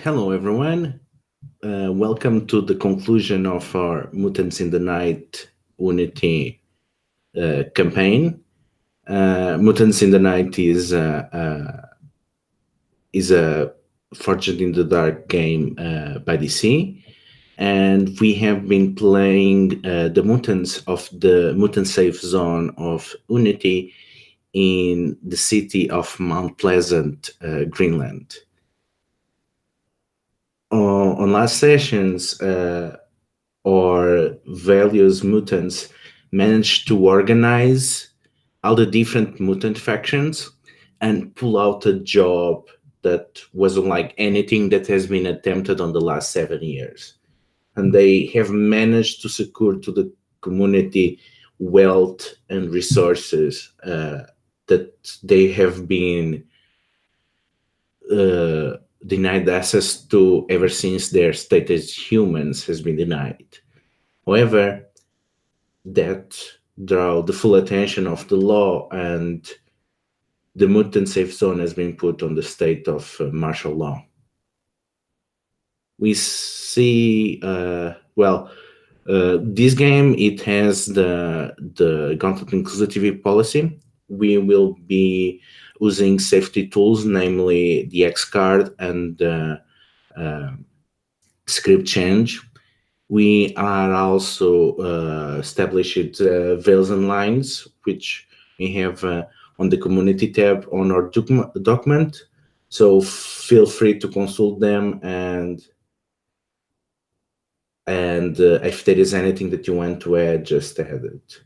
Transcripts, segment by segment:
Hello, everyone. Welcome to the conclusion of our Mutants in the Night Unity campaign. Mutants in the Night is a Forged in the Dark game by DC, and we have been playing the mutants of the mutant safe zone of Unity in the city of Mount Pleasant, Greenland. On last sessions, our various mutants managed to organize all the different mutant factions and pull out a job that was unlike anything that has been attempted on the last 7 years. And they have managed to secure to the community wealth and resources that they have been denied access to ever since their state as humans has been denied. However, that draw the full attention of the law, and the mutant safe zone has been put on the state of martial law. We see, this game, it has the Gauntlet inclusivity policy. We will be using safety tools, namely the X card and the script change. We are also established veils and lines, which we have on the community tab on our document. So feel free to consult them, and if there is anything that you want to add, just add it.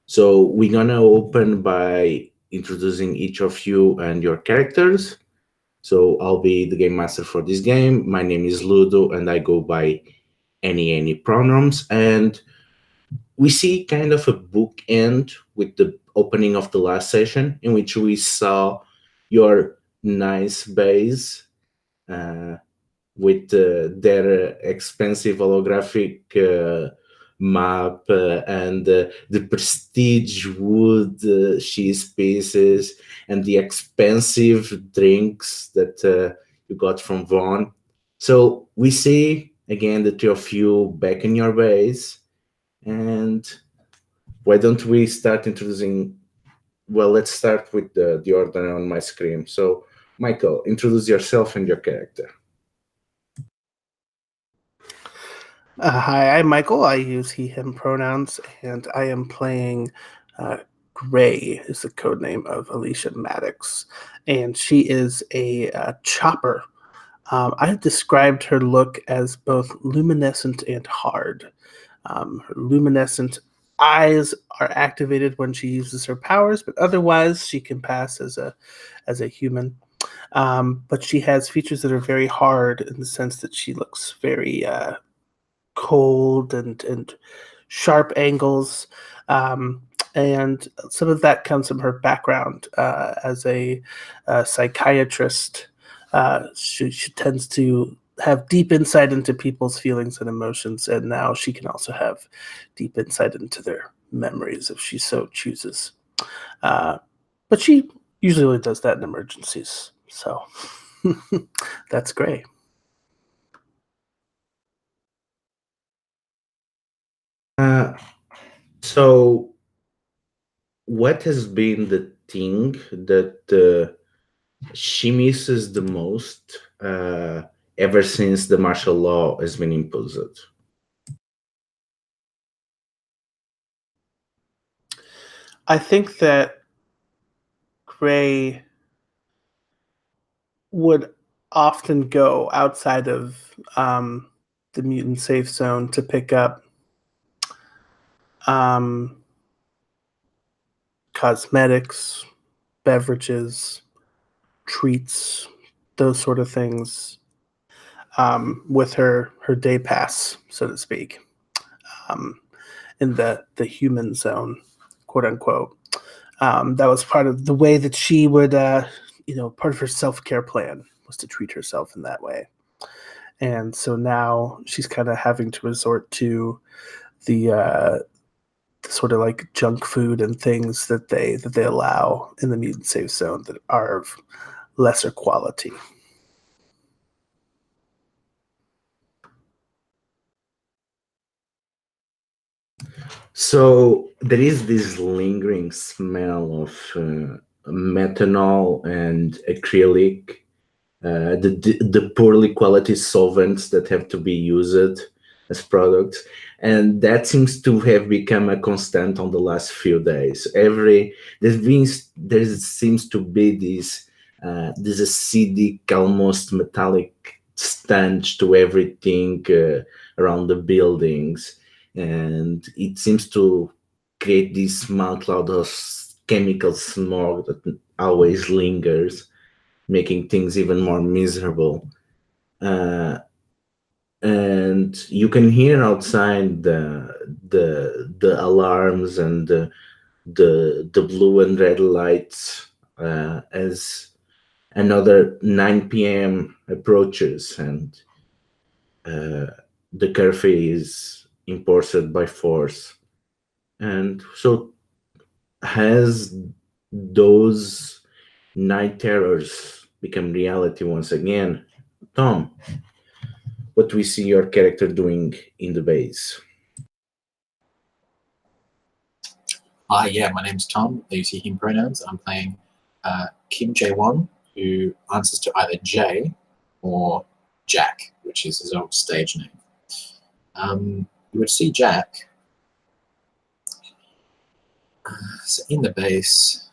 So we're gonna open by introducing each of you and your characters. So I'll be the game master for this game. My name is Ludo, and I go by any pronouns. And we see kind of a bookend with the opening of the last session, in which we saw your nice base with their expensive holographic map and the prestige wood cheese pieces and the expensive drinks that you got from Vaughn. So we see again the two of you back in your base, and why don't we start introducing? Well, let's start with the order on my screen. So, Michael, introduce yourself and your character. Hi, I'm Michael. I use he, him pronouns, and I am playing Gray, is the code name of Alicia Maddox, and she is a chopper. I have described her look as both luminescent and hard. Her luminescent eyes are activated when she uses her powers, but otherwise she can pass as a human. But she has features that are very hard in the sense that she looks very cold and sharp angles. And some of that comes from her background as a psychiatrist. She tends to have deep insight into people's feelings and emotions, and now she can also have deep insight into their memories if she so chooses. But she usually only does that in emergencies. So that's great. So, what has been the thing that she misses the most ever since the martial law has been imposed? I think that Gray would often go outside of the mutant safe zone to pick up cosmetics, beverages, treats, those sort of things, with her day pass, so to speak, in the human zone, quote unquote. That was part of the way that she would, part of her self-care plan was to treat herself in that way. And so now she's kind of having to resort to the sort of like junk food and things that they allow in the mutant safe zone that are of lesser quality. So there is this lingering smell of methanol and acrylic, the poorly quality solvents that have to be used as products, and that seems to have become a constant on the last few days. There seems to be this acidic, almost metallic stench to everything around the buildings, and it seems to create this small cloud of chemical smog that always lingers, making things even more miserable. Uh, and you can hear outside the alarms and the blue and red lights as another 9 p.m. approaches, and the curfew is enforced by force. And so, has those night terrors become reality once again? Tom, what we see your character doing in the base? Yeah, my name's Tom. I use he, him pronouns. I'm playing Kim Jae-won, who answers to either Jay or Jack, which is his old stage name. You would see Jack so in the base.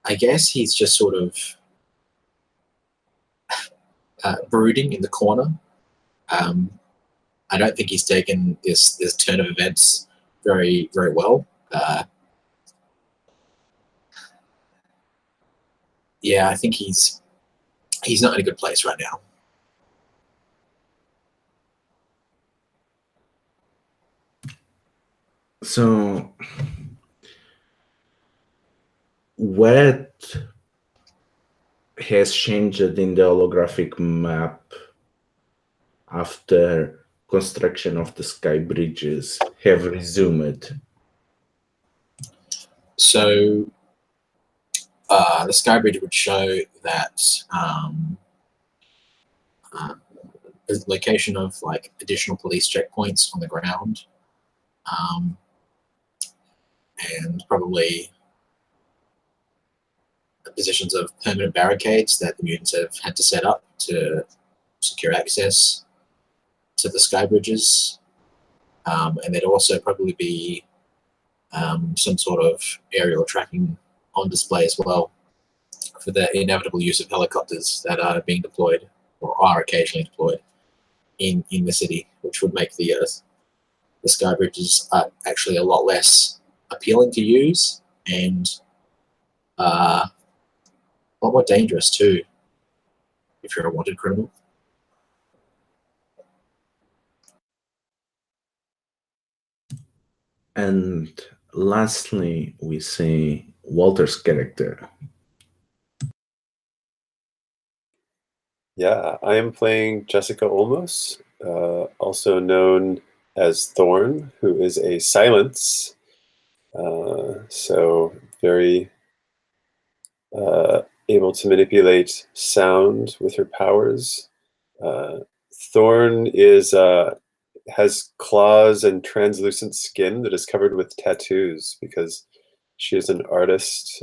I guess he's just sort of brooding in the corner. I don't think he's taken this turn of events very well. Yeah, I think he's not in a good place right now. So, what has changed in the holographic map after construction of the sky bridges have resumed? So the sky bridge would show that the location of like additional police checkpoints on the ground, and probably the positions of permanent barricades that the mutants have had to set up to secure access to the sky bridges. And there'd also probably be some sort of aerial tracking on display as well for the inevitable use of helicopters that are being deployed or are occasionally deployed in the city, which would make the sky bridges actually a lot less appealing to use and a lot more dangerous too if you're a wanted criminal. And lastly, we see Walter's character. Yeah, I am playing Jessica Olmos, also known as Thorn, who is a silence. So very able to manipulate sound with her powers. Thorn has claws and translucent skin that is covered with tattoos because she is an artist.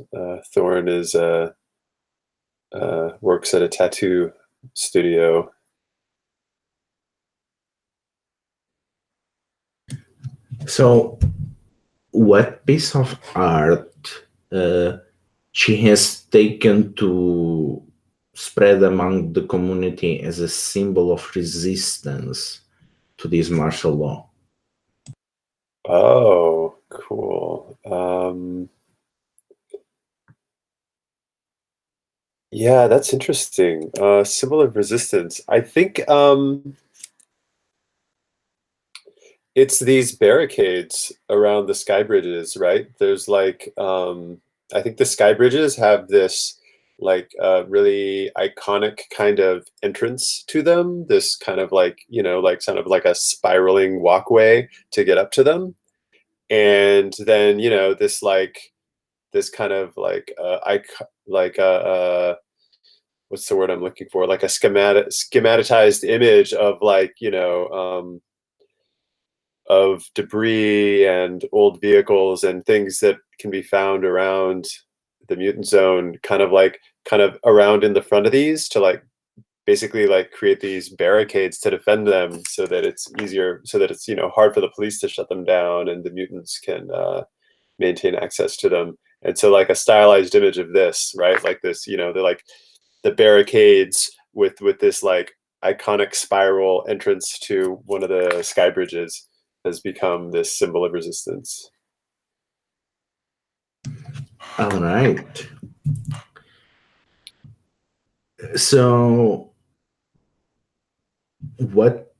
Thorn is works at a tattoo studio. So, what piece of art she has taken to spread among the community as a symbol of resistance to this martial law? Oh, cool. Yeah, that's interesting. Symbol of resistance. I think it's these barricades around the sky bridges, right? There's like, I think the sky bridges have this like really iconic kind of entrance to them. This kind of like, you know, like kind of like a spiraling walkway to get up to them. And then, you know, this kind of like what's the word I'm looking for? Like a schematized image of like, you know, debris and old vehicles and things that can be found around the mutant zone, kind of around in the front of these, to like basically like create these barricades to defend them, so that it's easier, so that it's, you know, hard for the police to shut them down and the mutants can maintain access to them. And so like a stylized image of this, right, like this, you know, the barricades with this like iconic spiral entrance to one of the sky bridges has become this symbol of resistance. All right. So, what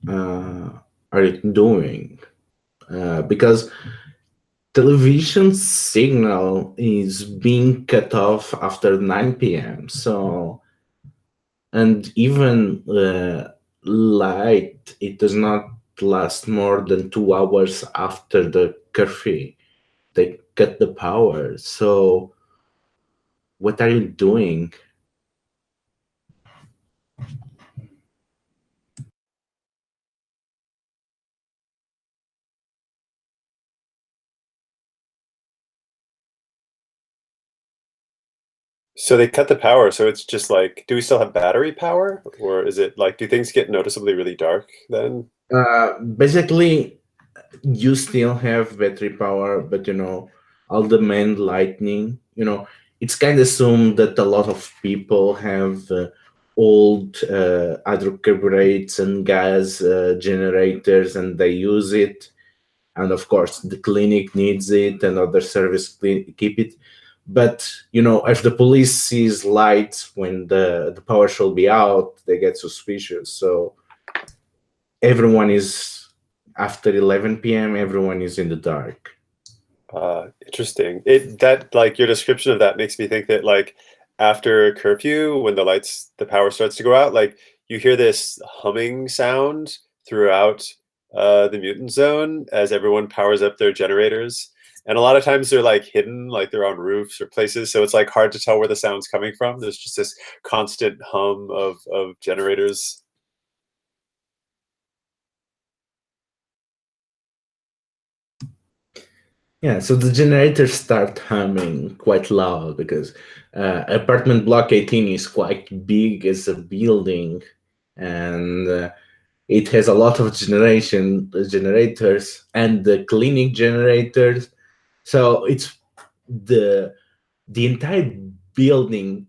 are you doing? Because television signal is being cut off after 9 p.m. So, and even light, it does not last more than 2 hours after the curfew. They cut the power. So, what are you doing? So they cut the power, so it's just like, do we still have battery power, or is it like, do things get noticeably really dark then? Basically, you still have battery power, but you know, all the main lightning, you know, it's kind of assumed that a lot of people have old hydrocarburates and gas generators, and they use it. And of course, the clinic needs it, and other service keep it. But you know, if the police sees lights when the power shall be out, they get suspicious. So everyone is, after 11 p.m., everyone is in the dark. Interesting. That like your description of that makes me think that like after curfew, when the power starts to go out, like you hear this humming sound throughout the mutant zone as everyone powers up their generators. And a lot of times they're like hidden, like they're on roofs or places, so it's like hard to tell where the sound's coming from. There's just this constant hum of generators. Yeah, so the generators start humming quite loud because apartment block 18 is quite big as a building, and it has a lot of generators and the clinic generators. So it's the entire building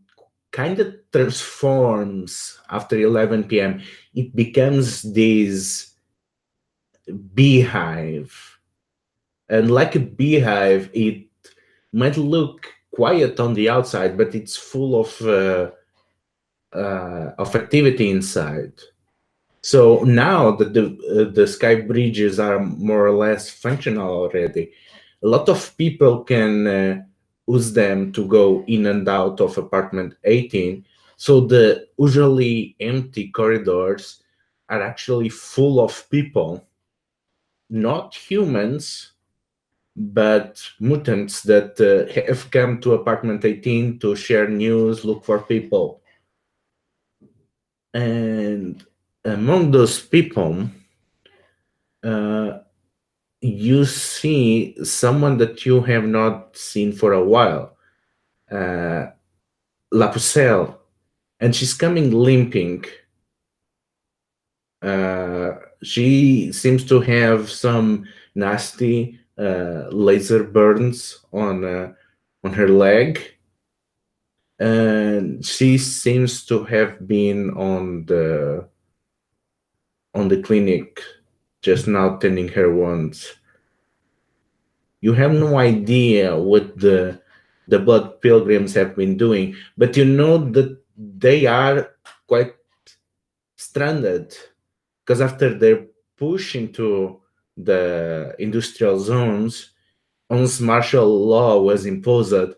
kind of transforms after 11 p.m. It becomes this beehive. And like a beehive, it might look quiet on the outside, but it's full of activity inside. So now that the sky bridges are more or less functional already, a lot of people can use them to go in and out of apartment 18. So the usually empty corridors are actually full of people, not humans, but mutants that have come to apartment 18 to share news, look for people. And among those people, you see someone that you have not seen for a while, La Pucelle, and she's coming limping. She seems to have some nasty laser burns on her leg, and she seems to have been on the clinic just now tending her wounds. You have no idea what the blood pilgrims have been doing, but you know that they are quite stranded, because after their push into the industrial zones, once martial law was imposed,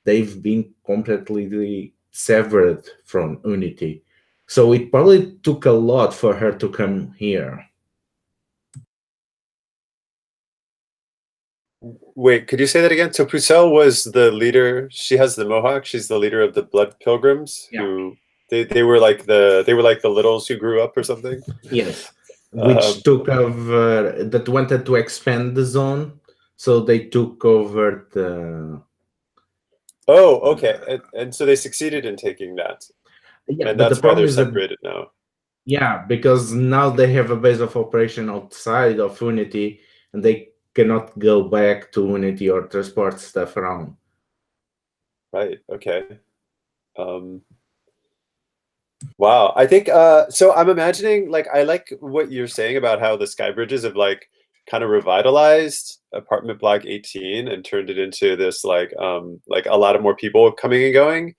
they've been completely severed from Unity. So it probably took a lot for her to come here. Wait, could you say that again? So Pucelle was the leader. She has the mohawk. She's the leader of the blood pilgrims. Yeah. Who they were like the littles who grew up or something. Yes. which took over, that wanted to expand the zone, so they took over the. Oh, okay, and so they succeeded in taking that, Yeah, and but the that's why problem they're is that, separated now. yeah, because now they have a base of operation outside of Unity, and they cannot go back to Unity or transport stuff around. Right. Okay. Wow. I think so I'm imagining, like, I like what you're saying about how the sky bridges have like kind of revitalized apartment block 18 and turned it into this like a lot of more people coming and going.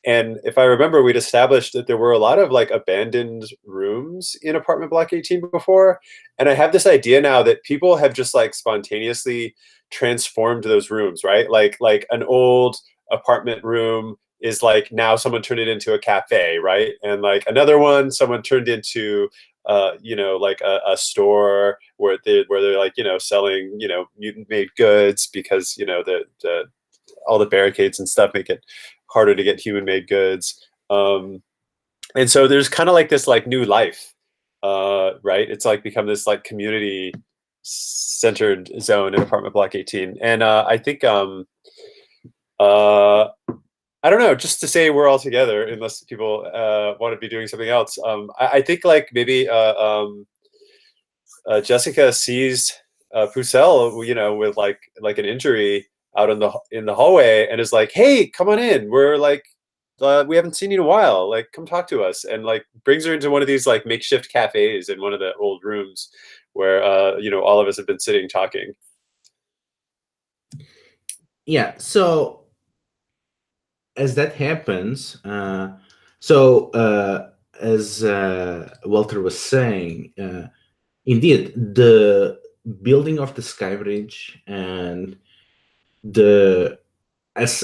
And if I remember, we'd established that there were a lot of like abandoned rooms in apartment block 18 before. And I have this idea now that people have just like spontaneously transformed those rooms, right? Like an old apartment room is like now someone turned it into a cafe, right? And like another one, someone turned into like a store where they're like, selling, mutant made goods because, the all the barricades and stuff make it harder to get human made goods. And so there's kind of like this like new life, right? It's like become this like community centered zone in apartment block 18. And I think, I don't know, just to say we're all together, unless people want to be doing something else. I think like maybe Jessica sees Pucelle, with like an injury out in the hallway, and is like, "Hey, come on in. We're like, we haven't seen you in a while. Like, come talk to us." And like brings her into one of these like makeshift cafes in one of the old rooms where all of us have been sitting talking. Yeah. So as that happens, as Walter was saying, indeed, the building of the sky bridge and the as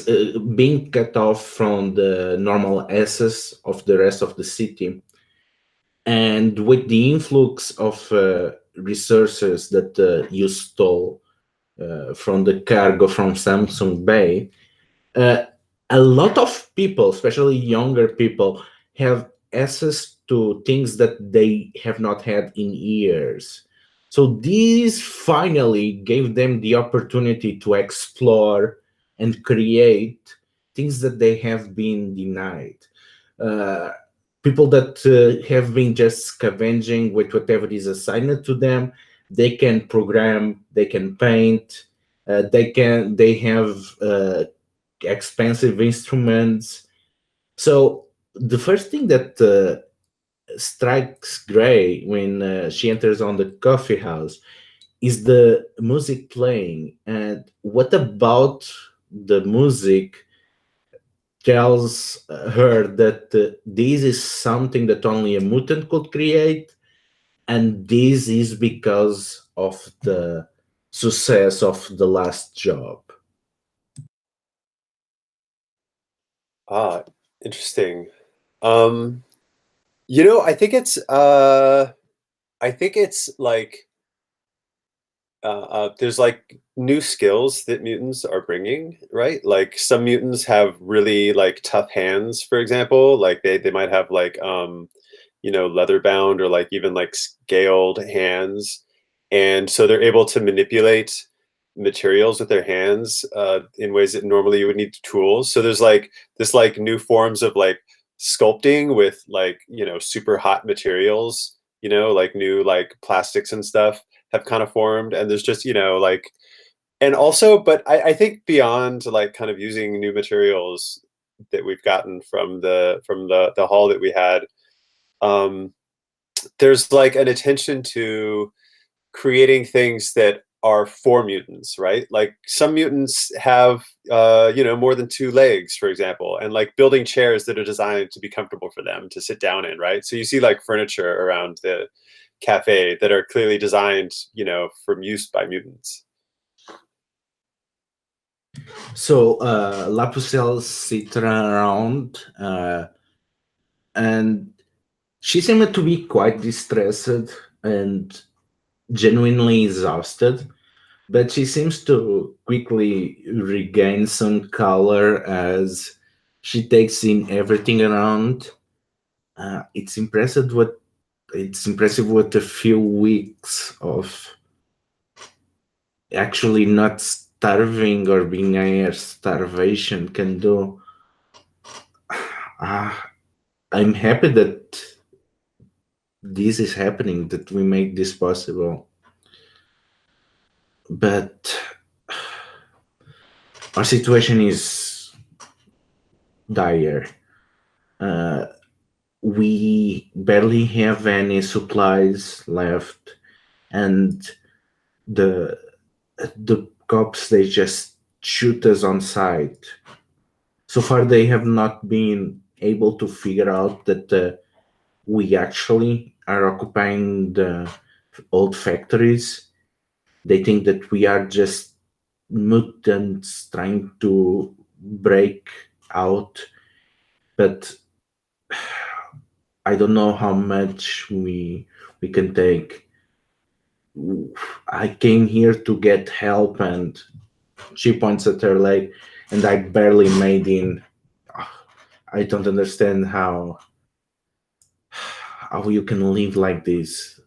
being cut off from the normal access of the rest of the city, and with the influx of resources that you stole from the cargo from Samsung Bay, a lot of people, especially younger people, have access to things that they have not had in years. So these finally gave them the opportunity to explore and create things that they have been denied. Uh, People that have been just scavenging with whatever is assigned to them, they can program, they can paint, they have expensive instruments. So the first thing that strikes Gray when she enters on the coffee house is the music playing. And what about the music tells her that this is something that only a mutant could create, and this is because of the success of the last job. Ah, interesting. I think it's like there's like new skills that mutants are bringing, right? Like some mutants have really like tough hands, for example. Like they might have like leather bound or like even like scaled hands, and so they're able to manipulate materials with their hands in ways that normally you would need tools. So there's like this like new forms of like sculpting with like super hot materials, like new like plastics and stuff have kind of formed. And there's just like, and also, but I think beyond like kind of using new materials that we've gotten from the hall that we had, there's like an attention to creating things that are for mutants, right? Like some mutants have more than two legs, for example, and like building chairs that are designed to be comfortable for them to sit down in, right? So you see like furniture around the cafe that are clearly designed for use by mutants. So La Pucelle sits around and she seemed to be quite distressed and genuinely exhausted, but she seems to quickly regain some color as she takes in everything around. It's impressive it's impressive what a few weeks of actually not starving or being near starvation can do. I'm happy that this is happening, that we make this possible. But our situation is dire. We barely have any supplies left, and the cops, they just shoot us on sight. So far, they have not been able to figure out that we actually are occupying the old factories. They think that we are just mutants trying to break out, but I don't know how much we can take. I came here to get help, and she points at her leg, and I barely made in. I don't understand how you can live like this.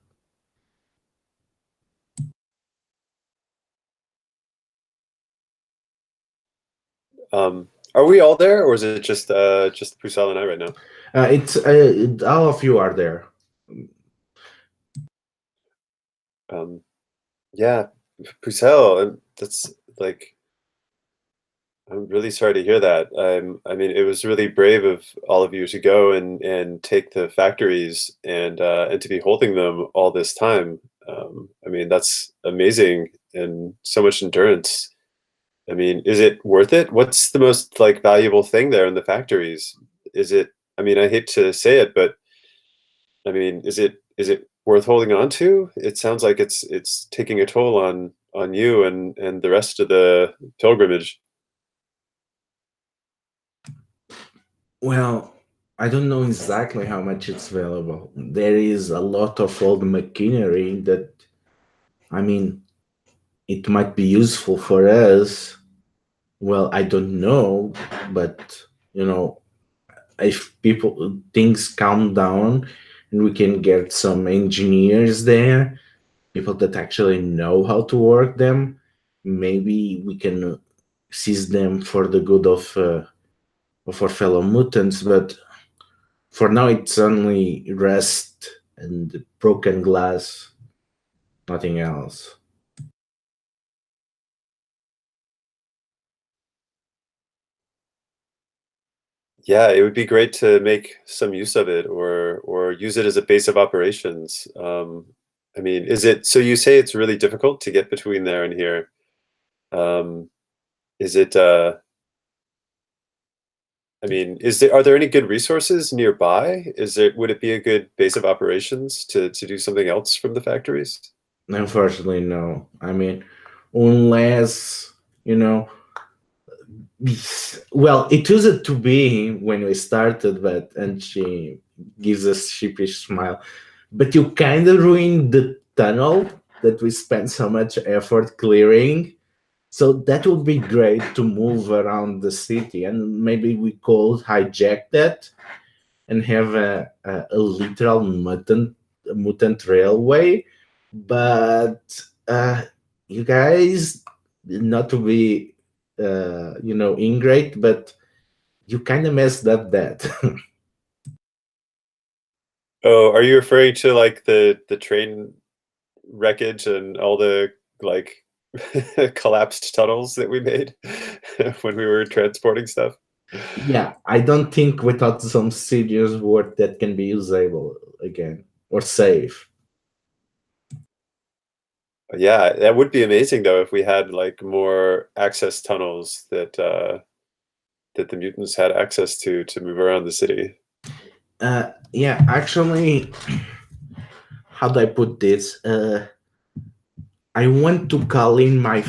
Are we all there, or is it just Pusal and I right now? It's all of you are there. Yeah, Pusal, that's like, I'm really sorry to hear that. I mean, it was really brave of all of you to go and take the factories and to be holding them all this time. I mean, that's amazing and so much endurance. I mean, is it worth it? What's the most like valuable thing there in the factories? Is it? I mean, I hate to say it, but I mean, is it worth holding on to? It sounds like it's taking a toll on you and the rest of the pilgrimage. Well, I don't know exactly how much it's valuable. There is a lot of old machinery that, I mean, it might be useful for us. Well, I don't know, but you know, if things calm down and we can get some engineers there, people that actually know how to work them, maybe we can seize them for the good of our fellow mutants. But for now, it's only rust and broken glass, nothing else. Yeah, it would be great to make some use of it or use it as a base of operations. I mean, is it so you say it's really difficult to get between there and here? Is it I mean, are there any good resources nearby? Would it be a good base of operations to do something else from the factories? Unfortunately, no. I mean, unless, you know, well, it used to be when we started, but, and she gives a sheepish smile, but you kind of ruined the tunnel that we spent so much effort clearing. So that would be great to move around the city, and maybe we could hijack that and have a literal mutant railway. But you guys, not to be ingrate, but you kind of messed up that. Oh, are you referring to like the train wreckage and all the like collapsed tunnels that we made when we were transporting stuff? Yeah, I don't think without some serious work that can be usable again or safe. Yeah, that would be amazing though if we had like more access tunnels that that the mutants had access to move around the city. Yeah, actually, how do I put this? I want to call in my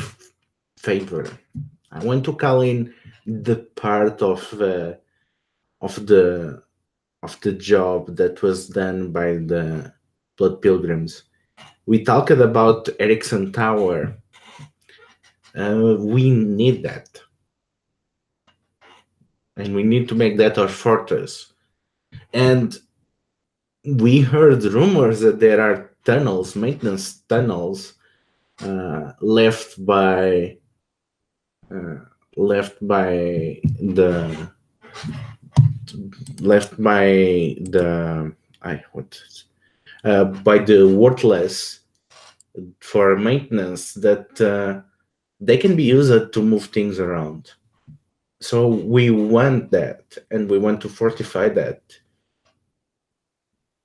favor. I want to call in the part of the of the job that was done by the Blood Pilgrims. We talked about Ericsson Tower. We need that, and we need to make that our fortress. And we heard rumors that there are tunnels, maintenance tunnels, left by the left by the I what by the worthless for maintenance that they can be used to move things around. So we want that, and we want to fortify that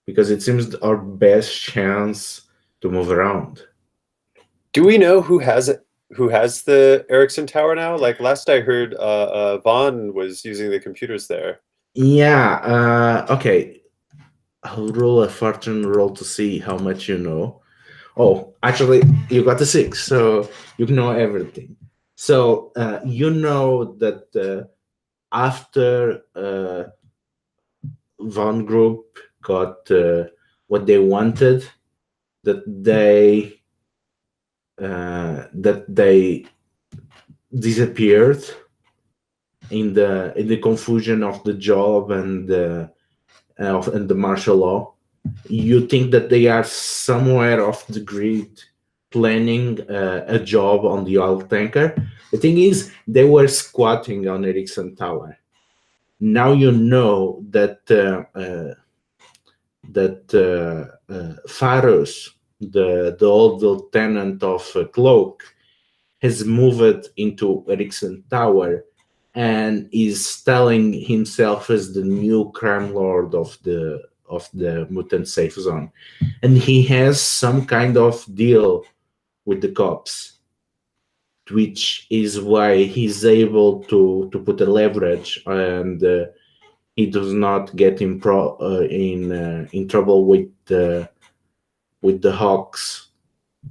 because it seems our best chance to move around. Do we know who has it? Who has the Ericsson Tower now? Like last I heard, Vaughn was using the computers there. Yeah. Okay. I'll roll a fortune roll to see how much you know. Oh, actually, you got a 6, so you know everything. So you know that after Von Group got what they wanted, that they disappeared in the confusion of the job and the martial law. You think that they are somewhere off the grid planning a job on the oil tanker. The thing is, they were squatting on Ericsson Tower. Now you know that Faros, the old lieutenant of Cloak, has moved into Ericsson Tower and is telling himself as the new crime lord of the mutant safe zone, and he has some kind of deal with the cops, which is why he's able to put a leverage, and he does not get in trouble with the Hawks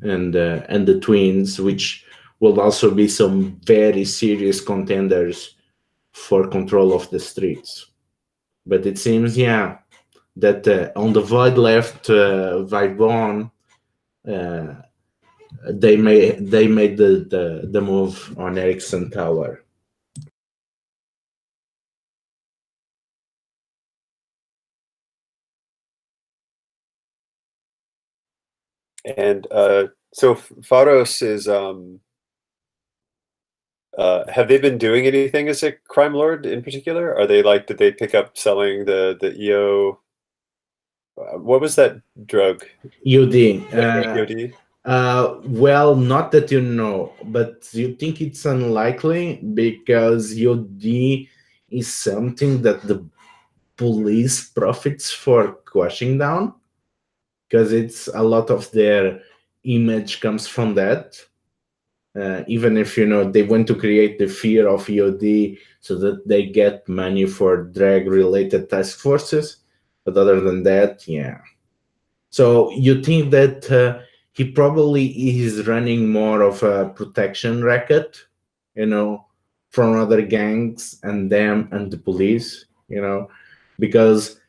and the Twins, which will also be some very serious contenders for control of the streets. But it seems, yeah, that on the void left Vibon, they made the move on Ericsson Tower. And so Faros is have they been doing anything as a crime lord in particular? Are they like, did they pick up selling the EO? What was that drug? UD. EOD? Well, not that you know, but you think it's unlikely because UD is something that the police profits for quashing down, because it's a lot of their image comes from that. Even if they want to create the fear of EOD so that they get money for drag-related task forces, but other than that, yeah. So you think that he probably is running more of a protection racket, from other gangs and them and the police, because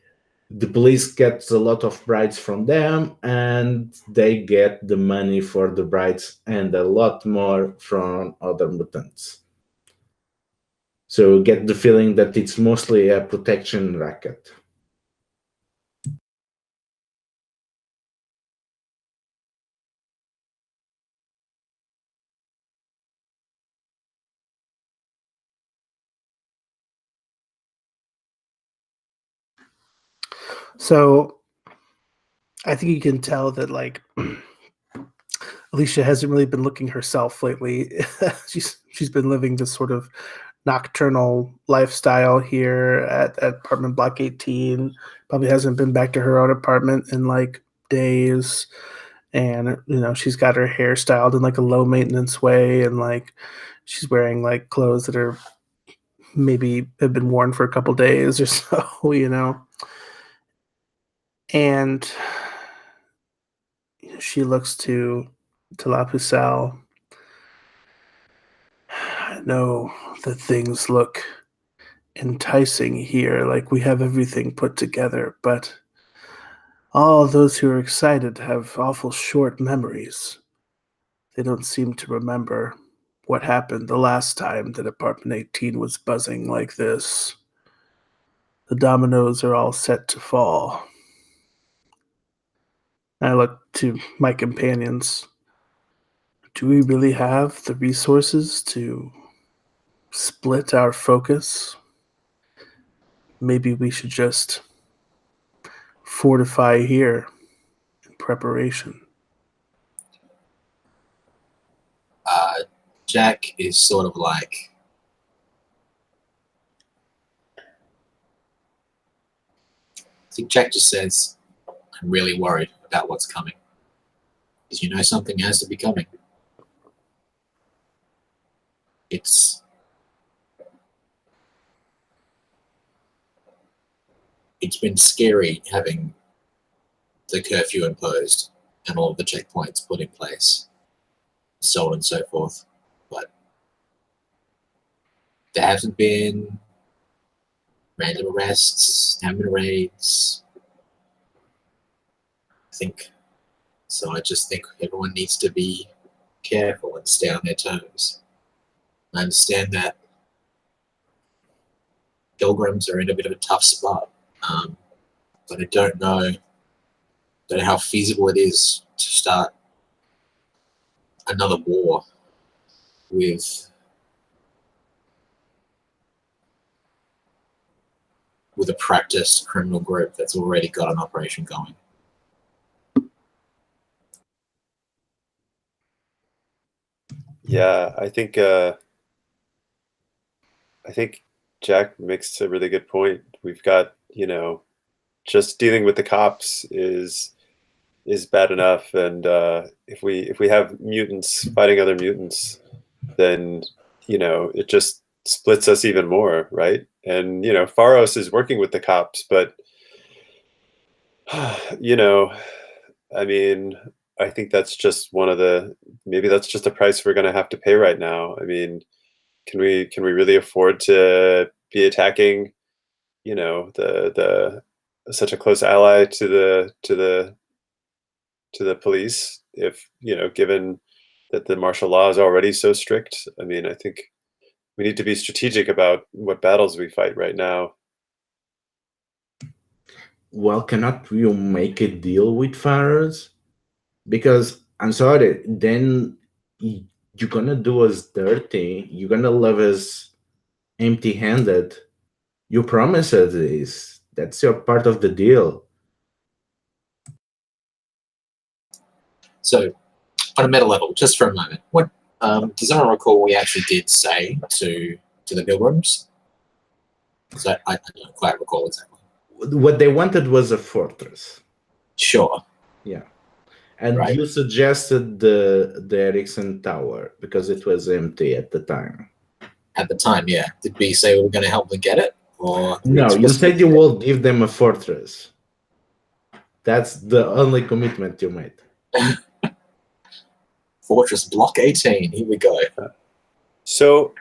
the police gets a lot of brides from them and they get the money for the brides and a lot more from other mutants. So get the feeling that it's mostly a protection racket. So I think you can tell that like Alicia hasn't really been looking herself lately. she's been living this sort of nocturnal lifestyle here at apartment block 18. Probably hasn't been back to her own apartment in like days. And she's got her hair styled in like a low maintenance way, and like she's wearing like clothes that are maybe have been worn for a couple days or so. And she looks to La Pucelle. I know that things look enticing here, like we have everything put together, but all those who are excited have awful short memories. They don't seem to remember what happened the last time that apartment 18 was buzzing like this. The dominoes are all set to fall. I look to my companions. Do we really have the resources to split our focus? Maybe we should just fortify here in preparation. Jack is sort of like, I think Jack just says, I'm really worried about what's coming. Because you know something has to be coming. It's been scary having the curfew imposed and all of the checkpoints put in place, so on and so forth. But there hasn't been random arrests, stamina raids. I just think everyone needs to be careful and stay on their toes. I understand that pilgrims are in a bit of a tough spot, but I don't know how feasible it is to start another war with a practiced criminal group that's already got an operation going. Yeah, I think Jack makes a really good point. We've got, just dealing with the cops is bad enough, and if we have mutants fighting other mutants, then it just splits us even more, right? And Pharos is working with the cops, but I mean, I think that's just maybe that's just a price we're going to have to pay right now. I mean, can we really afford to be attacking, the such a close ally to the police if, given that the martial law is already so strict? I mean, I think we need to be strategic about what battles we fight right now. Well, cannot you make a deal with Pharaohs? Because I'm sorry, then you're gonna do us dirty. You're gonna leave us empty-handed. You promised us this. That's your part of the deal. So, on a meta level, just for a moment, what does anyone recall we actually did say to the pilgrims? So I don't quite recall exactly. What they wanted was a fortress. Sure. Yeah. And Right. you suggested the Ericsson Tower because it was empty at the time. At the time, yeah. Did we say we were going to help them get it? Or no, you said you will give them a fortress. That's the only commitment you made. Fortress Block 18. Here we go. So,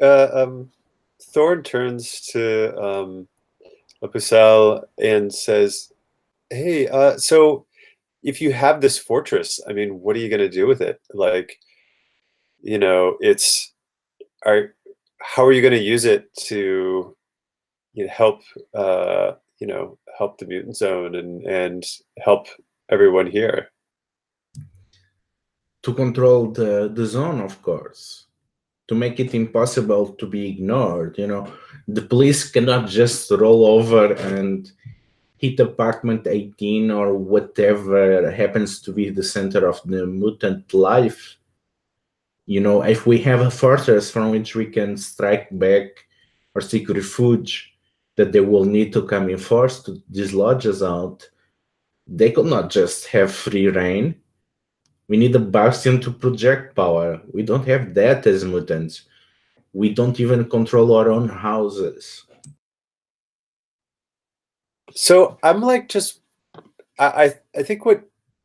Thorn turns to Pucelle and says, "Hey, so if you have this fortress, I mean, what are you going to do with it? Like, how are you going to use it to help help the mutant zone and help everyone here?" To control the zone, of course. To make it impossible to be ignored. The police cannot just roll over and hit apartment 18 or whatever happens to be the center of the mutant life. If we have a fortress from which we can strike back or seek refuge, that they will need to come in force to dislodge us out, they could not just have free reign. We need a bastion to project power. We don't have that as mutants. We don't even control our own houses. So I'm like, I think what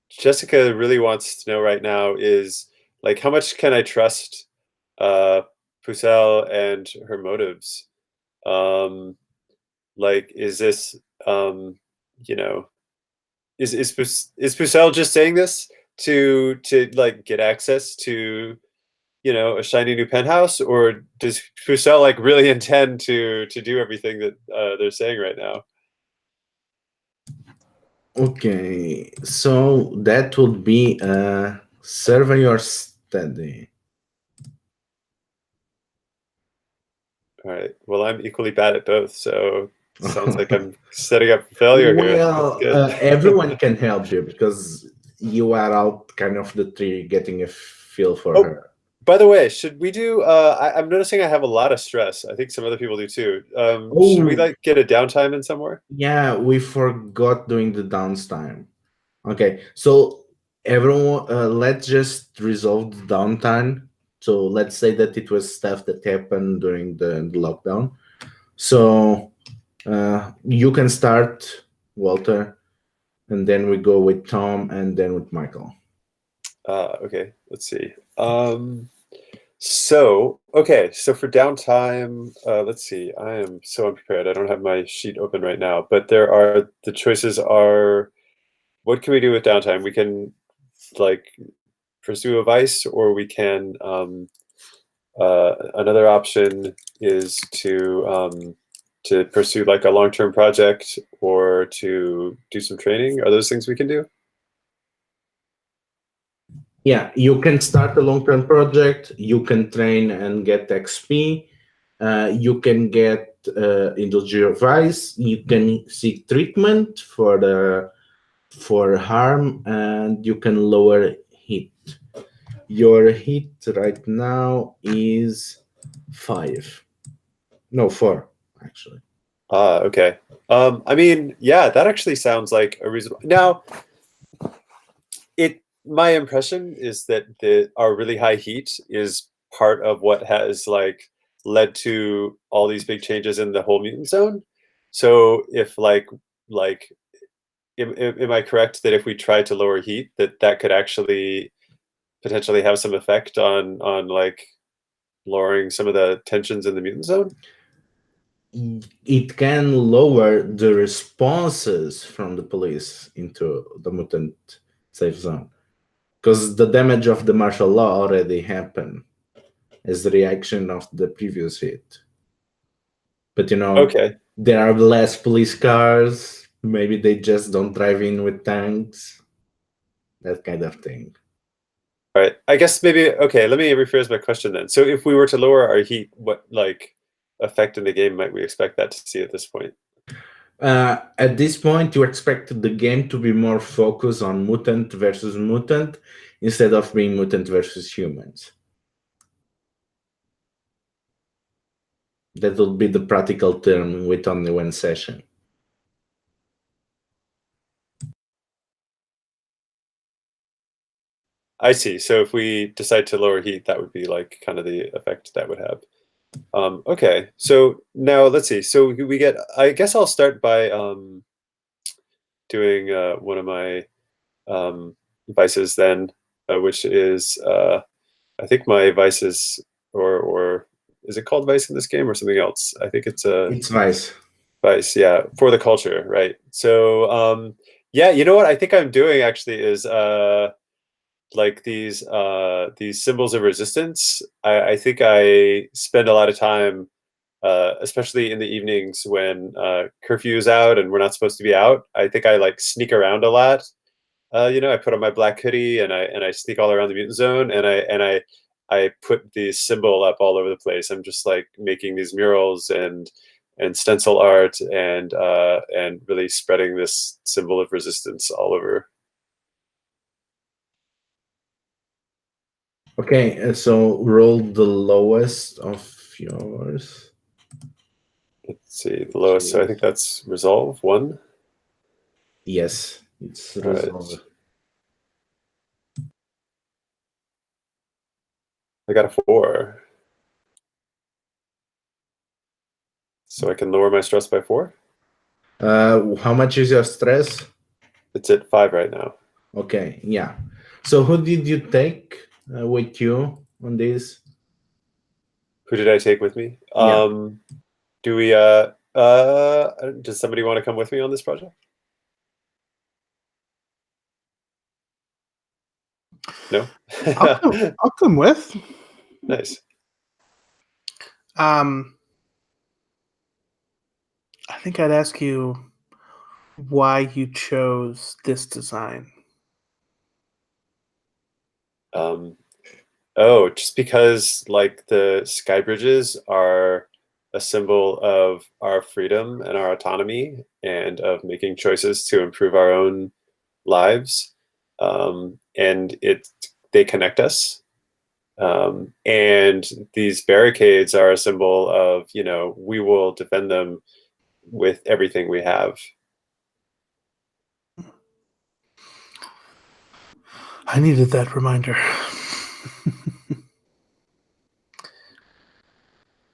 Jessica really wants to know right now is like, how much can I trust Pucelle and her motives? Like, is this is Pucelle just saying this to like get access to a shiny new penthouse, or does Pucelle like really intend to do everything that they're saying right now? Okay, so that would be survey or study. All right. Well, I'm equally bad at both, so sounds like I'm setting up for failure here. That's Well, good. everyone can help you because you are out kind of the tree getting a feel for Oh, her. by the way, should we do? I'm noticing I have a lot of stress. I think some other people do too. Should we Oh, like get a downtime in somewhere? yeah, we forgot doing the downtime. Okay, so everyone, let's just resolve the downtime. So let's say that it was stuff that happened during the lockdown. So you can start, Walter, and then we go with Tom and then with Michael. Okay, let's see. So for downtime, let's see. I am so unprepared. I don't have my sheet open right now, but the choices are, what can we do with downtime? We can like pursue a vice, or we can another option is to pursue like a long-term project or to do some training. Are those things we can do? Yeah, you can start a long-term project. You can train and get XP. You can get indulge your vice. You can seek treatment for harm, and you can lower hit. Your hit right now is 5. No, 4 actually. Okay. I mean, yeah, that actually sounds like a reasonable. Now, my impression is that our really high heat is part of what has like led to all these big changes in the whole mutant zone. So if like am I correct that if we try to lower heat, that could actually potentially have some effect on like lowering some of the tensions in the mutant zone? It can lower the responses from the police into the mutant safe zone because the damage of the martial law already happened as the reaction of the previous hit. But Okay. there are less police cars. Maybe they just don't drive in with tanks. That kind of thing. All right. I guess maybe, okay, let me rephrase my question then. So if we were to lower our heat, what like effect in the game might we expect that to see at this point? At this point, you expect the game to be more focused on mutant versus mutant instead of being mutant versus humans. That would be the practical term with only one session. I see. So if we decide to lower heat, that would be like kind of the effect that would have. Okay. So now let's see. So we get, I guess I'll start by doing one of my vices then, which is, I think my vices, or is it called vice in this game or something else? I think it's a It's vice. vice, yeah, for the culture, right? So yeah, you know what I think I'm doing actually is like these symbols of resistance. I think I spend a lot of time, especially in the evenings when curfew is out and we're not supposed to be out. I think I like sneak around a lot. I put on my black hoodie and I sneak all around the mutant zone, and I put the symbol up all over the place. I'm just like making these murals and stencil art and really spreading this symbol of resistance all over. Okay, so roll the lowest of yours. Let's see, the lowest. So I think that's resolve 1. Yes, it's All right. resolved. I got a 4. So I can lower my stress by 4? How much is your stress? It's at 5 right now. Okay, yeah. So who did you take with you on this? Who did I take with me? Yeah. Do we does somebody want to come with me on this project? No? I'll come with. Nice. I think I'd ask you, why you chose this design. Just because like the sky bridges are a symbol of our freedom and our autonomy and of making choices to improve our own lives. And they connect us. And these barricades are a symbol of, we will defend them with everything we have. I needed that reminder.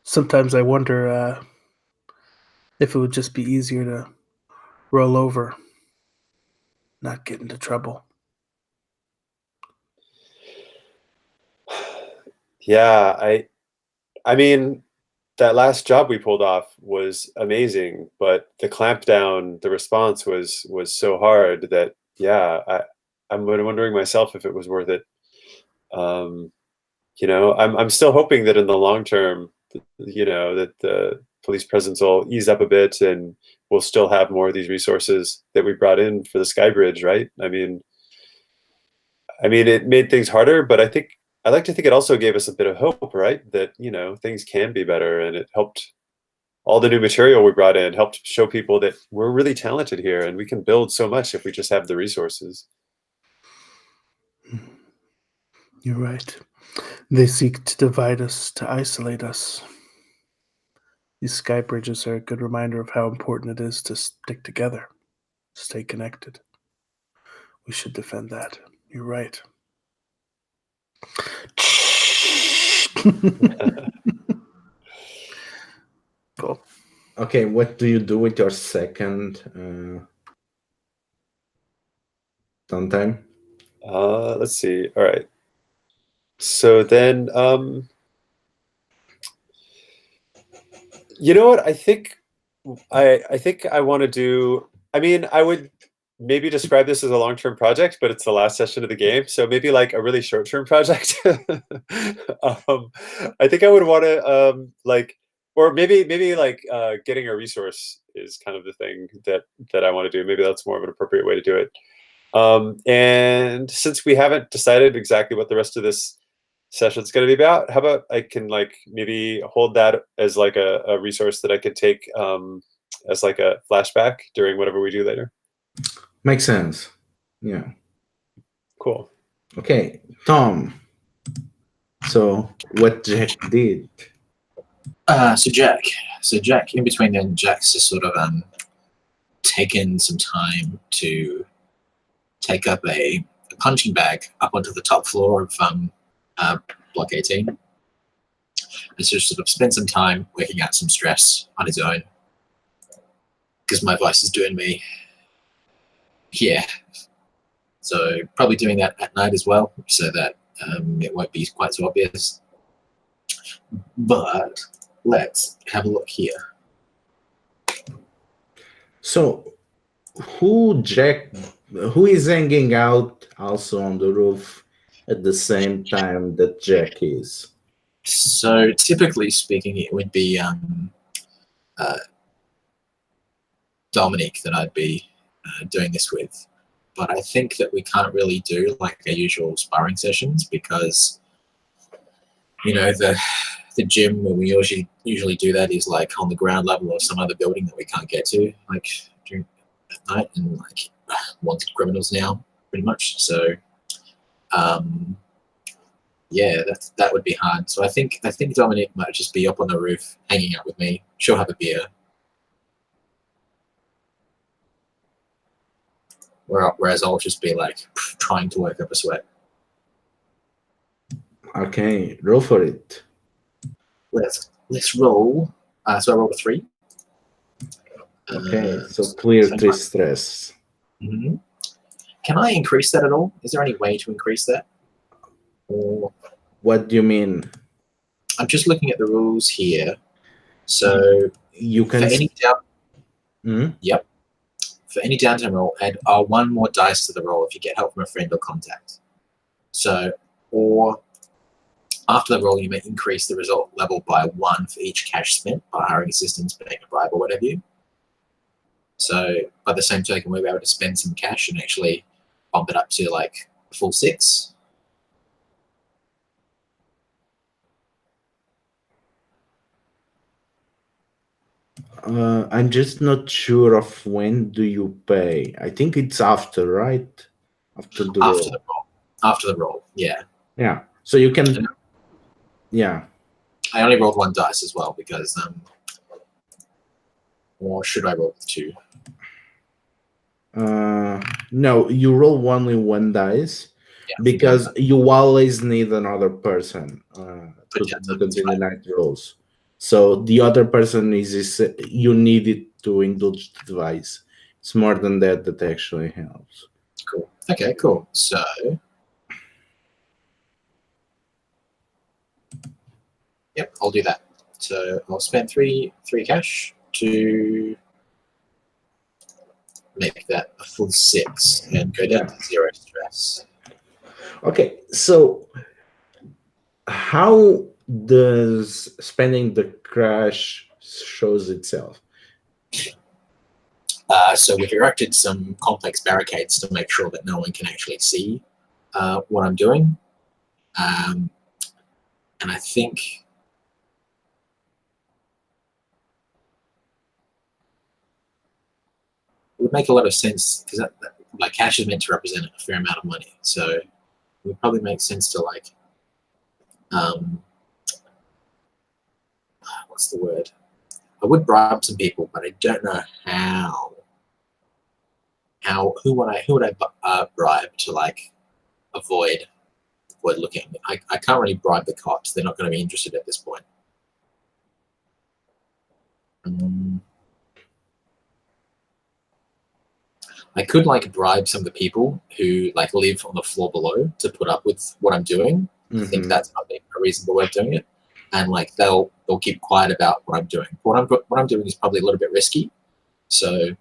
Sometimes I wonder if it would just be easier to roll over, not get into trouble. Yeah, I mean, that last job we pulled off was amazing, but the clampdown, the response was so hard that I'm wondering myself if it was worth it. I'm still hoping that in the long term, that the police presence will ease up a bit and we'll still have more of these resources that we brought in for the Sky Bridge, right? I mean, it made things harder, but I like to think it also gave us a bit of hope, right? That, things can be better, and it helped. All the new material we brought in helped show people that we're really talented here and we can build so much if we just have the resources. You're right. They seek to divide us, to isolate us. These sky bridges are a good reminder of how important it is to stick together, stay connected. We should defend that. You're right. Cool. Okay, what do you do with your second downtime? Let's see. All right. So then, you know what? I think I want to do. I mean, I would maybe describe this as a long-term project, but it's the last session of the game, so maybe like a really short-term project. I think I would want to or maybe like getting a resource is kind of the thing that I want to do. Maybe that's more of an appropriate way to do it. And since we haven't decided exactly what the rest of this session's going to be about, how about I can like maybe hold that as like a resource that I could take as like a flashback during whatever we do later. Makes sense. Yeah. Cool. Okay, Tom. So what Jack did? So Jack, in between then, Jack's just sort of taken some time to take up a punching bag up onto the top floor of Block 18. And so sort of spend some time working out some stress on his own, because my voice is doing me. Yeah. So probably doing that at night as well, so that it won't be quite so obvious. But let's have a look here. So who is hanging out also on the roof at the same time that Jack is? So typically speaking, it would be Dominic that I'd be doing this with. But I think that we can't really do like our usual sparring sessions, because the gym where we usually do that is like on the ground level of some other building that we can't get to, like during at night, and like wanted criminals now, pretty much. So yeah, that would be hard. So I think Dominic might just be up on the roof hanging out with me. She'll have a beer. Whereas I'll just be like trying to work up a sweat. Okay, roll for it. Let's roll. So I rolled a 3. Okay, so clear 3 stress. Mm-hmm. Can I increase that at all? Is there any way to increase that? Or what do you mean? I'm just looking at the rules here. So you can. For any down. Mm-hmm. Yep. For any downtime roll, add 1 more dice to the roll if you get help from a friend or contact. So, or after the roll, you may increase the result level by 1 for each cash spent by hiring assistance, paying a bribe, or whatever you. So by the same token, we'll be able to spend some cash and actually bump it up to like a full 6. I'm just not sure of when do you pay. I think it's after, right? After the roll. After the roll. After the roll, yeah. Yeah. So you can. Yeah. I only rolled 1 dice as well because, or should I roll 2? No, you roll only 1 dice Yeah, because you always need another person to Yeah, do the that's right. night rolls. So the other person is you need it to indulge the device. It's more than that that actually helps. Cool. Okay, cool. So yep, I'll do that. So I'll spend three cash to make that a full 6 and go down to 0 stress. Okay, so how does spending the crash shows itself? So we've erected some complex barricades to make sure that no one can actually see what I'm doing. And I think it would make a lot of sense because like cash is meant to represent a fair amount of money. So it would probably make sense to like, what's the word? I would bribe some people, but I don't know how. Who would I bribe to like avoid looking at me? I can't really bribe the cops. They're not going to be interested at this point. I could like bribe some of the people who like live on the floor below to put up with what I'm doing. I think that's probably a reasonable way of doing it, and like they'll keep quiet about what I'm doing. What I'm doing is probably a little bit risky, so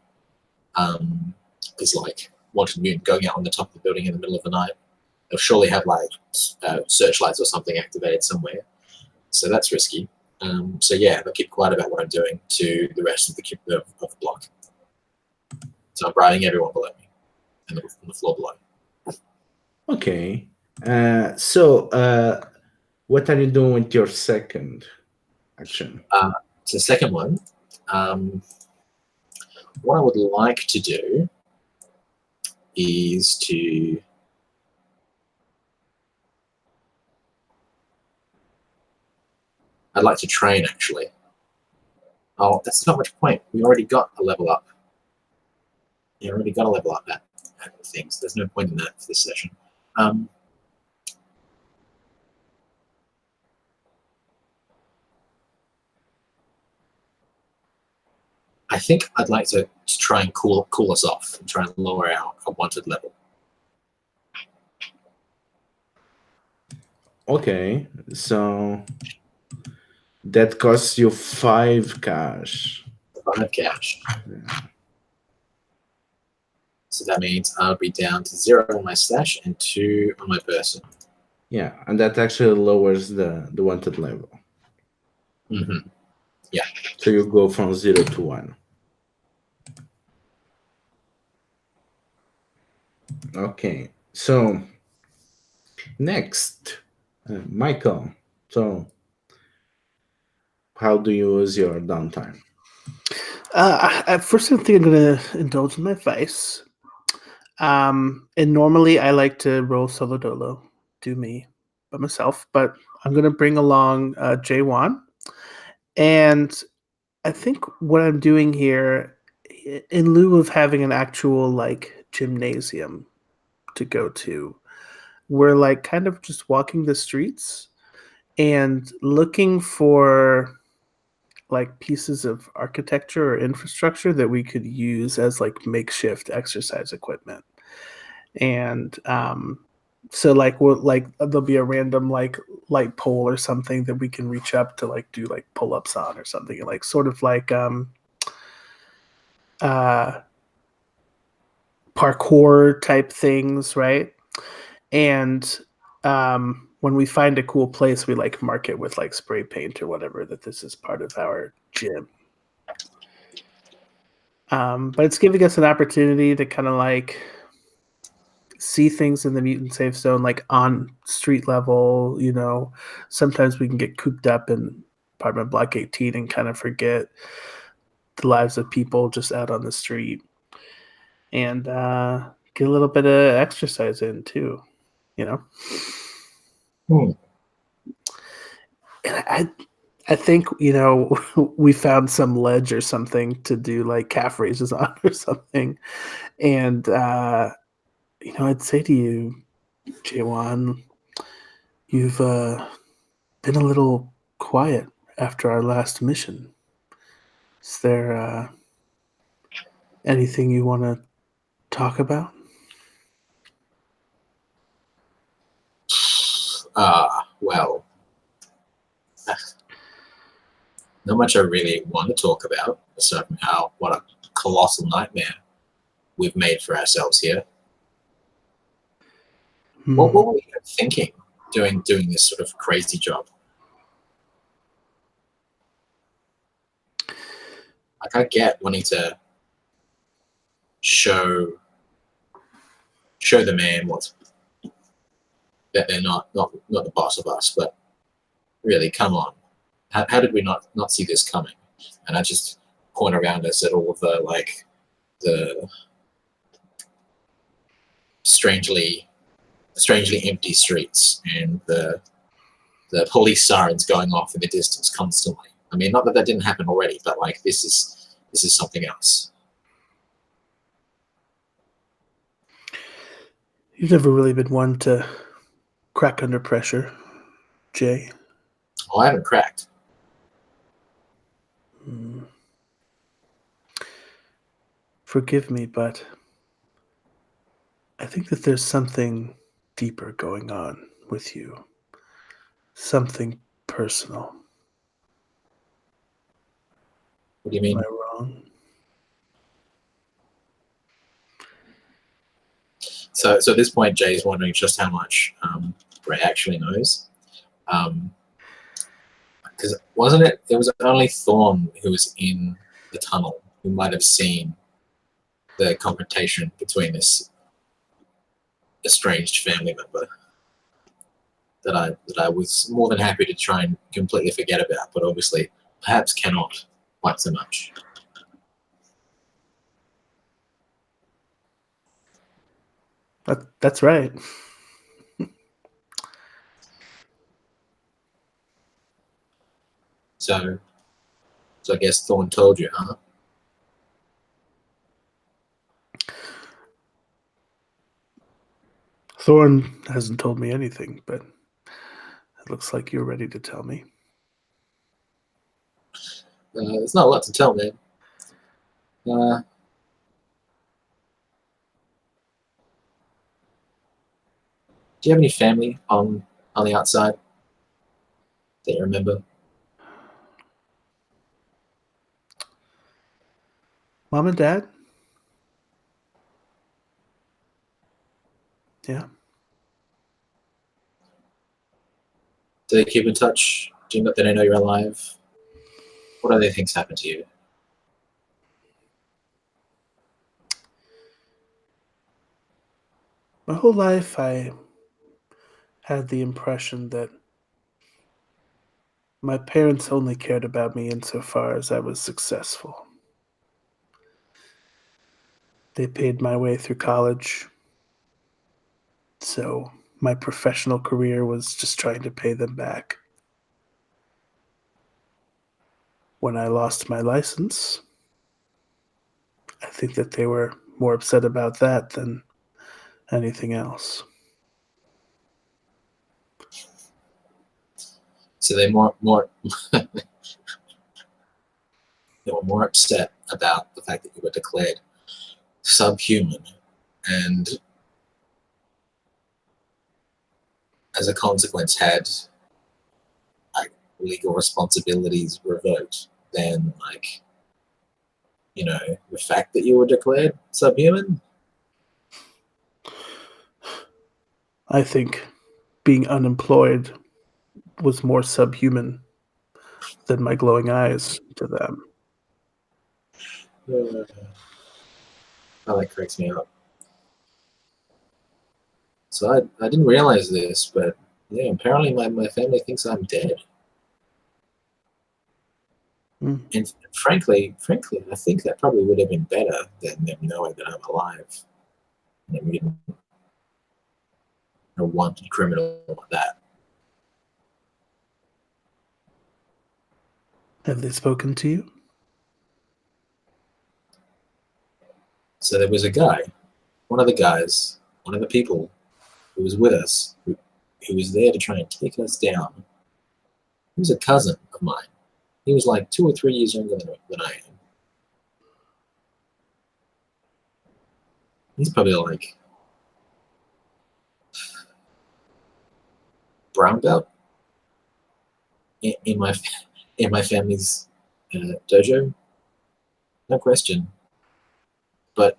it's like wanted mutant going out on the top of the building in the middle of the night. They'll surely have like searchlights or something activated somewhere, so that's risky. So yeah, they'll keep quiet about what I'm doing to the rest of the block. So I'm bribing everyone below me on the floor below. Okay. So what are you doing with your second action? So the second one, what I would like to do is to I'd like to train actually. Oh, that's not much point. We already got a level up. You already got a level up at things. There's no point in that for this session. I think I'd like to try and cool us off and try and lower our wanted level. Okay, so that costs you 5 cash. 5 cash. Yeah. So that means I'll be down to 0 on my stash and 2 on my person. Yeah, and that actually lowers the wanted level. Mm-hmm. Yeah. So you go from 0 to 1. Okay, so next, Michael. So how do you use your downtime? First, I think I'm going to indulge in my vice. And normally I like to roll solo dolo, do me by myself, but I'm going to bring along J1. And I think what I'm doing here, in lieu of having an actual like gymnasium to go to, we're like kind of just walking the streets and looking for like pieces of architecture or infrastructure that we could use as like makeshift exercise equipment. And so like there'll be a random like light pole or something that we can reach up to like do like pull-ups on or something, like sort of like parkour type things, right? And when we find a cool place, we like mark it with like spray paint or whatever that this is part of our gym. But it's giving us an opportunity to kind of like see things in the mutant safe zone, like on street level. You know, sometimes we can get cooped up in apartment block 18 and kind of forget the lives of people just out on the street, and get a little bit of exercise in too. You know. And I think, you know, we found some ledge or something to do like calf raises on or something. And, you know, I'd say to you, Jawan, you've been a little quiet after our last mission. Is there anything you want to talk about? Well, not much I really want to talk about, aside from how what a colossal nightmare we've made for ourselves here. What were we thinking doing this sort of crazy job? Like, I get wanting to show the man that they're not the boss of us, but really, come on. How did we not see this coming? And I just point around us at all of the strangely empty streets and the police sirens going off in the distance constantly. I mean, not that didn't happen already, but like this is something else. You've never really been one to crack under pressure, Jay. Well, I haven't cracked. Forgive me, but I think that there's something deeper going on with you. Something personal. What do you mean? Am I wrong? So at this point, Jay's wondering just how much Ray actually knows. Because wasn't it was only Thorn who was in the tunnel who might have seen the confrontation between this estranged family member that I was more than happy to try and completely forget about, but obviously perhaps cannot quite so much. That's right. So I guess Thorn told you, huh? Thorn hasn't told me anything, but it looks like you're ready to tell me. There's not a lot to tell, man. Do you have any family on the outside that you remember? Mom and Dad? Yeah. Do they keep in touch? Do they know you're alive? What other things happen to you? My whole life I had the impression that my parents only cared about me insofar as I was successful. They paid my way through college, so my professional career was just trying to pay them back. When I lost my license, I think that they were more upset about that than anything else. So they more they were more upset about the fact that you were declared subhuman, and as a consequence had like legal responsibilities revoked than like, you know, the fact that you were declared subhuman. I think being unemployed was more subhuman than my glowing eyes to them. Oh, that cracks me up. So I didn't realize this, but yeah, apparently my family thinks I'm dead. Mm. And frankly, I think that probably would have been better than them knowing that I'm alive. And I'm getting a wanted criminal like that. Have they spoken to you? So there was a guy, one of the people who was with us, who was there to try and take us down. He was a cousin of mine. He was like 2 or 3 years younger than I am. He's probably like brown belt in my family's dojo, no question. But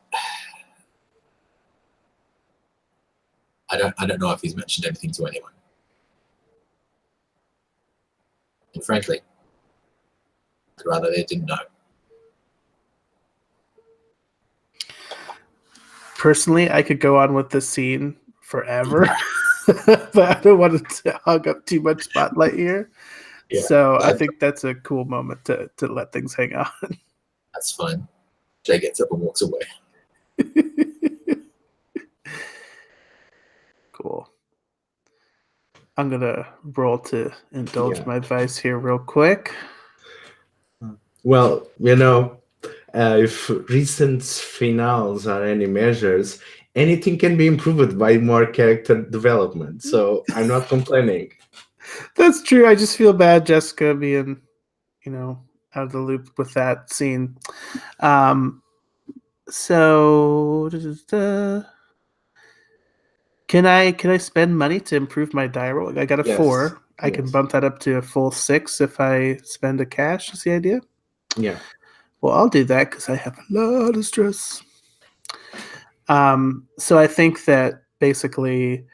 I don't know if he's mentioned anything to anyone. And frankly, I'd rather they didn't know. Personally, I could go on with this scene forever, but I don't want to hog up too much spotlight here. Yeah, So I think that's a cool moment to let things hang on. That's fine. Jay gets up and walks away. Cool. I'm gonna roll to indulge Yeah. my vice here real quick. Well, if recent finals are any measures, anything can be improved by more character development. So I'm not complaining. That's true. I just feel bad, Jessica, being, out of the loop with that scene. So can I spend money to improve my die roll? I got a Yes, 4. I can yes. bump that up to a full 6 if I spend a cash. Is the idea? Yeah. Well, I'll do that because I have a lot of stress. So I think that basically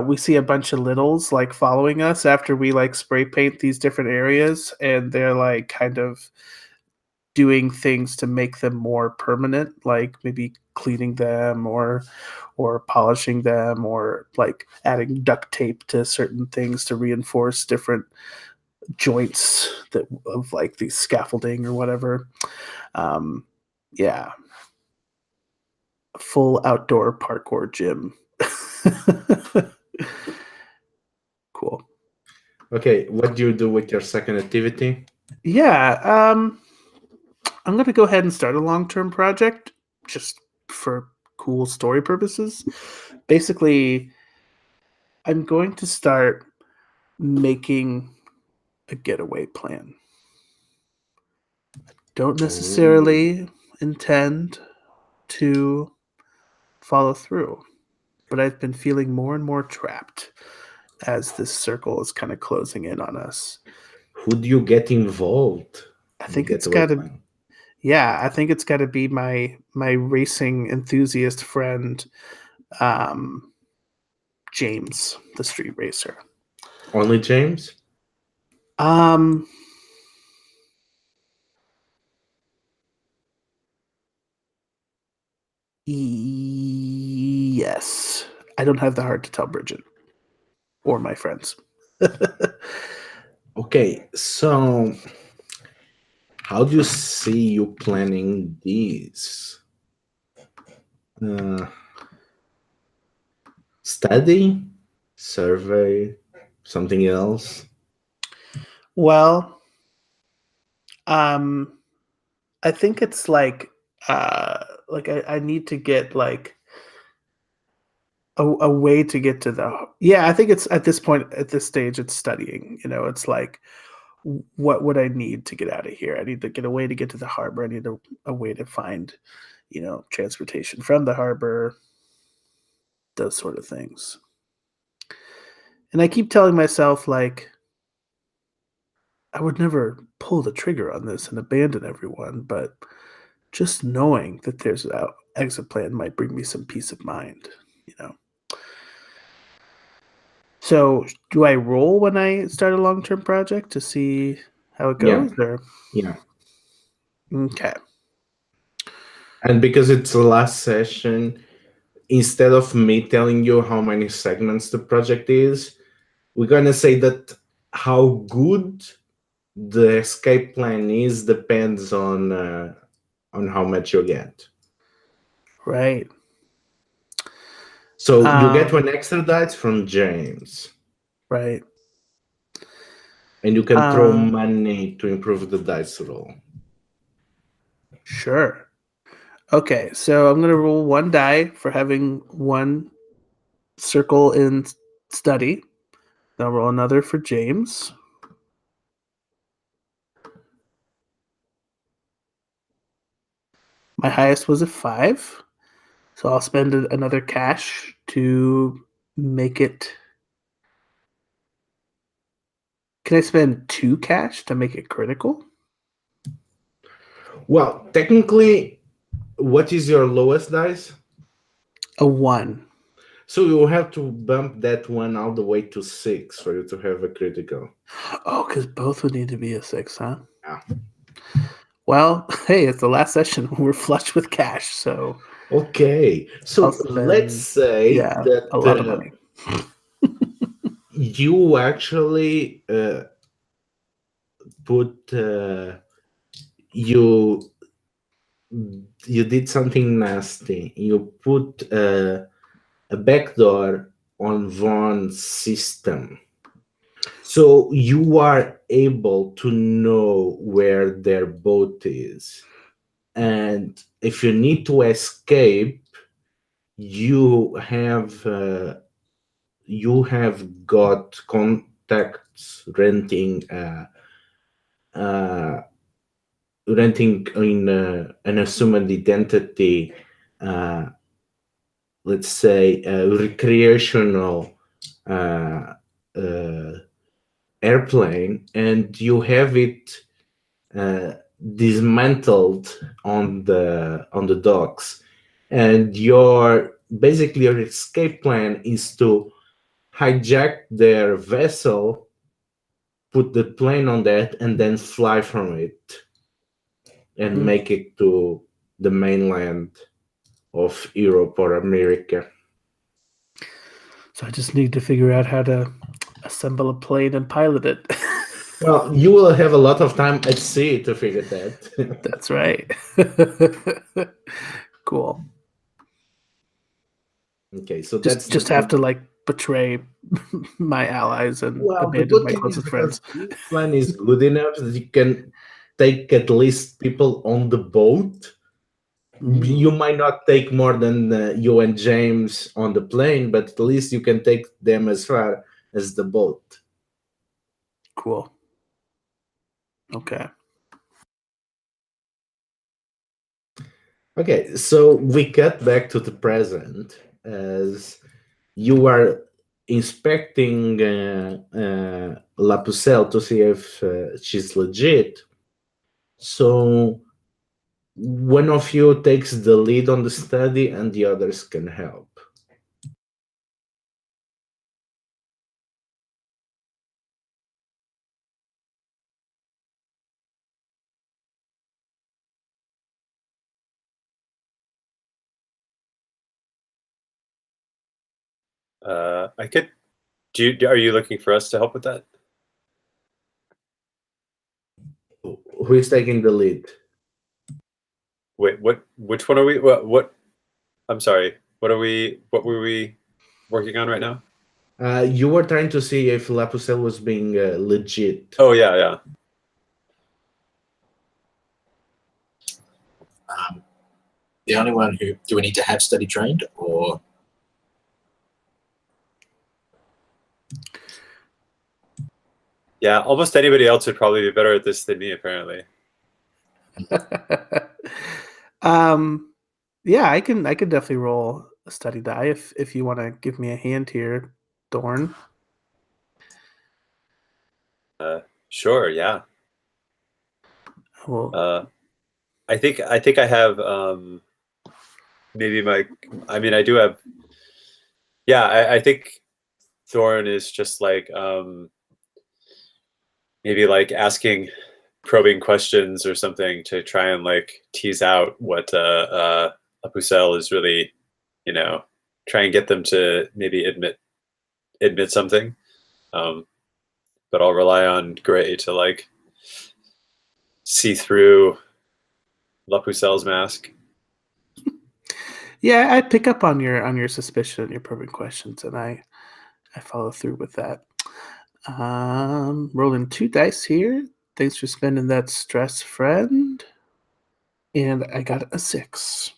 we see a bunch of littles like following us after we like spray paint these different areas, and they're like kind of doing things to make them more permanent, like maybe cleaning them or polishing them, or like adding duct tape to certain things to reinforce different joints that of like the scaffolding or whatever. Yeah, full outdoor parkour gym. Cool. Okay, what do you do with your second activity? Yeah, I'm going to go ahead and start a long-term project just for cool story purposes. Basically, I'm going to start making a getaway plan. Don't necessarily intend to follow through, but I've been feeling more and more trapped as this circle is kind of closing in on us. Who do you get involved? I think it's got to, yeah, I think it's got to be my racing enthusiast friend, James, the street racer. Only James? Yes. I don't have the heart to tell Bridget or my friends. Okay, so how do you see you planning these? Study, survey, something else? Well, I think it's like I need to get like a way to get to I think it's at this point, at this stage, it's studying. It's like, what would I need to get out of here? I need to get a way to get to the harbor. I need a way to find, transportation from the harbor, those sort of things. And I keep telling myself, like, I would never pull the trigger on this and abandon everyone, but just knowing that there's an exit plan might bring me some peace of mind, So do I roll when I start a long-term project to see how it goes? Yeah. Or? Yeah. Okay. And because it's the last session, instead of me telling you how many segments the project is, we're gonna say that how good the escape plan is depends on how much you get. Right. So you get one extra dice from James, Right. and you can throw money to improve the dice roll. Sure. Okay, so I'm gonna roll one die for having one circle in study. Then I'll roll another for James. My highest was a 5. So I'll spend another cash to make it. Can I spend 2 cash to make it critical? Well, technically, what is your lowest dice? A 1. So you will have to bump that one all the way to 6 for you to have a critical. Oh, because both would need to be a 6, huh? Yeah. Well, hey, it's the last session. We're flush with cash, so Okay. So I'll spend, let's say that a lot of money. you actually put you did something nasty. You put a backdoor on Vaughn's system. So you are able to know where their boat is. And if you need to escape, you have got contacts renting in an assumed identity, let's say recreational uh, uh, airplane, and you have it dismantled on the docks, and your escape plan is to hijack their vessel, put the plane on that, and then fly from it and make it to the mainland of Europe or America. So I just need to figure out how to assemble a plane and pilot it. Well, you will have a lot of time at sea to figure that. That's right. Cool. Okay, so that's Just have to like betray my allies and well, the abandon good my thing is closest friends. because this plan is good enough that you can take at least people on the boat. You might not take more than you and James on the plane, but at least you can take them as far as the boat. Cool. Okay. Okay, so we cut back to the present as you are inspecting La Pucelle to see if she's legit. So one of you takes the lead on the study and the others can help. I could. Are you looking for us to help with that? Who is taking the lead? Wait, what? Which one are we? What? I'm sorry. What are we? What were we working on right now? You were trying to see if La Pucelle was being legit. Oh yeah. The only one who do we need to have study trained or? Yeah, almost anybody else would probably be better at this than me, apparently. Yeah, I can definitely roll a study die if you want to give me a hand here, Dorn. Sure, yeah. Well, I think I have maybe I do have. Yeah, I think Thorn is just like maybe like asking probing questions or something to try and like tease out what Lapucelle is really, you know, try and get them to maybe admit something. But I'll rely on Gray to like see through Lapucelle's mask. Yeah, I pick up on your suspicion and your probing questions, and I follow through with that. Rolling 2 dice here. Thanks for spending that stress, friend. And I got a 6.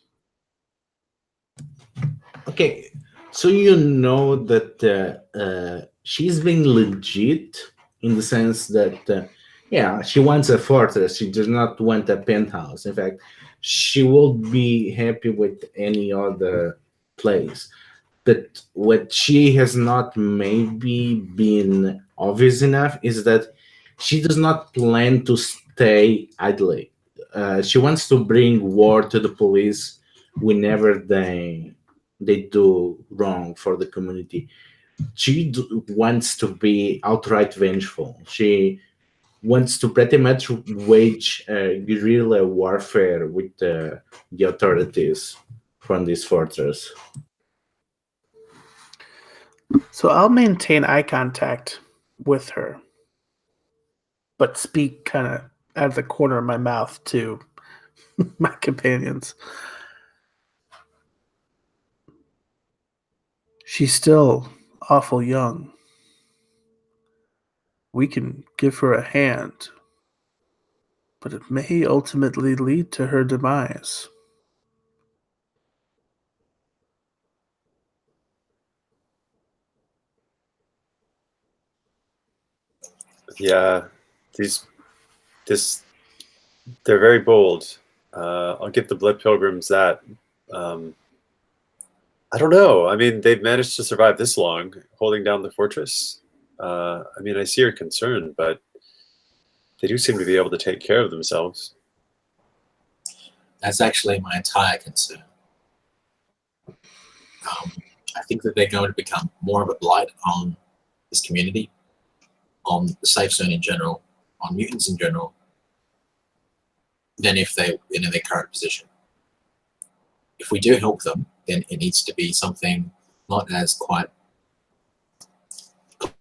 Okay, so you know that she's being legit in the sense that, yeah, she wants a fortress. She does not want a penthouse. In fact, she will be happy with any other place. But what she has not maybe been obvious enough is that she does not plan to stay idly. She wants to bring war to the police whenever they do wrong for the community. She wants to be outright vengeful. She wants to pretty much wage guerrilla warfare with the authorities from this fortress. So I'll maintain eye contact with her, but speak kind of out of the corner of my mouth to my companions. She's still awful young. We can give her a hand, but it may ultimately lead to her demise. Yeah, they're very bold. I'll give the Blood Pilgrims that. I don't know. I mean, they've managed to survive this long, holding down the fortress. I mean, I see your concern, but they do seem to be able to take care of themselves. That's actually my entire concern. I think that they're going to become more of a blight on this community, on the safe zone in general, on mutants in general, than if they in their current position. If we do help them, then it needs to be something not as quite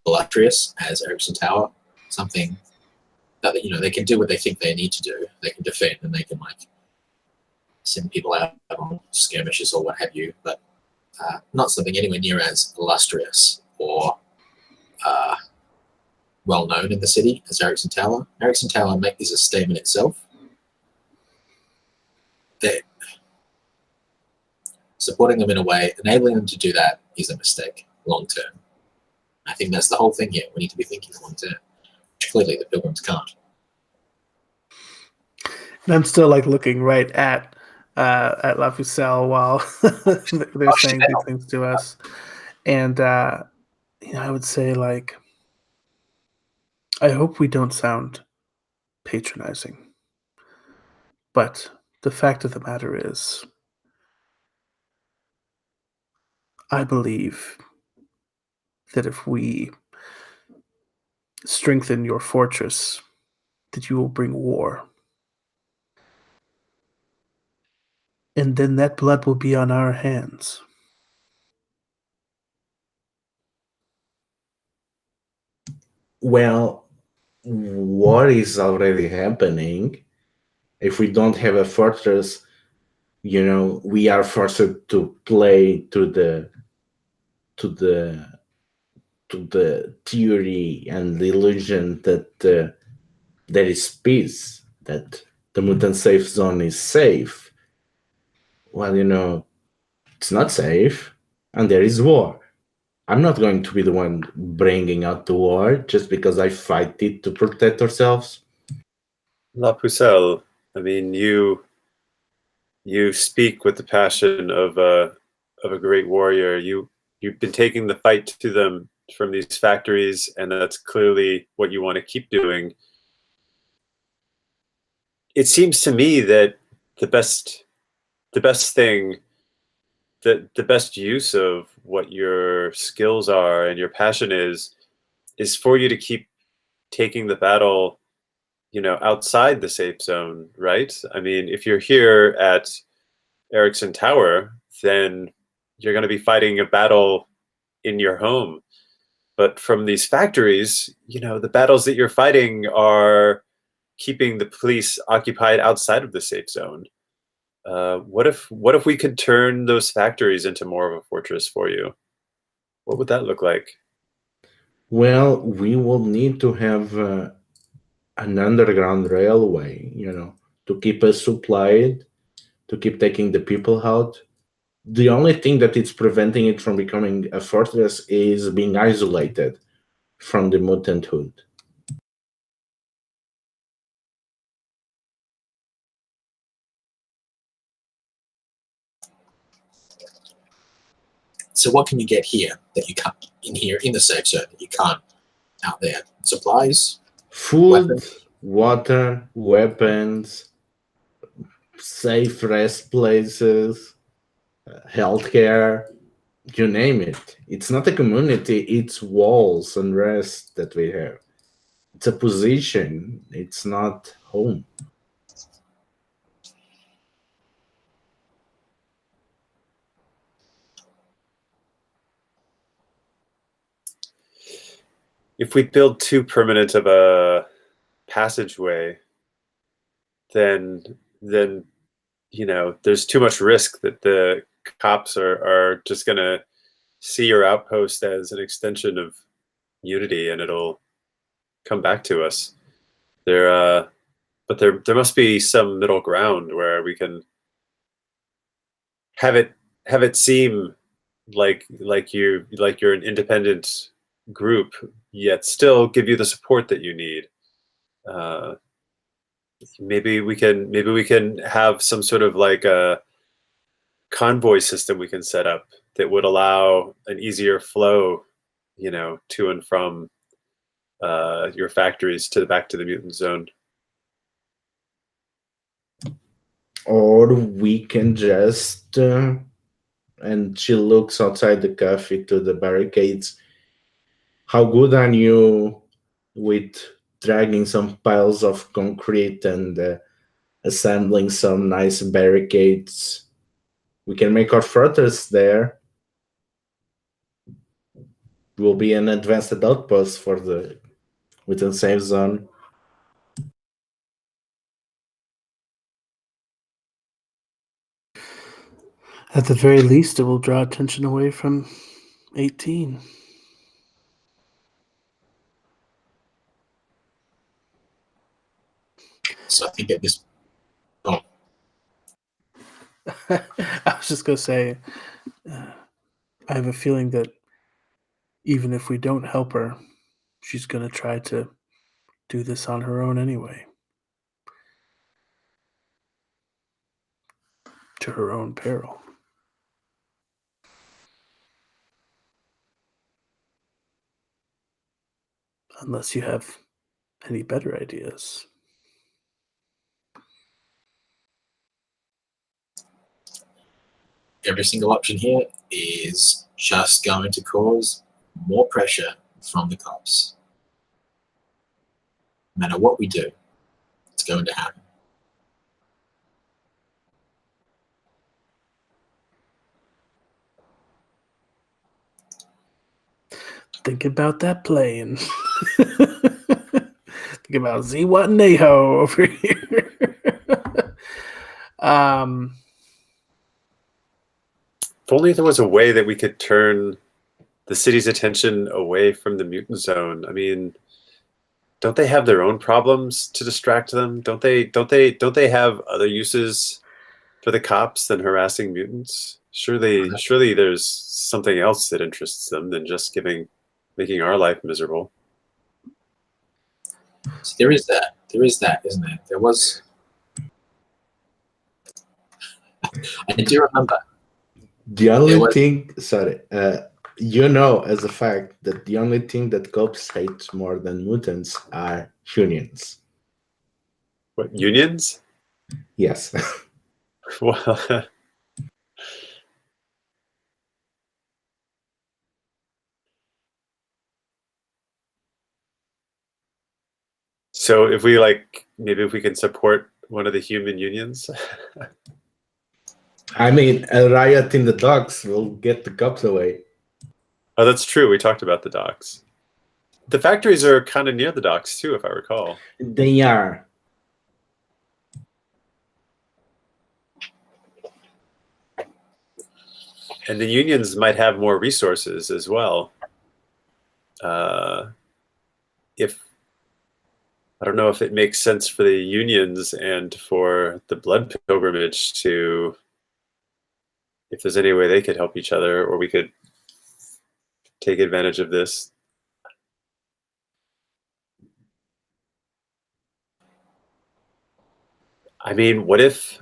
illustrious as Erickson Tower, something that they can do what they think they need to do. They can defend and they can like send people out on skirmishes or what have you, but not something anywhere near as illustrious or well known in the city as Erickson Tower. Erickson Tower is a statement itself. That supporting them in a way, enabling them to do that is a mistake long term. I think that's the whole thing here. We need to be thinking long term, which clearly the Pilgrims can't. And I'm still like looking right at Lapucelle while they're saying these things to us. And I would say like, I hope we don't sound patronizing. But the fact of the matter is, I believe that if we strengthen your fortress, that you will bring war. And then that blood will be on our hands. Well, war is already happening. If we don't have a fortress, we are forced to play to the theory and the illusion that there is peace, that the mutant safe zone is safe. Well, it's not safe, and there is war. I'm not going to be the one bringing out the war just because I fight it to protect ourselves. Lapucelle, I mean, you speak with the passion of a great warrior. You've been taking the fight to them from these factories, and that's clearly what you want to keep doing. It seems to me that the best thing, the best use of what your skills are and your passion is for you to keep taking the battle, outside the safe zone, right? I mean, if you're here at Erickson Tower, then you're going to be fighting a battle in your home. But from these factories, the battles that you're fighting are keeping the police occupied outside of the safe zone. What if we could turn those factories into more of a fortress for you? What would that look like? Well, we will need to have an underground railway, to keep us supplied, to keep taking the people out. The only thing that is preventing it from becoming a fortress is being isolated from the mutant hood. So what can you get here that you can't in the safe zone that you can't out there? Supplies, Food, weapons. water, weapons, safe rest places, healthcare, you name it. It's not a community, it's walls and rest that we have. It's a position, it's not home. If we build too permanent of a passageway, then there's too much risk that the cops are just going to see your outpost as an extension of Unity, and it'll come back to us. But there must be some middle ground where we can have it seem like you're an independent group, yet still give you the support that you need. Maybe we can have some sort of like a convoy system we can set up that would allow an easier flow, to and from your factories back to the mutant zone. Or we can just, and she looks outside the cafe to the barricades. How good are you with dragging some piles of concrete and assembling some nice barricades? We can make our fortress there. Will be an advanced outpost for the within safe zone. At the very least, it will draw attention away from 18. So I think at this. Oh, I was just going to say, I have a feeling that even if we don't help her, she's going to try to do this on her own anyway. To her own peril. Unless you have any better ideas. every single option here is just going to cause more pressure from the cops. No matter what we do, it's going to happen. Think about that plane. Think about Ziwataneho over here. If only there was a way that we could turn the city's attention away from the mutant zone. I mean, don't they have their own problems to distract them? Don't they have other uses for the cops than harassing mutants? Surely there's something else that interests them than just making our life miserable. So there is that, isn't there? There was. I do remember. The only thing, sorry, as a fact that the only thing that cops hate more than mutants are unions. What, unions? Yes. Well, So if we maybe if we can support one of the human unions. I mean, a riot in the docks will get the cops away. Oh, that's true. We talked about the docks. The factories are kind of near the docks too, if I recall. They are. And the unions might have more resources as well. If I don't know if it makes sense for the unions and for the blood pilgrimage to, if there's any way they could help each other, or we could take advantage of this. I mean, what if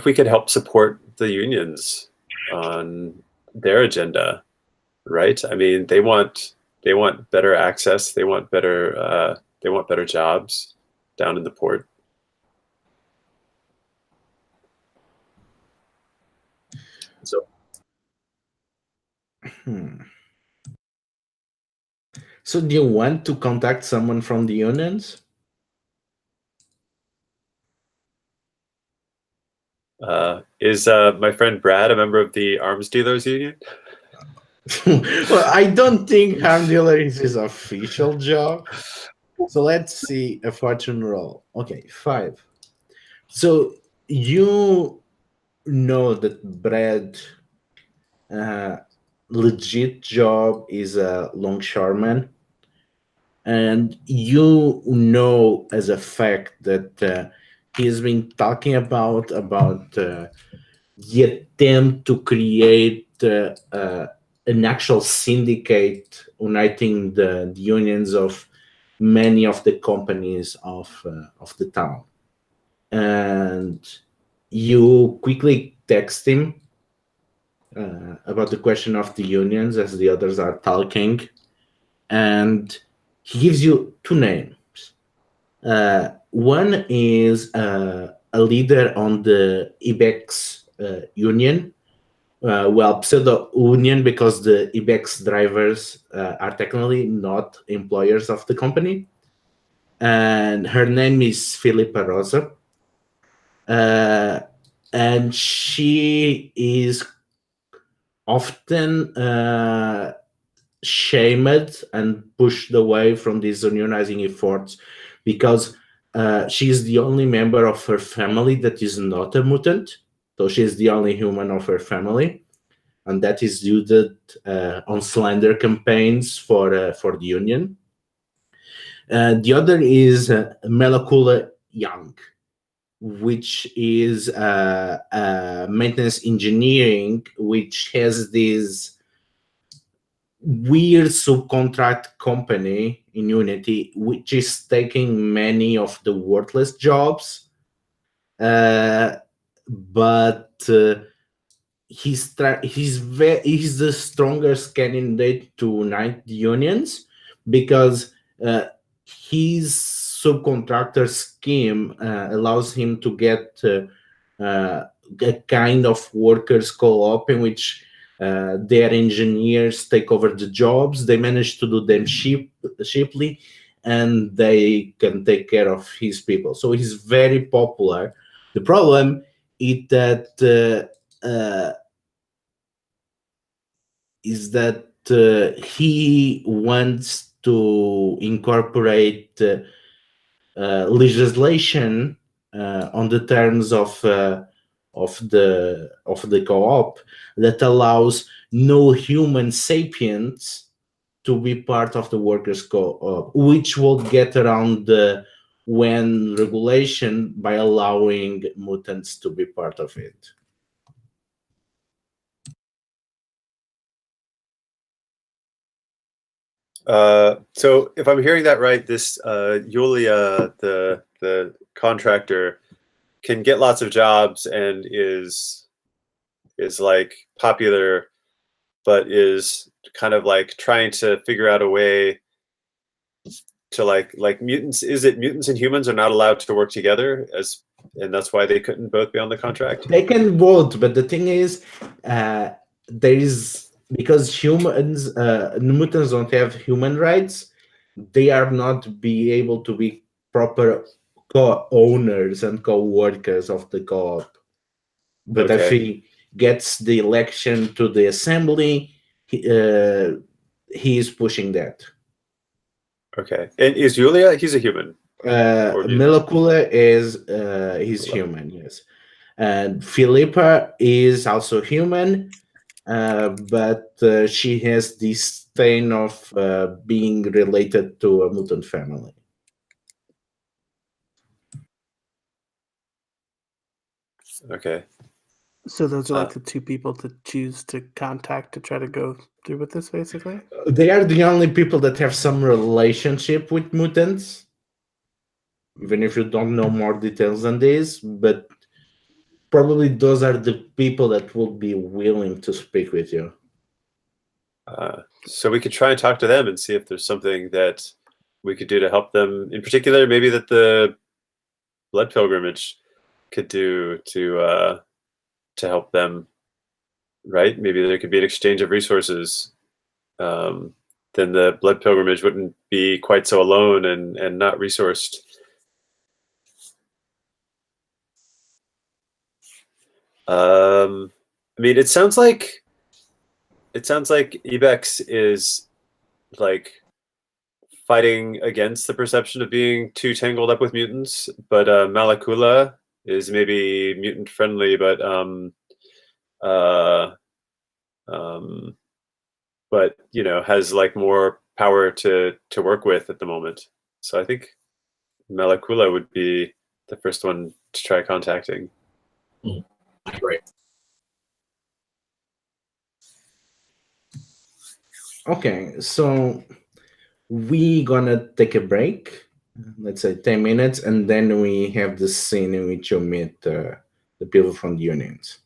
we could help support the unions on their agenda, right? I mean, they want better access, they want better jobs down in the port. So So do you want to contact someone from the unions? Is my friend Brad a member of the arms dealers union? Well, I don't think arm dealer is his official job. So let's see a fortune roll. Okay, 5. So you know that Brad legit job is a longshoreman, and you know as a fact that he's been talking about the attempt to create an actual syndicate uniting the unions of many of the companies of the town. And you quickly text him about the question of the unions as the others are talking, and he gives you 2 names. One is a leader on the IBEX union, well, pseudo union, because the IBEX drivers are technically not employers of the company, and her name is Filipa Rosa. And she is often shamed and pushed away from these unionizing efforts because she is the only member of her family that is not a mutant. So she is the only human of her family, and that is due to on slander campaigns for the union. The other is Melakula Young, which is maintenance engineering, which has this weird subcontract company in Unity, which is taking many of the worthless jobs, but he's the strongest candidate to unite the unions because his subcontractor scheme allows him to get a kind of workers co-op in which their engineers take over the jobs. They manage to do them cheaply, and they can take care of his people. So he's very popular. The problem is that he wants to incorporate legislation on the terms of the co-op that allows no human sapiens to be part of the workers co-op, which will get around the WEN regulation by allowing mutants to be part of it. So if I'm hearing that right, this Yulia, the contractor, can get lots of jobs and is like popular, but is kind of like trying to figure out a way to like mutants. Is it mutants and humans are not allowed to work together, and that's why they couldn't both be on the contract? They can vote, but the thing is, there is, because mutants don't have human rights, they are not be able to be proper co-owners and co-workers of the co-op. But if Okay. he gets the election to the assembly, he is pushing that. Okay. And is Julia? He's a human. Or do you- Melakula is he's Hello. human, yes. And Philippa is also human, but she has this stain of being related to a mutant family. Okay. So those are like the two people to choose to contact to try to go through with this, basically? They are the only people that have some relationship with mutants, even if you don't know more details than this, but probably those are the people that will be willing to speak with you. So we could try and talk to them and see if there's something that we could do to help them. In particular, maybe that the blood pilgrimage could do to help them. Right? Maybe there could be an exchange of resources. Then the blood pilgrimage wouldn't be quite so alone and not resourced. I mean, it sounds like Ibex is like fighting against the perception of being too tangled up with mutants, but Malakula is maybe mutant friendly, but you know, has like more power to work with at the moment. So I think Malakula would be the first one to try contacting. I agree. Okay, so we gonna take a break, let's say 10 minutes, and then we have the scene in which you meet the people from the unions.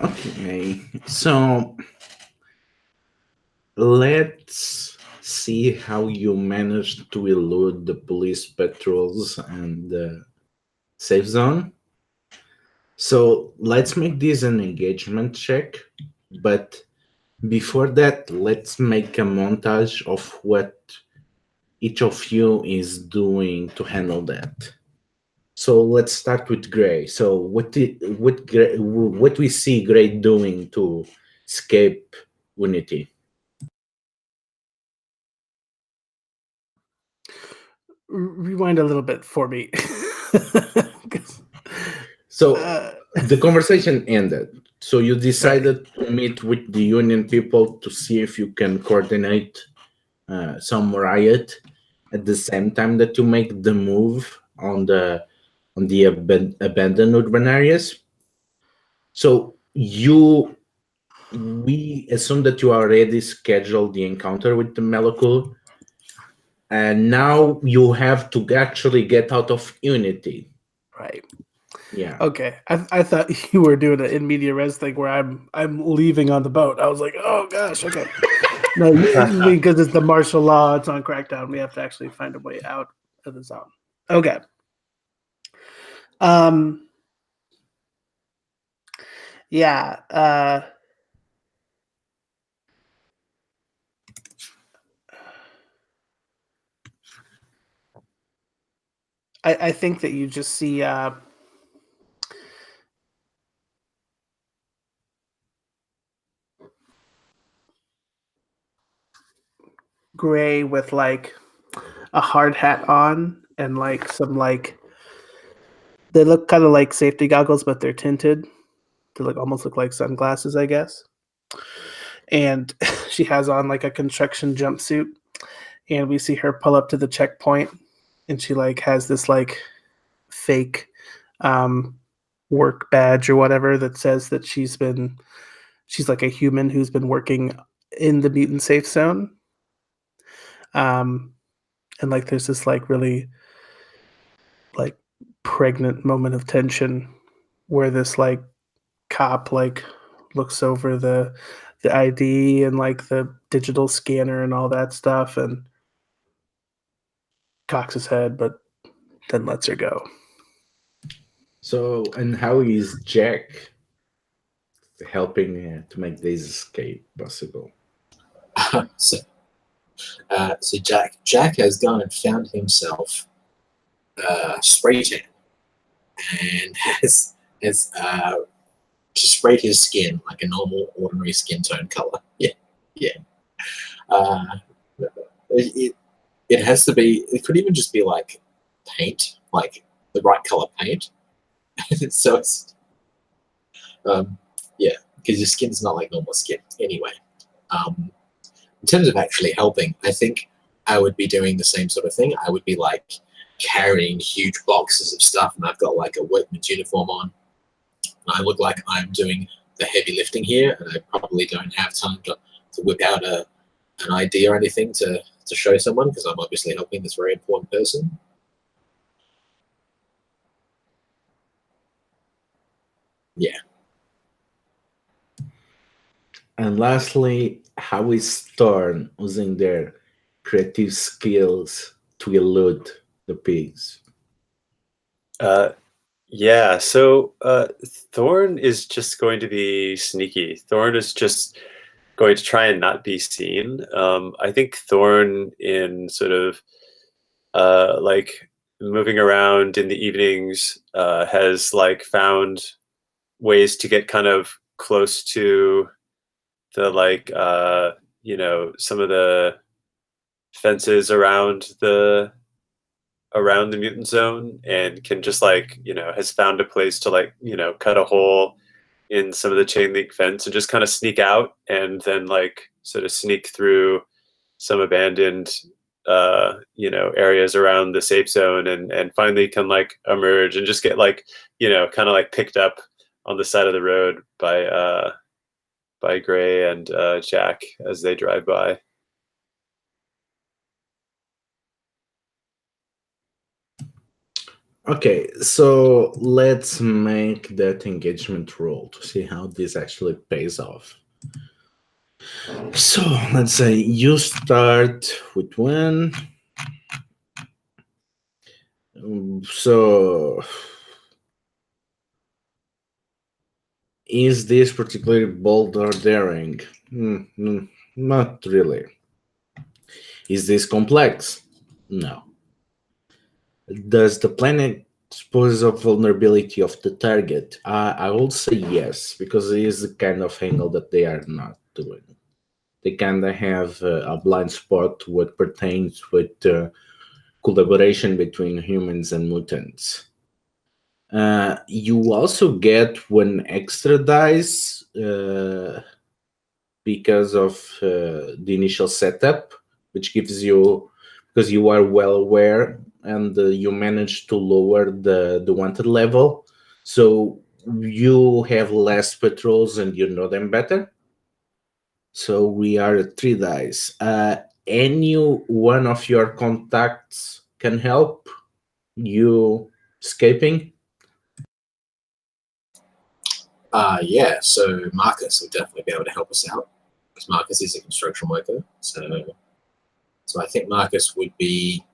Okay, so let's see how you managed to elude the police patrols and the safe zone. So let's make this an engagement check, but before that, let's make a montage of what each of you is doing to handle that. So let's start with Gray. So what we see Gray doing to escape Unity? Rewind a little bit for me. So Uh, the conversation ended. So you decided to meet with the union people to see if you can coordinate some riot at the same time that you make the move on the abandoned urban areas. So we assume that you already scheduled the encounter with the molecule, and now you have to actually get out of Unity. right. Yeah. Okay. I thought you were doing an in media res thing where I'm leaving on the boat. I was like, oh gosh, okay. No, because it's the martial law, it's on Crackdown. We have to actually find a way out of the zone. Okay. Yeah. I think that you just see Gray with like a hard hat on and like some like they look kind of like safety goggles, but they're tinted to like almost look like sunglasses, I guess. And she has on like a construction jumpsuit, and we see her pull up to the checkpoint, and she like has this like fake work badge or whatever that says that she's like a human who's been working in the mutant safe zone. And like there's this like really like pregnant moment of tension where this like cop like looks over the ID and like the digital scanner and all that stuff and cocks his head, but then lets her go. So, and how is Jack helping to make this escape possible? So Jack has gone and found himself spray tan and has just sprayed his skin like a normal, ordinary skin tone color. Yeah. It has to be. It could even just be like paint, like the right color paint. So it's yeah, because your skin's not like normal skin anyway. In terms of actually helping, I think I would be doing the same sort of thing. I would be like carrying huge boxes of stuff, and I've got like a workman's uniform on. I look like I'm doing the heavy lifting here, and I probably don't have time to whip out an ID or anything to show someone, because I'm obviously helping this very important person. Yeah. And lastly, how is Thorn using their creative skills to elude the pigs? Yeah, so Thorn is just going to be sneaky. Thorn is just going to try and not be seen. I think Thorn in sort of like moving around in the evenings has like found ways to get kind of close to the like some of the fences around the mutant zone, and can just like has found a place to like cut a hole in some of the chain link fence and just kind of sneak out, and then like sort of sneak through some abandoned areas around the safe zone, and finally can like emerge and just get like kind of like picked up on the side of the road by Gray and Jack as they drive by. Okay, so let's make that engagement roll to see how this actually pays off. So let's say you start with 1. So is this particularly bold or daring? Not really. Is this complex? No. Does the planet expose of vulnerability of the target? I will say yes, because it is the kind of angle that they are not doing. They kind of have a blind spot what pertains with collaboration between humans and mutants. You also get 1 extra dice because of the initial setup, which gives you, because you are well aware and you manage to lower the wanted level, so you have less patrols and you know them better. So we are at 3 dice. Any one of your contacts can help you escaping. Yeah, so Marcus will definitely be able to help us out, because Marcus is a construction worker. So I think Marcus would be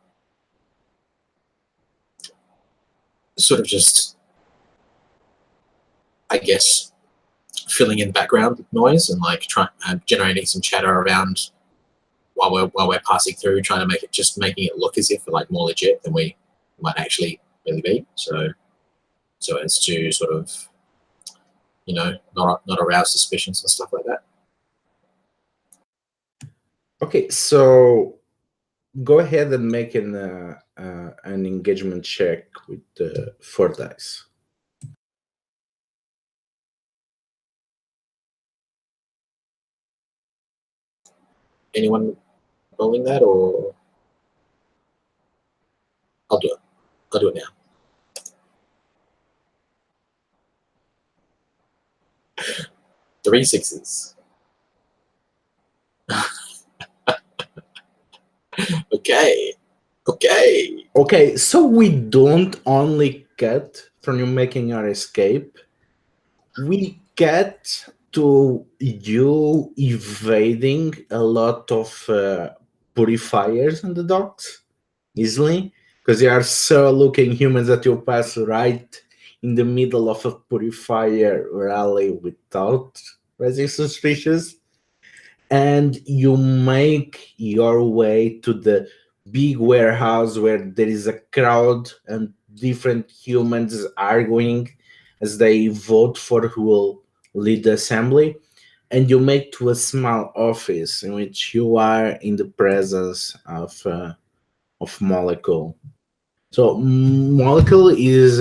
sort of just, I guess, filling in background noise and like generating some chatter around while we're passing through, trying to making it look as if we're like more legit than we might actually really be. So as to sort of, not arouse suspicions and stuff like that. Okay, so go ahead and make an engagement check with 4 dice. Anyone rolling that, or I'll do it. I'll do it now. Three 6s. Okay. So we don't only cut from you making your escape. We get to you evading a lot of purifiers on the docks easily, because they are so looking humans that you pass right in the middle of a purifier rally without raising suspicions, and you make your way to the big warehouse where there is a crowd and different humans arguing as they vote for who will lead the assembly, and you make to a small office in which you are in the presence of Molecule. So Molecule is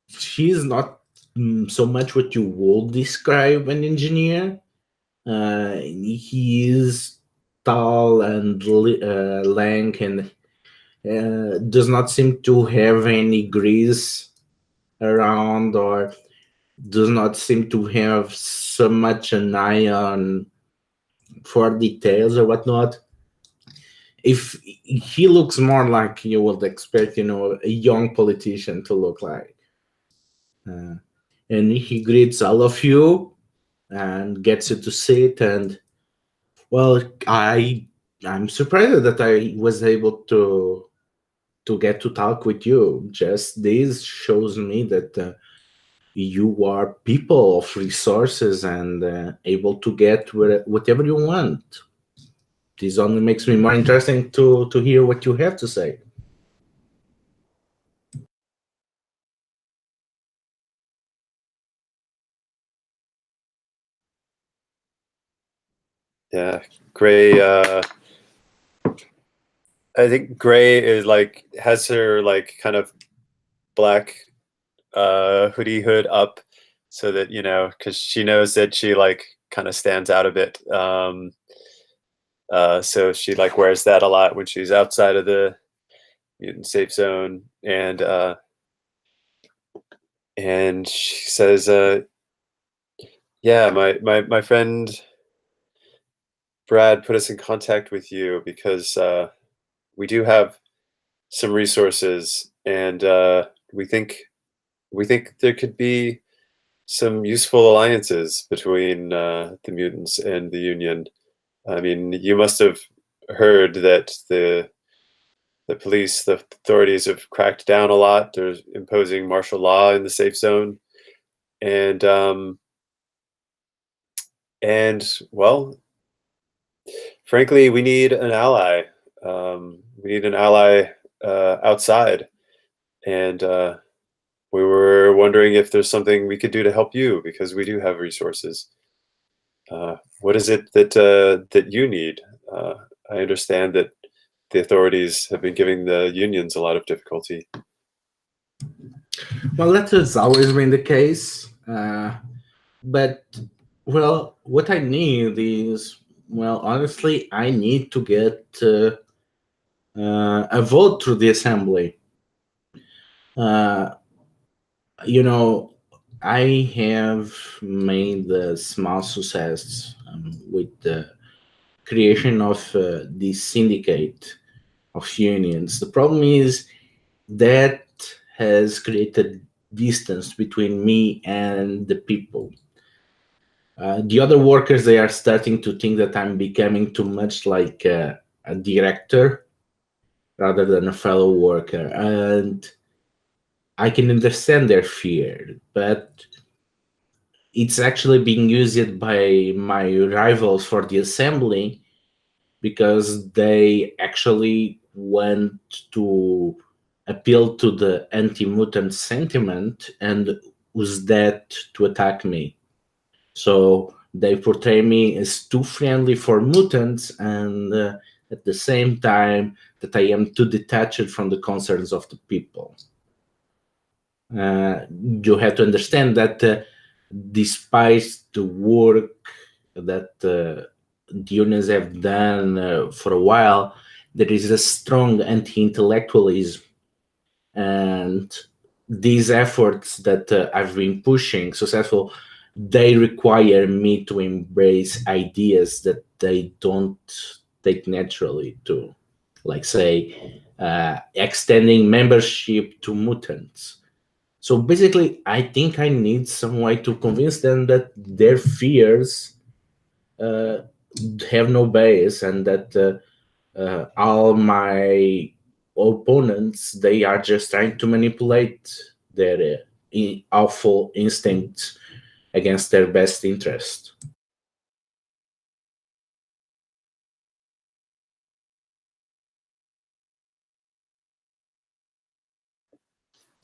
she is not so much what you would describe an engineer. He is tall and lank and does not seem to have any grease around, or does not seem to have so much an eye on for details or whatnot. If he looks more like you would expect, a young politician to look like. And he greets all of you and gets you to sit, and well, I'm surprised that I was able to get to talk with you. Just this shows me that you are people of resources and able to get whatever you want. This only makes me more interesting to hear what you have to say. Yeah, Gray. I think Gray is like has her like kind of black hood up, so that because she knows that she like kind of stands out a bit. So she like wears that a lot when she's outside of the mutant safe zone, and she says, "Yeah, my friend Brad put us in contact with you because we do have some resources, and we think there could be some useful alliances between the mutants and the Union. I mean, you must have heard that the police, the authorities have cracked down a lot. They're imposing martial law in the safe zone, and well, frankly, we need an ally. We need an ally outside, and we were wondering if there's something we could do to help you, because we do have resources. What is it that you need? I understand that the authorities have been giving the unions a lot of difficulty. Well, that has always been the case. But, well, what I need is, well, honestly, I need to get a vote through the assembly. You know, I have made a small success with the creation of this syndicate of unions. The problem is that has created distance between me and the people. The other workers, they are starting to think that I'm becoming too much like a director rather than a fellow worker. And I can understand their fear, but it's actually being used by my rivals for the assembly because they actually want to appeal to the anti-mutant sentiment and use that to attack me. So they portray me as too friendly for mutants, and at the same time that I am too detached from the concerns of the people. You have to understand that despite the work that the unions have done for a while, there is a strong anti-intellectualism, and these efforts that I've been pushing successful, they require me to embrace ideas that they don't take naturally to, like say, extending membership to mutants. So basically, I think I need some way to convince them that their fears have no base, and that all my opponents, they are just trying to manipulate their awful instincts against their best interest.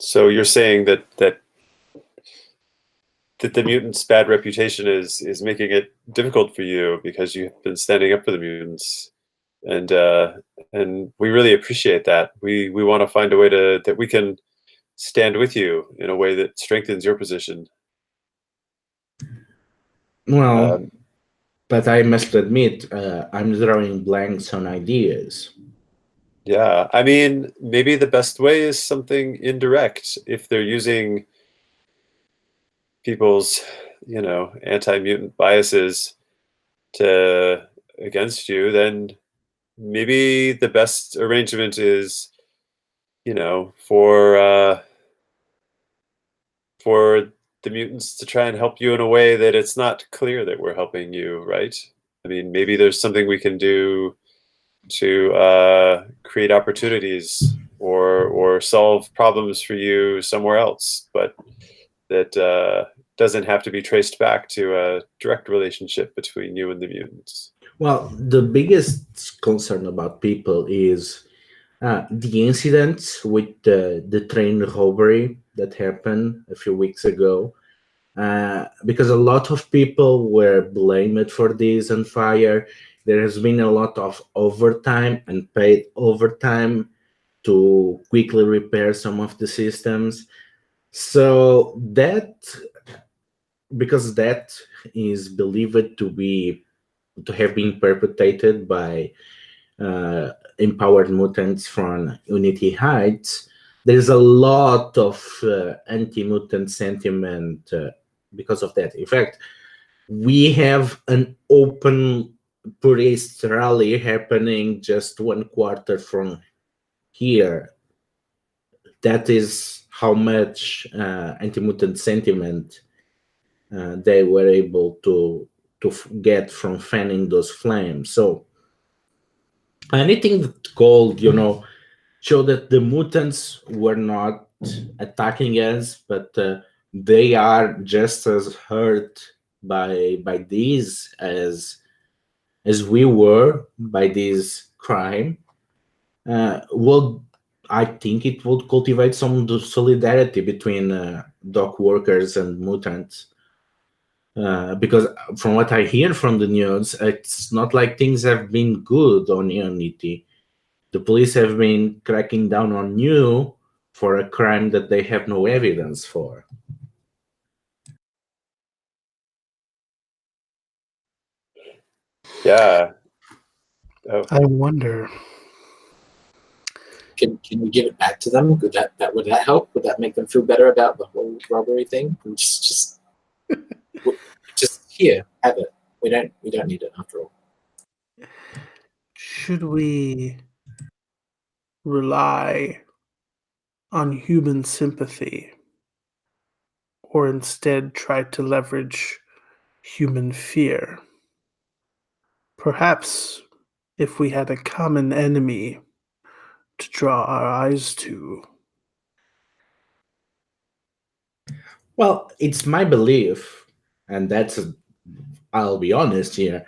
So you're saying that the mutants' bad reputation is making it difficult for you because you've been standing up for the mutants, and we really appreciate that. We want to find a way that we can stand with you in a way that strengthens your position. Well, but I must admit, I'm drawing blanks on ideas. Yeah, I mean, maybe the best way is something indirect. If they're using people's, anti-mutant biases against you, then maybe the best arrangement is, for the mutants to try and help you in a way that it's not clear that we're helping you, right? I mean, maybe there's something we can do to create opportunities or solve problems for you somewhere else, but that doesn't have to be traced back to a direct relationship between you and the mutants. Well, the biggest concern about people is the incidents with the train robbery that happened a few weeks ago, because a lot of people were blamed for this on fire. There has been a lot of overtime and paid overtime to quickly repair some of the systems. So because that is believed to have been perpetrated by empowered mutants from Unity Heights, there's a lot of anti-mutant sentiment because of that. In fact, we have an open purist rally happening just 1 quarter from here that is how much anti-mutant sentiment they were able to get from fanning those flames. So anything that gold, show that the mutants were not attacking us, but they are just as hurt by these as we were by this crime. Well, I think it would cultivate some solidarity between dock workers and mutants. Because from what I hear from the news, it's not like things have been good on Unity. The police have been cracking down on you for a crime that they have no evidence for. Yeah. Oh. I wonder. Can we give it back to them? Would that help? Would that make them feel better about the whole robbery thing? And just here, have it. We don't need it after all. Should we rely on human sympathy, or instead try to leverage human fear? Perhaps if we had a common enemy to draw our eyes to. Well, it's my belief, and I'll be honest here,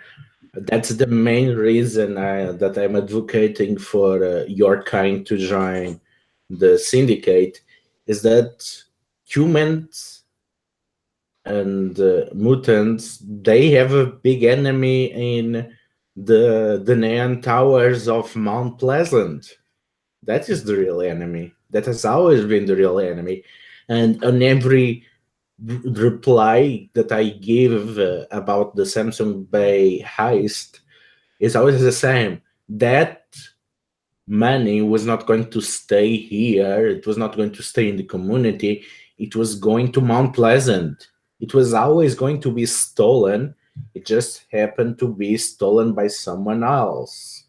that's the main reason that I'm advocating for your kind to join the syndicate, is that humans and mutants, they have a big enemy in the neon towers of Mount Pleasant. That is the real enemy. That has always been the real enemy. And on every reply that I give about the Samsung Bay heist is always the same. That money was not going to stay here. It was not going to stay in the community. It was going to Mount Pleasant. It was always going to be stolen. It just happened to be stolen by someone else.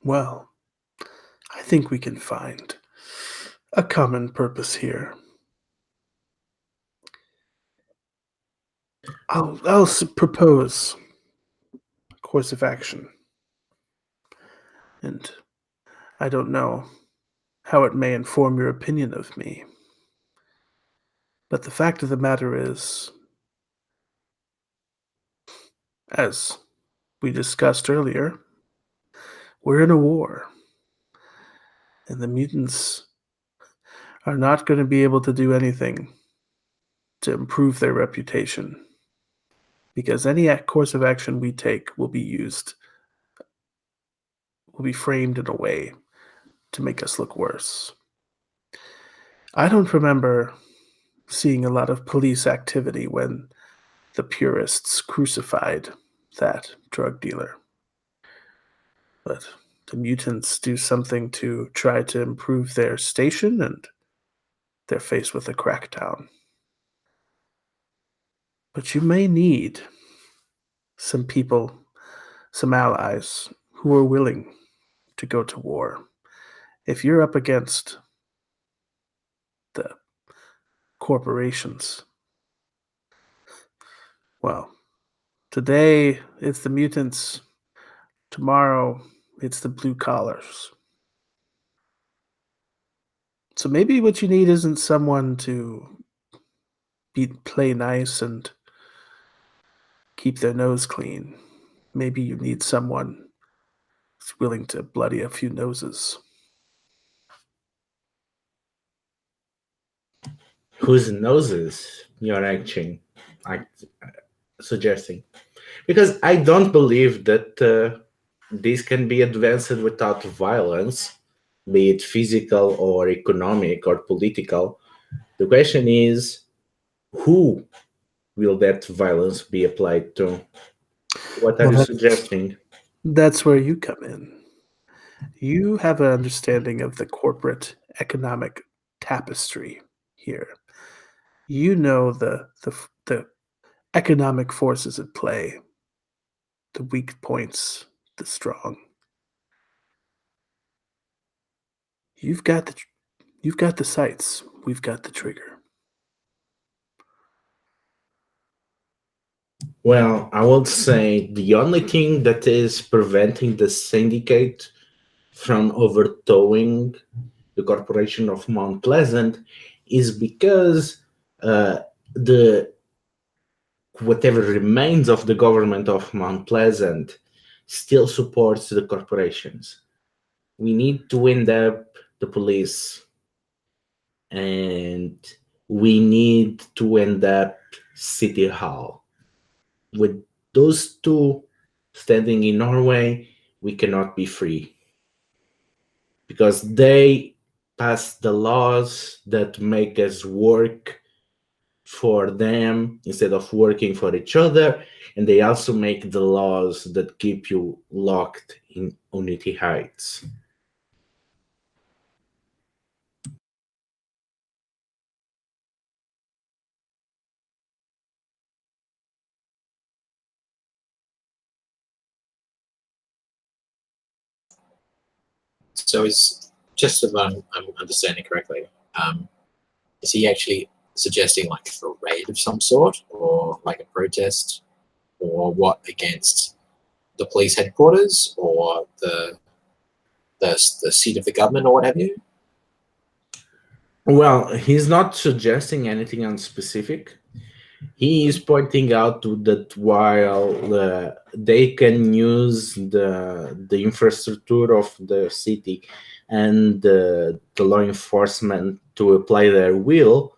Well, I think we can find a common purpose here. I'll propose a course of action. And I don't know how it may inform your opinion of me. But the fact of the matter is, as we discussed earlier, we're in a war. And the mutants are not going to be able to do anything to improve their reputation. Because any course of action we take will be framed in a way to make us look worse. I don't remember seeing a lot of police activity when the purists crucified that drug dealer. But the mutants do something to try to improve their station, and they're faced with a crackdown. But you may need some people, some allies, who are willing to go to war. If you're up against the corporations, well, today it's the mutants, tomorrow it's the blue collars. So maybe what you need isn't someone to play nice and keep their nose clean. Maybe you need someone who's willing to bloody a few noses. Whose noses you're actually suggesting? Because I don't believe that this can be advanced without violence, be it physical or economic or political. The question is, who will that violence be applied to? What are you suggesting? That's where you come in. You have an understanding of the corporate economic tapestry here. You know the economic forces at play the weak points the strong. You've got the sights. We've got the trigger. Well, I would say the only thing that is preventing the syndicate from overthrowing the corporation of Mount Pleasant is because the whatever remains of the government of Mount Pleasant still supports the corporations. We need to end up the police, and we need to end up City Hall. With those two standing in Norway, we cannot be free, because they pass the laws that make us work for them instead of working for each other, and they also make the laws that keep you locked in Unity Heights. So is just so that I'm understanding correctly, is he actually suggesting like a raid of some sort, or like a protest, or what, against the police headquarters, or the seat of the government, or what have you? Well, he's not suggesting anything on specific. He is pointing out that while they can use the infrastructure of the city and the law enforcement to apply their will,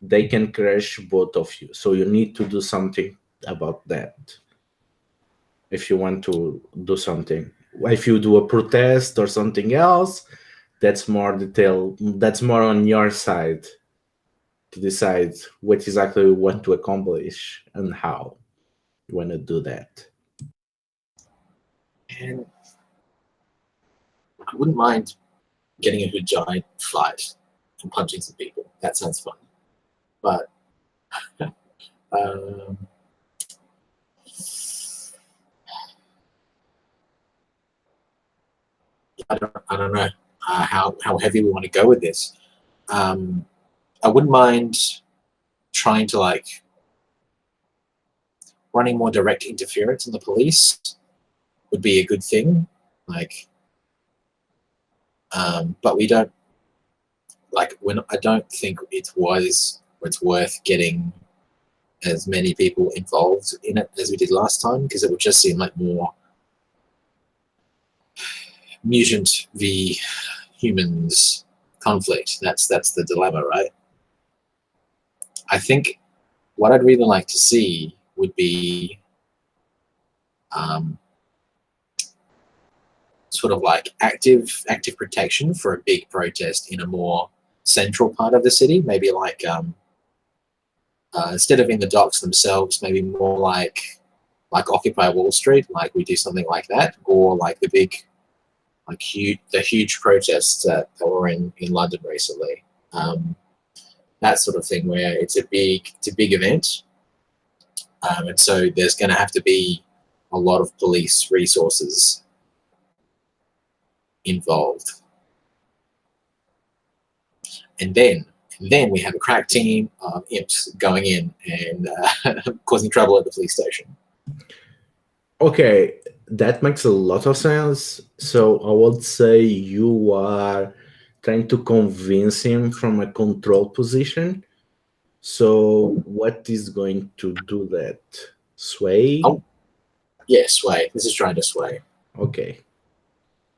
they can crash both of you. So you need to do something about that if you want to do something. If you do a protest or something else, that's more detail. That's more on your side to decide what exactly you want to accomplish and how you want to do that. And I wouldn't mind getting into a giant fight and punching some people. That sounds fun. But I don't know how heavy we want to go with this. I wouldn't mind trying to like running more direct interference in the police would be a good thing. Like, but we don't like I don't think it's worth getting as many people involved in it as we did last time, because it would just seem like more mutant v humans conflict. That's the dilemma, right? I think what I'd really like to see would be sort of like active protection for a big protest in a more central part of the city. Maybe like instead of in the docks themselves, maybe more like Occupy Wall Street, like we do something like that, or like the big, like huge protests that were in London recently. That sort of thing where it's a big event, and so there's going to have to be a lot of police resources involved, and then we have a crack team of imps going in and causing trouble at the police station. Okay, that makes a lot of sense. So I would say you are trying to convince him from a control position. So what is going to do that? Sway? Oh, yeah, sway. This is trying to sway. Okay.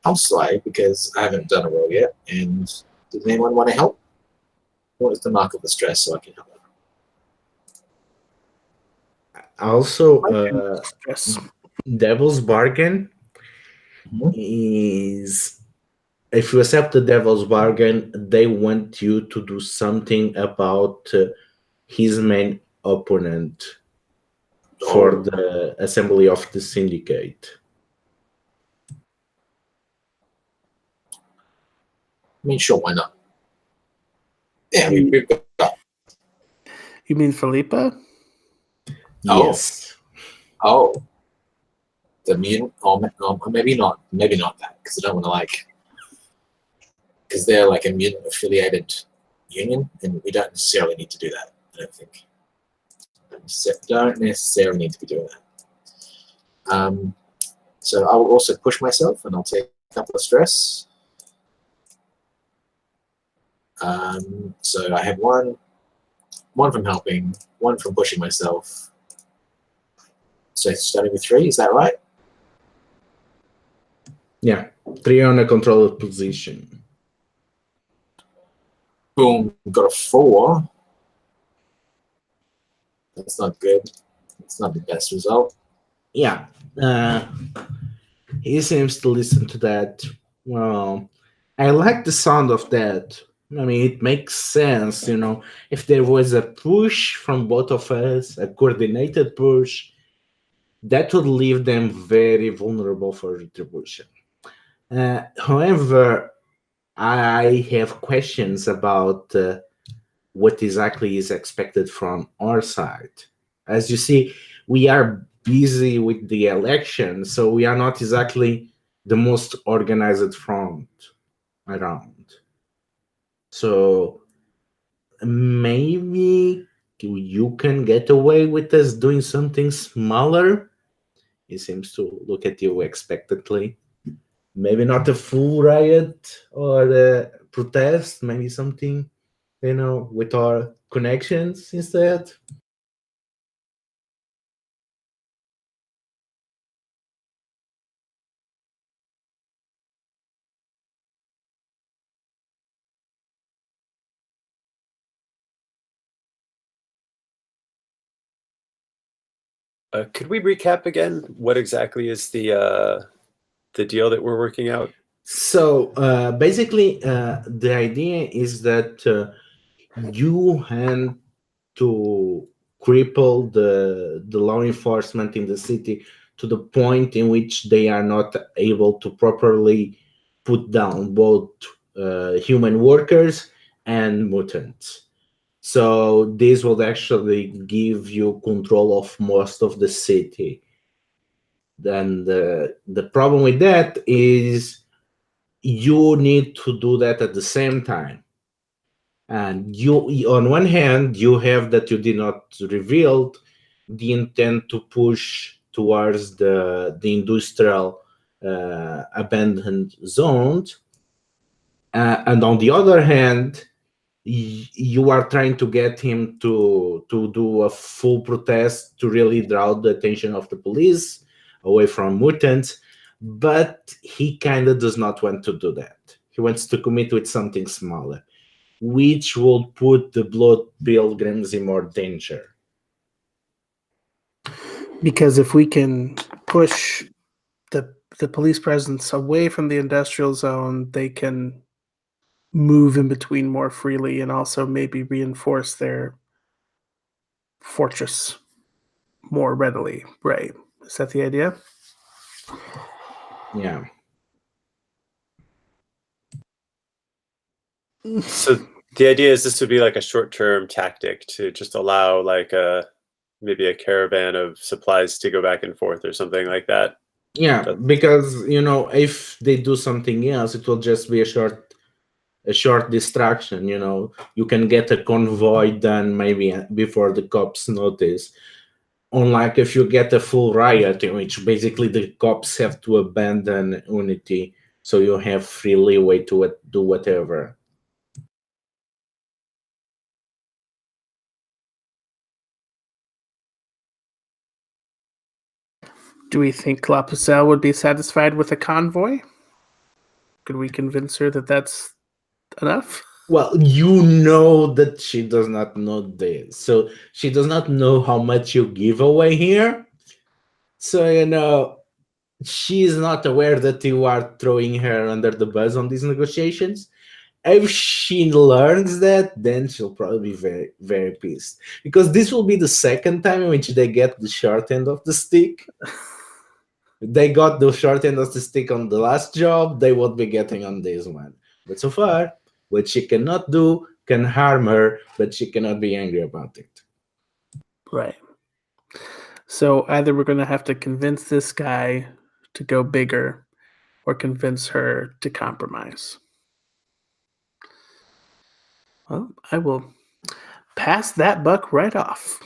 I'll sway because I haven't done a roll yet. And does anyone want to help? What is the mark of the stress so I can help? Also, Stress. Devil's Bargain is, if you accept the Devil's Bargain, they want you to do something about his main opponent for the assembly of the syndicate. I mean, sure, why not? Yeah, we've got. You mean Felipa? Yes. Oh. the mutant, or maybe not that, because I don't want to because they're like a mutant affiliated union, and we don't necessarily need to do that. I don't think. Don't necessarily need to be doing that. So I will also push myself, and I'll take a couple of stress. So I have one from helping, one from pushing myself. So starting with 3, is that right? Yeah, 3 on a controlled position. Boom, got a 4. That's not good. It's not the best result. Yeah, he seems to listen to that. Well, I like the sound of that. I mean, it makes sense, you know. If there was a push from both of us, a coordinated push, that would leave them very vulnerable for retribution. However, I have questions about what exactly is expected from our side. As you see, we are busy with the election, so we are not exactly the most organized front around. So maybe you can get away with us doing something smaller. He seems to look at you expectantly. Maybe not a full riot or a protest, maybe something, you know, with our connections instead. Could we recap again? What exactly is the deal that we're working out? So basically, the idea is that you hand to cripple the law enforcement in the city to the point in which they are not able to properly put down both human workers and mutants. So this will actually give you control of most of the city. Then the problem with that is you need to do that at the same time. And you, on one hand, you have that you did not reveal the intent to push towards the industrial abandoned zones. And on the other hand, you are trying to get him to do a full protest to really draw the attention of the police away from mutants, but he kind of does not want to do that. He wants to commit with something smaller, which will put the blood pilgrims in more danger. Because if we can push the police presence away from the industrial zone, they can move in between more freely and also maybe reinforce their fortress more readily. Right? Is that the idea? Yeah. So the idea is this would be like a short-term tactic to just allow like maybe a caravan of supplies to go back and forth or something like that. Yeah, because you know, if they do something else, it will just be a short distraction. You know, you can get a convoy done maybe before the cops notice. Unlike if you get a full riot, in which basically the cops have to abandon unity, so you have free leeway to do whatever. Do we think La Pucelle would be satisfied with a convoy? Could we convince her that that's enough? Well, you know that she does not know this. So she does not know how much you give away here. So, you know, she is not aware that you are throwing her under the bus on these negotiations. If she learns that, then she'll probably be very, very pissed. Because this will be the second time in which they get the short end of the stick. They got the short end of the stick on the last job, they won't be getting on this one. But so far, what she cannot do can harm her, but she cannot be angry about it. Right. So either we're going to have to convince this guy to go bigger or convince her to compromise. Well, I will pass that buck right off.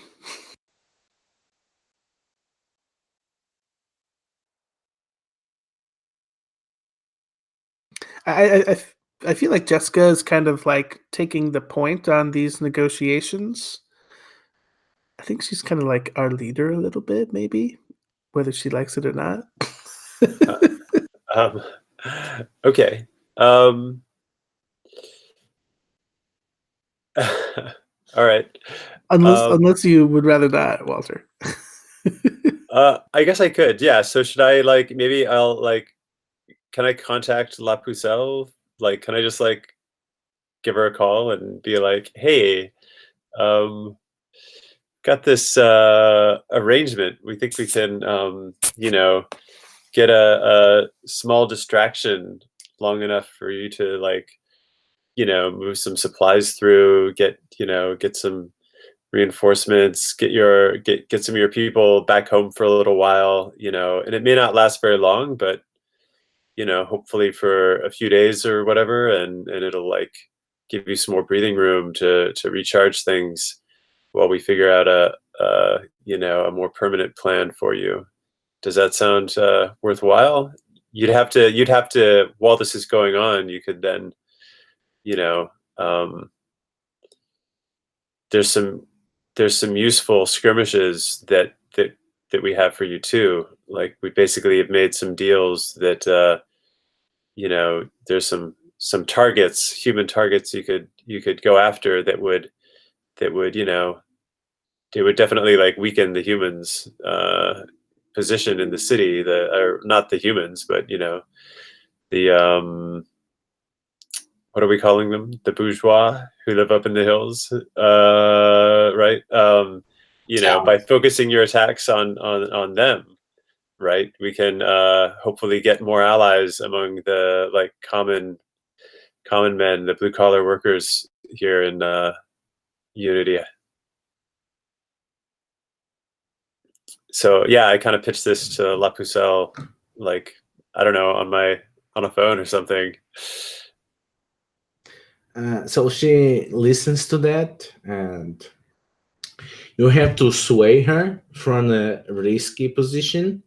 I feel like Jessica is kind of like taking the point on these negotiations. I think she's kind of like our leader a little bit, maybe, whether she likes it or not. Okay. All right. Unless you would rather not, Walter. I guess I could. Yeah. So should I like maybe I'll like can I contact La Pucelle? Like can I just like give her a call and be like, "Hey, got this arrangement. We think we can get a small distraction long enough for you to like move some supplies through, get some reinforcements, get some of your people back home for a little while, and it may not last very long, but hopefully for a few days or whatever, and it'll like give you some more breathing room to recharge things while we figure out a more permanent plan for you. Does that sound worthwhile? You'd have to while this is going on, you could then um, there's some useful skirmishes that we have for you too. Like we basically have made some deals that there's some targets, human targets you could go after that would it would definitely like weaken the humans position in the city, or not the humans, but the what are we calling them? The bourgeois who live up in the hills, right? By focusing your attacks on them, right? We can hopefully get more allies among the like common men, the blue collar workers here in Unity. So yeah, I kind of pitched this to La Pucelle, like I don't know, on a phone or something. So she listens to that, and you have to sway her from a risky position.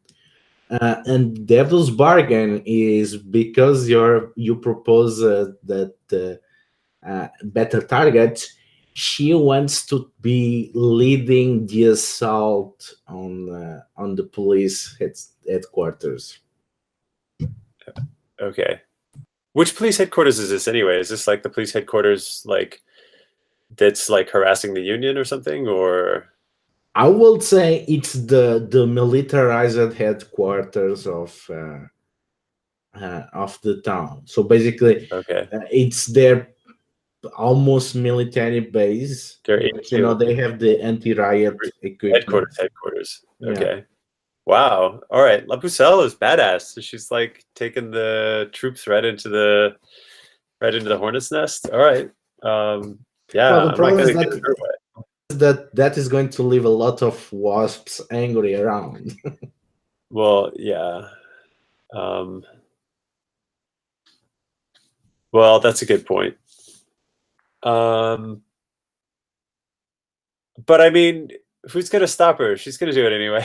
And devil's bargain is because you propose that better target. She wants to be leading the assault on the police headquarters. Okay. Which police headquarters is this anyway? Is this like the police headquarters like that's like harassing the union or something, or? I would say it's the militarized headquarters of the town. So basically, Okay. it's their almost military base. But, they have the anti-riot equipment. Headquarters. Yeah. Okay. Wow. All right. La Pucelle is badass. So she's like taking the troops right into the hornet's nest. All right. Yeah. Well, the I'm problem not is gonna get in her way. that is going to leave a lot of wasps angry around. Well, yeah. Well, that's a good point. But I mean, who's gonna stop her? She's gonna do it anyway.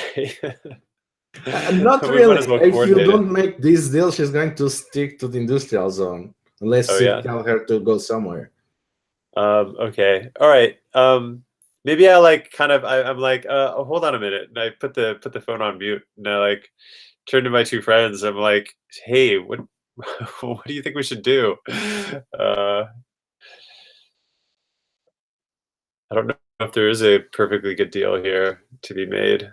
Not We really. might as well If you coordinate it. don't make this deal, she's going to stick to the industrial zone unless Oh, you yeah? tell her to go somewhere. Okay. All right. Maybe I like kind of I'm like, oh, hold on a minute. And I put the phone on mute and I like turn to my two friends. I'm like, hey, what what do you think we should do? I don't know if there is a perfectly good deal here to be made.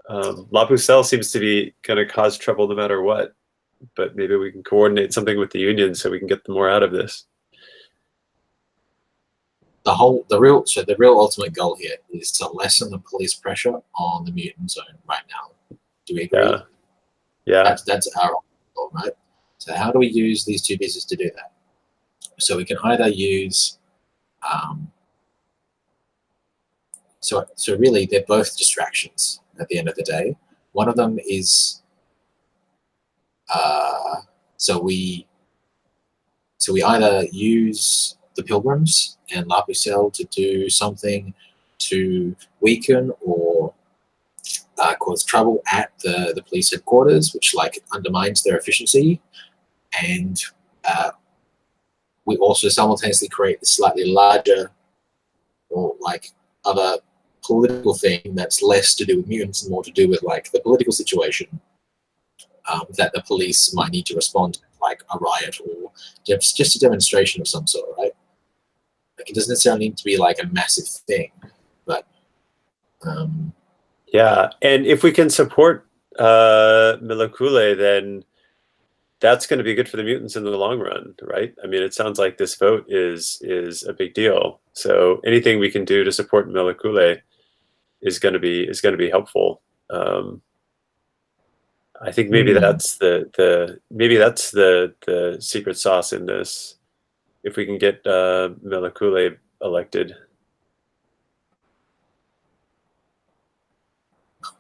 La Pucelle seems to be going to cause trouble no matter what, but maybe we can coordinate something with the union so we can get more out of this. The real ultimate goal here is to lessen the police pressure on the mutant zone right now. Do we agree? Yeah. That's our goal, right? So how do we use these two pieces to do that? So we can either use So really, they're both distractions at the end of the day. One of them is so we either use the pilgrims and La Pucelle to do something to weaken or cause trouble at the police headquarters, which like undermines their efficiency, and we also simultaneously create a slightly larger or like other political thing that's less to do with mutants and more to do with like the political situation that the police might need to respond to, like a riot or just a demonstration of some sort, right? Like it doesn't necessarily need to be like a massive thing, but yeah. And if we can support Milokule, then that's going to be good for the mutants in the long run, right? I mean, it sounds like this vote is a big deal. So anything we can do to support Milokule is going to be helpful. I think maybe that's the secret sauce in this. If we can get Milokule elected,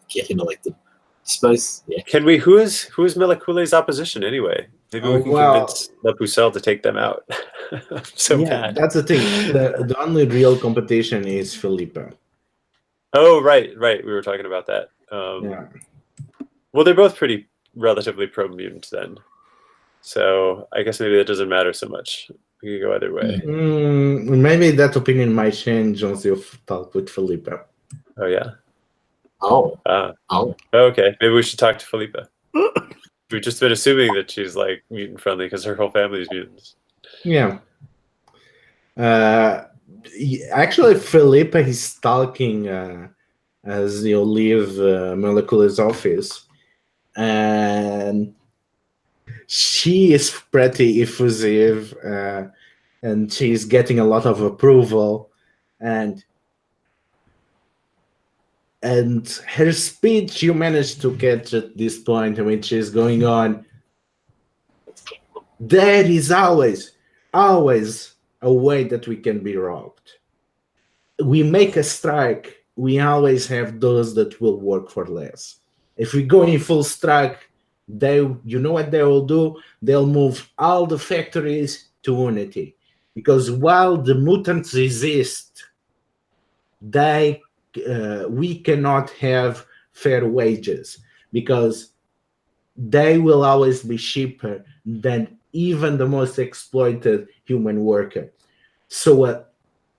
get him elected. I suppose. Yeah. Can we? Who is Milokule's opposition anyway? Maybe we can convince La Pucelle to take them out. Bad. That's the thing. The only real competition is Felipe. Oh, right. We were talking about that. Yeah. Well, they're both relatively pro-mutant then. So I guess maybe that doesn't matter so much. We could go either way. Maybe that opinion might change once you talk with Felipe. Oh, yeah. Oh. Okay. Maybe we should talk to Felipe. We've just been assuming that she's like mutant friendly because her whole family is mutants. Yeah. Actually, Felipe is stalking as you leave Milikule's office, and she is pretty effusive, and she's getting a lot of approval, and her speech you managed to catch at this point, which is going on. There is always a way that we can be robbed. We make a strike, we always have those that will work for less. If we go in full strike, you know what they will do? They'll move all the factories to Unity. Because while the mutants exist, we cannot have fair wages because they will always be cheaper than even the most exploited human worker. So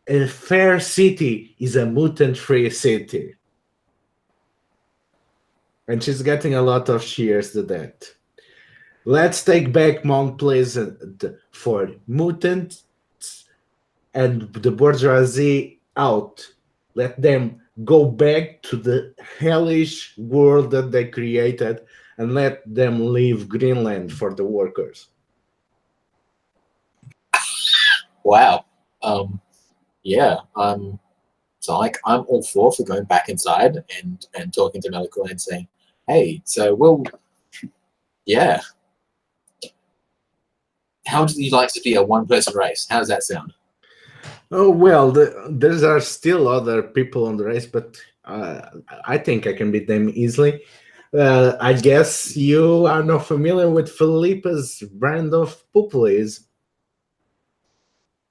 a fair city is a mutant-free city. And she's getting a lot of cheers to that. Let's take back Mount Pleasant for mutants and the bourgeoisie out. Let them go back to the hellish world that they created and let them leave Greenland for the workers. Wow. Yeah. So like I'm all for going back inside and talking to Melikula and saying, hey, so yeah. How would you like to be a one-person race? How does that sound? Oh, well, there are still other people on the race, but I think I can beat them easily. I guess you are not familiar with Felipe's brand of puppies.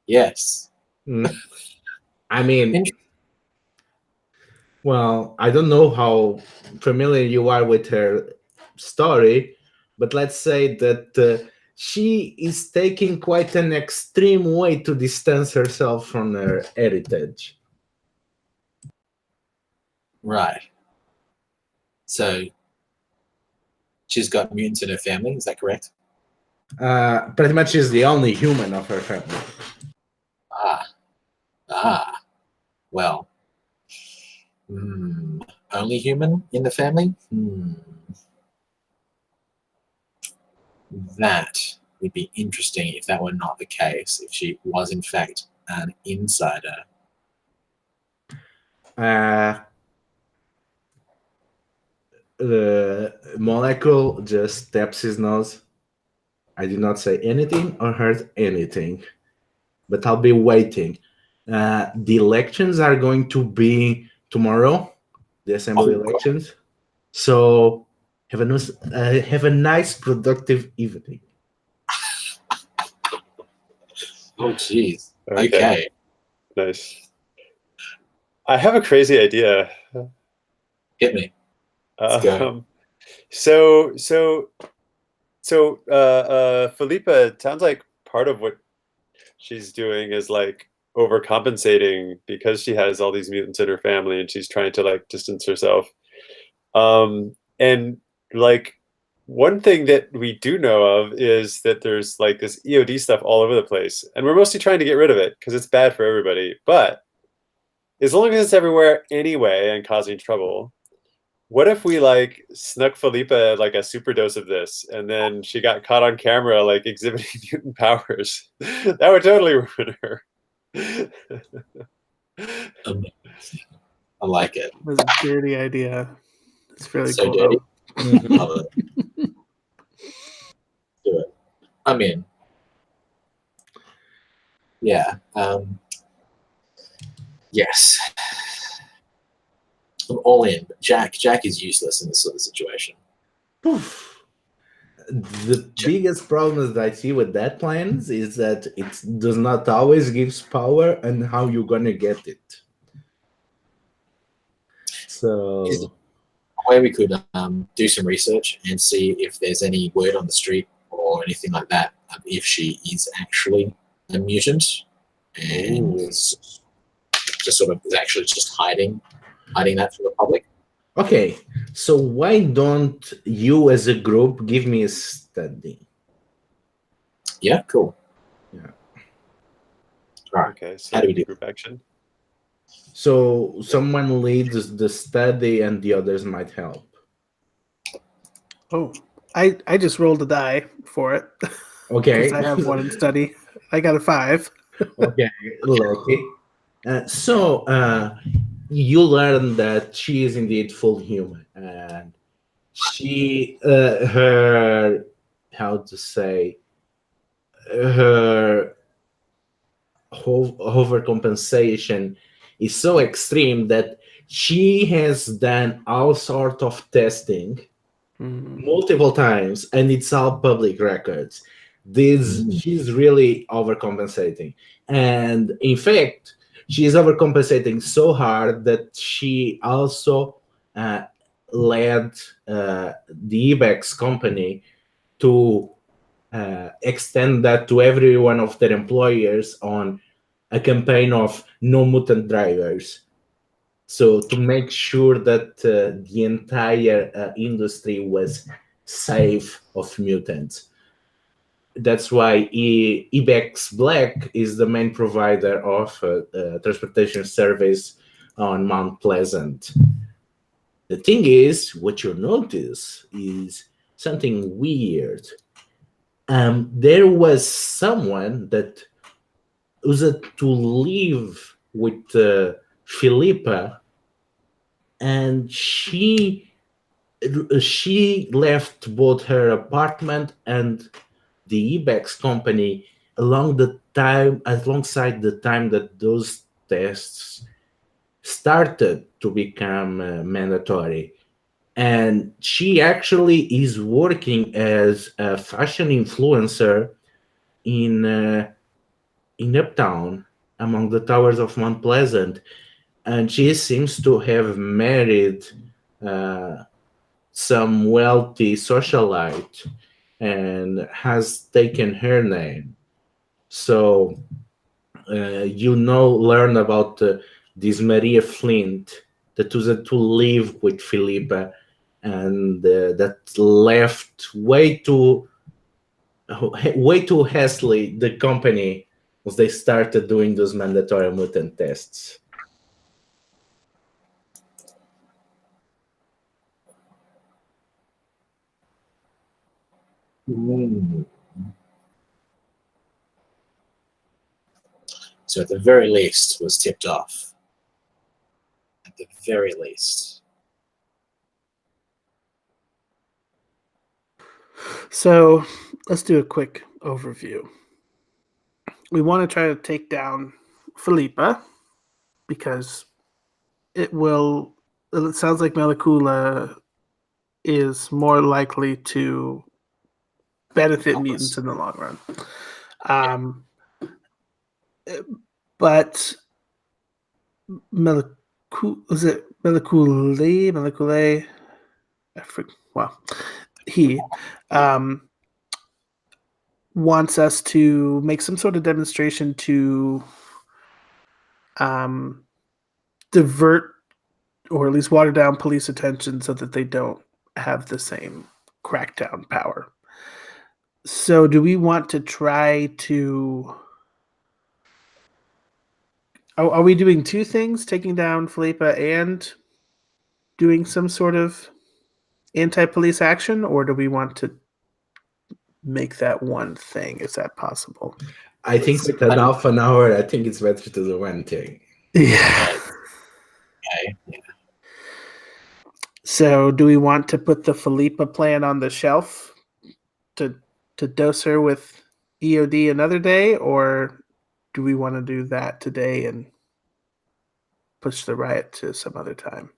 Yes. I mean, well, I don't know how familiar you are with her story, but let's say that she is taking quite an extreme way to distance herself from her heritage. Right. So she's got mutants in her family, is that correct? Pretty much she's the only human of her family. Well, only human in the family? That would be interesting if that were not the case, if she was in fact an insider. The molecule just taps his nose. I did not say anything or heard anything, but I'll be waiting. The elections are going to be tomorrow, the assembly Oh, God. elections. So have a nice, productive evening. Oh, jeez. Okay. Nice. I have a crazy idea. Hit me. Let's go. Felipa, it sounds like part of what she's doing is like overcompensating because she has all these mutants in her family and she's trying to like distance herself. And like one thing that we do know of is that there's like this EOD stuff all over the place, and we're mostly trying to get rid of it because it's bad for everybody. But as long as it's everywhere anyway and causing trouble, what if we like snuck Felipa like a super dose of this, and then she got caught on camera like exhibiting mutant powers? That would totally ruin her. I like it. It was a dirty idea. It's really So cool. dirty. Though. Love it. Do it. I'm in. Yeah. Yes. I'm all in. But Jack is useless in this sort of situation. The biggest problem that I see with that plans is that it does not always gives power and how you're gonna get it. So Is there a way we could do some research and see if there's any word on the street or anything like that if she is actually a mutant and just sort of is actually just hiding that from the public? okay, so why don't you as a group give me a study? Yeah, cool. Yeah. All right. Okay, so How do we do group action? So someone leads the study and the others might help. Oh, I just rolled a die for it. Okay. Because I have one in study. I got a 5. Okay, lucky. You learn that she is indeed full human, and she, her, how to say, her overcompensation is so extreme that she has done all sort of testing multiple times, and it's all public records. She's really overcompensating, and in fact, she's overcompensating so hard that she also led the Ibex company to extend that to every one of their employers on a campaign of no mutant drivers. So to make sure that the entire industry was safe of mutants. That's why Ibex Black is the main provider of transportation service on Mount Pleasant. The thing is, what you notice is something weird. There was someone that was to live with Philippa, and she left both her apartment and the Ibex company alongside the time that those tests started to become mandatory. And she actually is working as a fashion influencer in Uptown, among the towers of Mount Pleasant, and she seems to have married some wealthy socialite and has taken her name. So learn about this Maria Flint that was to live with Philippa, and that left way too hastily the company as they started doing those mandatory mutant tests. So at the very least was tipped off. At the very least. So let's do a quick overview. We want to try to take down Philippa because it will. It sounds like Melikula is more likely to benefit Help mutants us. in the long run. But was it Melikule? Melikule? Well, he wants us to make some sort of demonstration to divert or at least water down police attention so that they don't have the same crackdown power. So do we want to try to... Are we doing two things, taking down Philippa and doing some sort of anti-police action, or do we want to make that one thing? Is that possible? I think with an half an hour, I think it's better to do one thing. Yeah. Okay. Yeah. So do we want to put the Philippa plan on the shelf to dose her with EOD another day, or do we want to do that today and push the riot to some other time?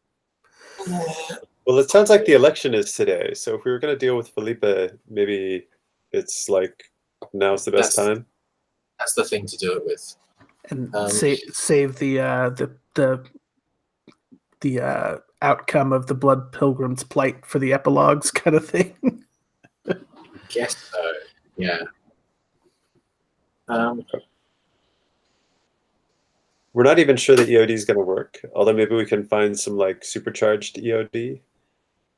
Well, it sounds like the election is today. So if we were going to deal with Felipe, maybe it's like now's the best time. That's the thing to do it with. And save the outcome of the Blood Pilgrim's plight for the epilogues kind of thing. I guess so. Yeah. We're not even sure that EOD is going to work, although maybe we can find some like supercharged EOD.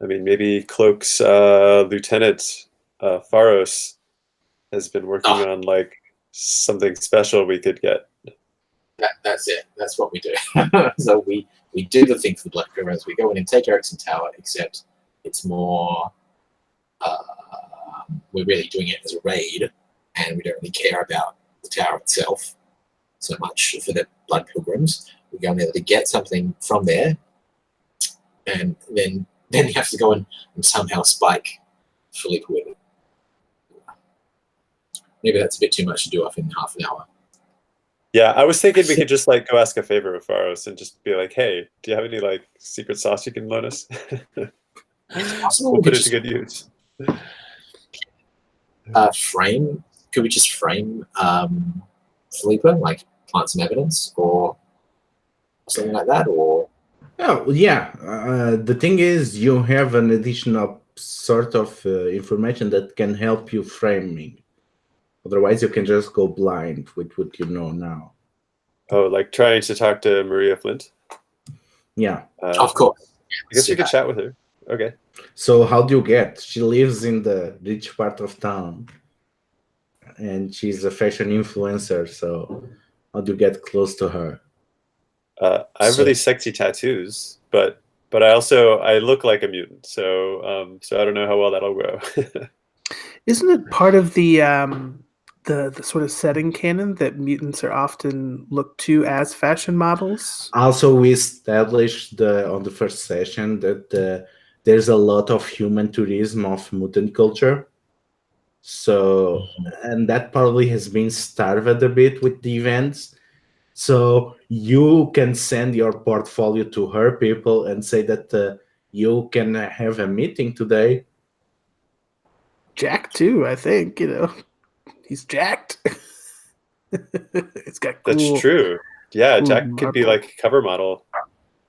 I mean, maybe Cloak's lieutenant Pharos has been working on like something special we could get. That's it. That's what we do. So we do the thing for the Black Pilgrims. We go in and take Erickson Tower, except it's more we're really doing it as a raid, and we don't really care about the tower itself so much for the Blood Pilgrims. We go in there to get something from there, and then you have to go and somehow spike Philippe with it. Maybe that's a bit too much to do off in half an hour. Yeah, I was thinking we could just like go ask a favor of Pharos and just be like, "Hey, do you have any like secret sauce you can loan us?" We'll put it to good use. Frame? Could we just frame Philippa, like plant some evidence or something like that? Or Oh, yeah. The thing is, you have an additional sort of information that can help you framing. Otherwise, you can just go blind with what you know now. Oh, like trying to talk to Maria Flint? Yeah. Of course. I guess we could chat with her. Okay. So how do you get? She lives in the rich part of town, and she's a fashion influencer. So how do you get close to her? I have really sexy tattoos, but I look like a mutant. So I don't know how well that'll go. Isn't it part of the sort of setting canon that mutants are often looked to as fashion models? Also, we established on the first session that there's a lot of human tourism of mutant culture. So, and that probably has been starved a bit with the events. So you can send your portfolio to her people and say that you can have a meeting today. Jack too, I think, he's jacked. It's got cool. That's true. Yeah, cool Jack could be marble. like cover model.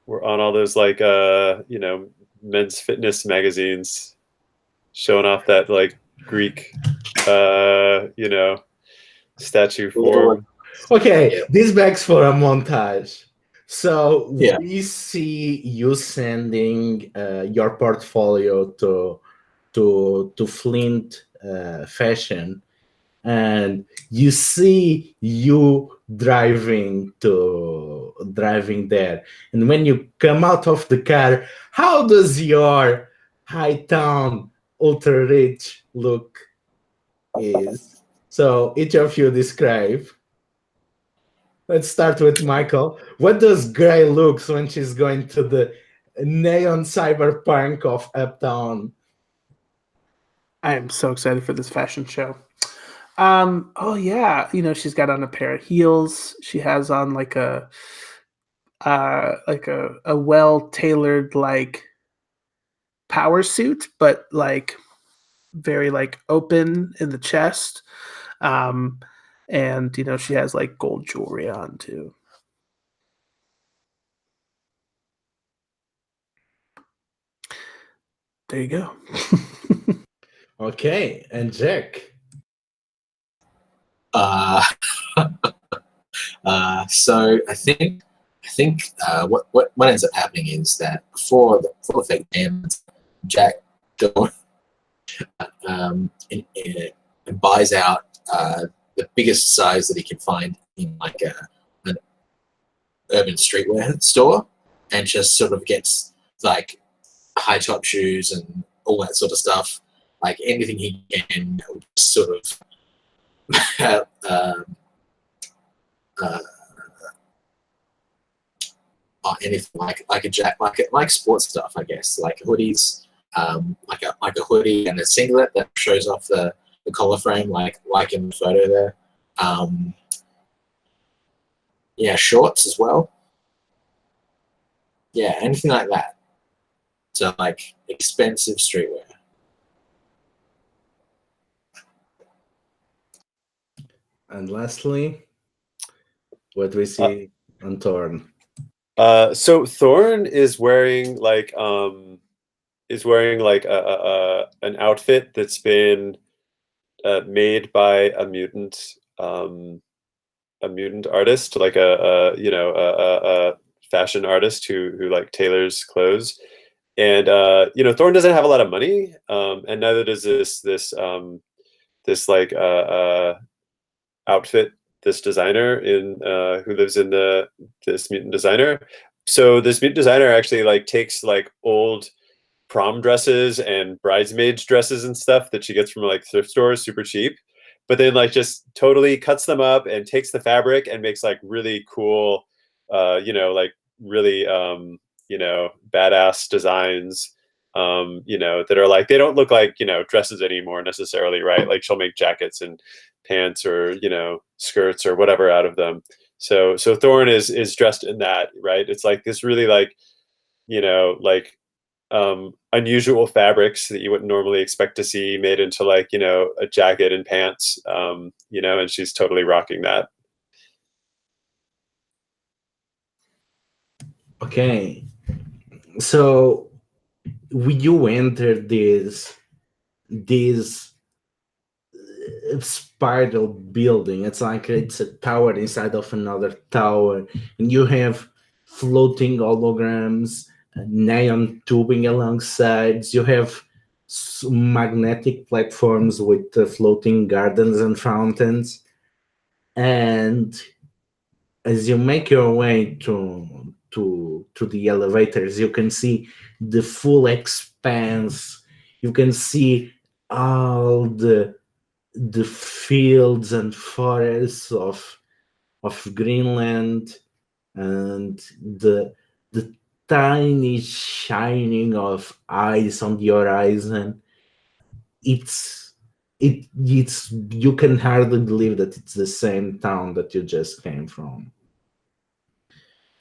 We're on all those like men's fitness magazines, showing off that like Greek statue form. Okay, this begs for a montage. So Yeah. we see you sending your portfolio to Flint Fashion, and you see you driving there. And when you come out of the car, how does your high town ultra rich look is? So each of you describe. Let's start with Michael. What does Gray looks when she's going to the neon cyberpunk of Uptown? I am so excited for this fashion show. Oh yeah, she's got on a pair of heels. She has on like a like a well-tailored like power suit, but like very like open in the chest. And she has like gold jewelry on too. There you go. Okay, and Jack. So I think what ends up happening is that before the fake ends, Jack and buys out the biggest size that he can find in like an urban streetwear store, and just sort of gets like high top shoes and all that sort of stuff, like anything he can, sort of anything like a jack, like sports stuff, I guess, like hoodies, like a hoodie and a singlet that shows off the collar frame, like in the photo there. Yeah, shorts as well. Yeah, anything like that. So like expensive streetwear. And lastly, what we see on Thorn. So Thorn is wearing like an outfit that's been made by a mutant artist, like a fashion artist who like tailors clothes. And Thorn doesn't have a lot of money, and neither does this like outfit, this designer who lives in this mutant designer. So this mutant designer actually like takes like old prom dresses and bridesmaids dresses and stuff that she gets from like thrift stores super cheap, but then like just totally cuts them up and takes the fabric and makes like really cool like really badass designs that are like, they don't look like dresses anymore necessarily, right? Like she'll make jackets and pants or skirts or whatever out of them. So Thorn is dressed in that, right? It's like this really like unusual fabrics that you wouldn't normally expect to see made into like a jacket and pants, and she's totally rocking that. Okay, so you enter this spiral building. It's like it's a tower inside of another tower, and you have floating holograms, neon tubing along sides. You have magnetic platforms with floating gardens and fountains. And as you make your way to the elevators, you can see the full expanse. You can see all the fields and forests of Greenland, and the tiny shining of ice on the horizon. It's you can hardly believe that it's the same town that you just came from.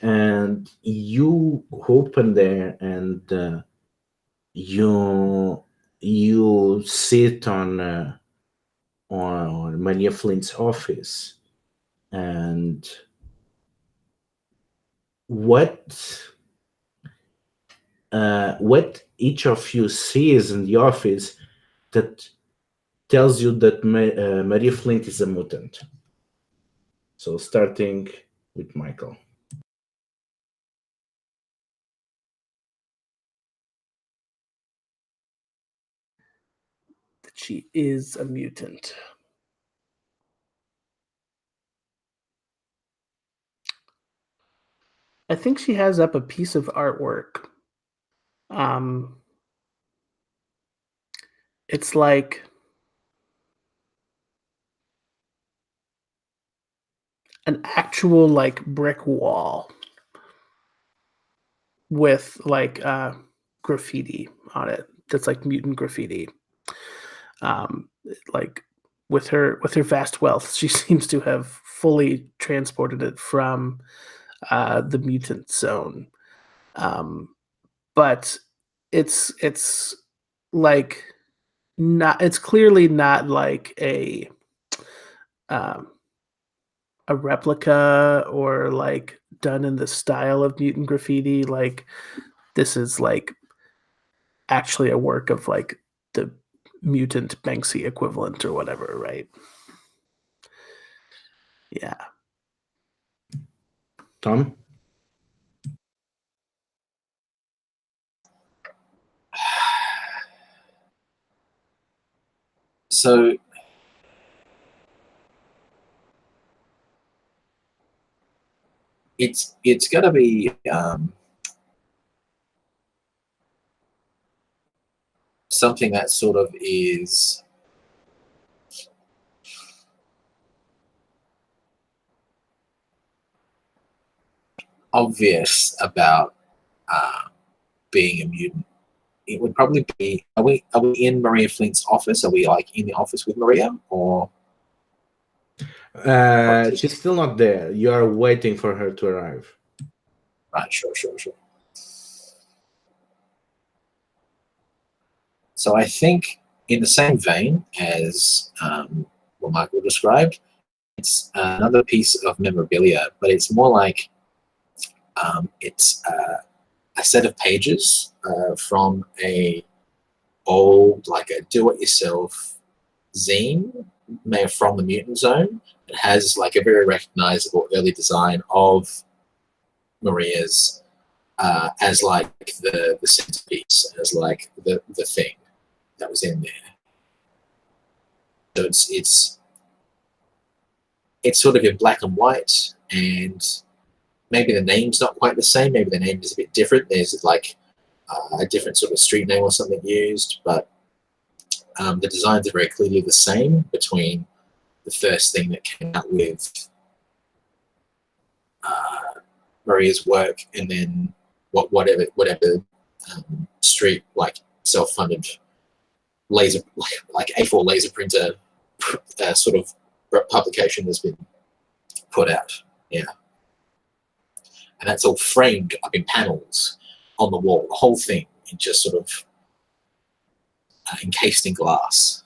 And you open there, and you sit on Maria Flint's office, and what each of you sees in the office that tells you that Maria Flint is a mutant. So starting with Michael. That she is a mutant. I think she has up a piece of artwork. It's like an actual like brick wall with like graffiti on it. That's like mutant graffiti. Like with her vast wealth, she seems to have fully transported it from the mutant zone. But it's like not. It's clearly not like um, a replica or like done in the style of mutant graffiti. Like this is like actually a work of like the mutant Banksy equivalent or whatever, right? Yeah. Tom? So it's going to be something that sort of is obvious about being a mutant. It would probably be, are we in Maria Flint's office? Are we like in the office with Maria, or She's still not there. You are waiting for her to arrive. right? Sure. So I think in the same vein as what Michael described, it's another piece of memorabilia, but it's more like it's a set of pages from a old, like a do-it-yourself zine made from the Mutant Zone. It has like a very recognizable early design of Maria's as like the centerpiece, as like the thing that was in there. So it's sort of in black and white, and maybe the name's not quite the same. Maybe the name is a bit different. There's like a different sort of street name or something used, but the designs are very clearly the same between the first thing that came out with Maria's work and then whatever street like self-funded laser like A4 laser printer sort of publication has been put out. Yeah, and that's all framed up in panels on the wall. The whole thing just sort of encased in glass.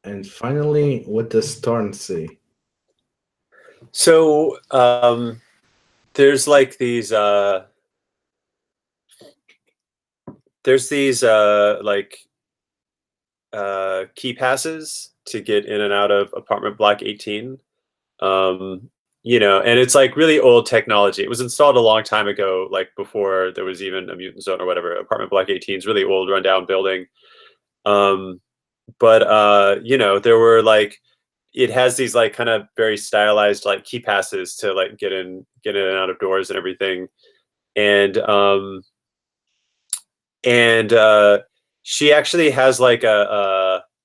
And finally, what does Thorn say? So there's like these like key passes to get in and out of apartment block 18. You know, and it's like really old technology. It was installed a long time ago, like before there was even a mutant zone or whatever. Apartment block 18 is really old, rundown building. But you know, there were like, it has these like kind of very stylized like key passes to like get in and out of doors and everything. And she actually has like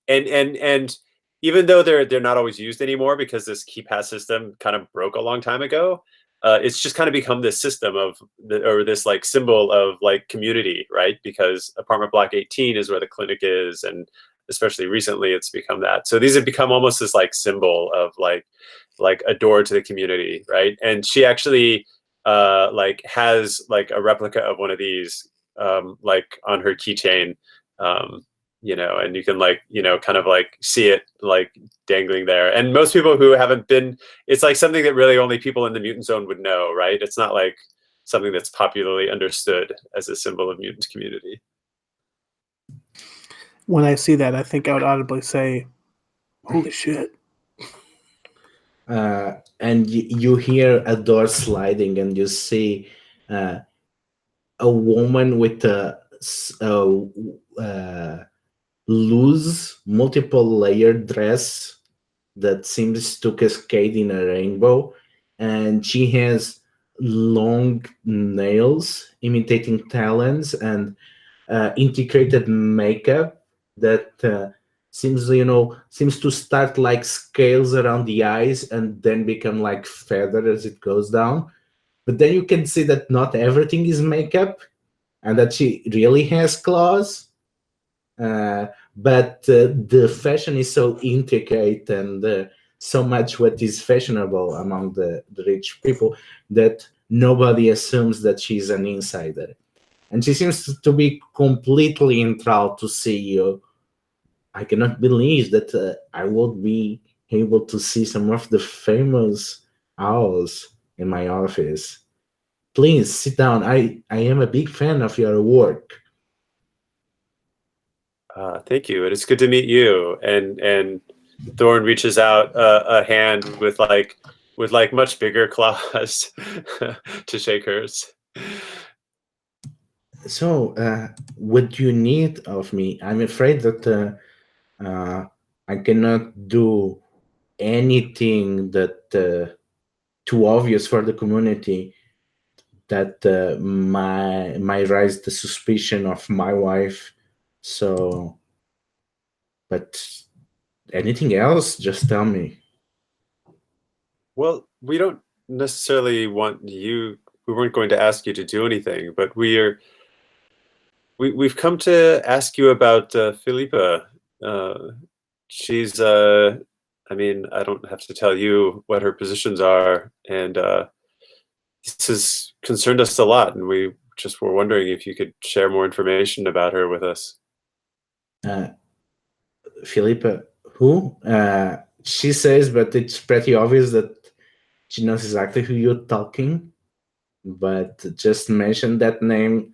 and even though they're not always used anymore because this key pass system kind of broke a long time ago, it's just kind of become this system of or this like symbol of like community, right? Because apartment block 18 is where the clinic is, and especially recently it's become that. So these have become almost this like symbol of like a door to the community, right? And she actually like has like a replica of one of these like on her keychain, you know, and you can like, you know, kind of like see it like dangling there. And most people who haven't been, it's like something that really only people in the mutant zone would know, right? It's not like something that's popularly understood as a symbol of mutant community. When I see that, I think I would audibly say, "Holy shit!" And you hear a door sliding, and you see a woman with a loose, multiple-layered dress that seems to cascade in a rainbow, and she has long nails imitating talons and integrated makeup that seems to start like scales around the eyes and then become like feather as it goes down. But then you can see that not everything is makeup and that she really has claws. but the fashion is so intricate and so much what is fashionable among the rich people that nobody assumes that she's an insider. And she seems to be completely enthralled to see you. I cannot believe that I would be able to see some of the famous owls in my office. Please sit down. I am a big fan of your work. Thank you. It is good to meet you. And Thorn reaches out a hand with much bigger claws to shake hers. So, what you need of me? I'm afraid that I cannot do anything that too obvious for the community that might raise the suspicion of my wife. So, but anything else, just tell me. Well, we don't necessarily want you. We weren't going to ask you to do anything, but we've come to ask you about Philippa. She's I mean, I don't have to tell you what her positions are, and this has concerned us a lot, and we just were wondering if you could share more information about her with us. Philippa, who? She says, but it's pretty obvious that she knows exactly who you're talking. But just mention that name,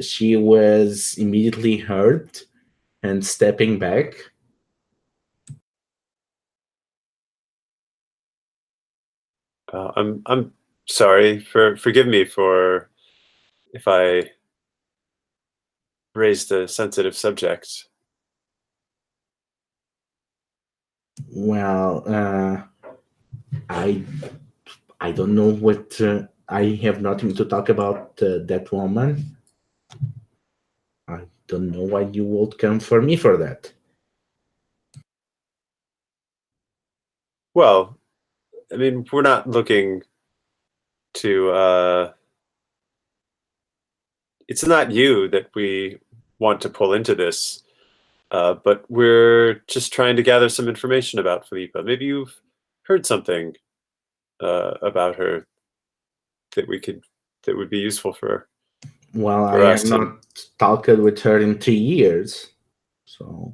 she was immediately hurt and stepping back. I'm sorry. Forgive me for if I raised a sensitive subject. Well, I don't know what. I have nothing to talk about that woman. I don't know why you would come for me for that. Well, I mean, we're not looking to. It's not you that we want to pull into this, but we're just trying to gather some information about Philippa. Maybe you've heard something about her that would be useful for. Well, For I us have to- not talked with her in 3 years, so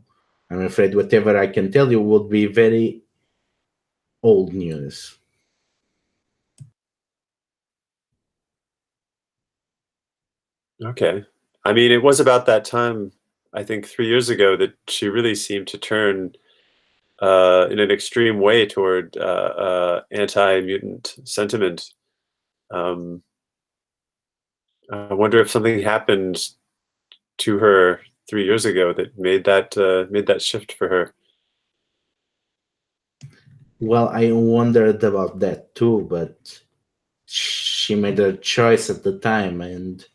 I'm afraid whatever I can tell you would be very old news. Okay. I mean, it was about that time, I think 3 years ago, that she really seemed to turn in an extreme way toward anti-mutant sentiment. I wonder if something happened to her 3 years ago that made that shift for her. Well, I wondered about that too, but she made a choice at the time, and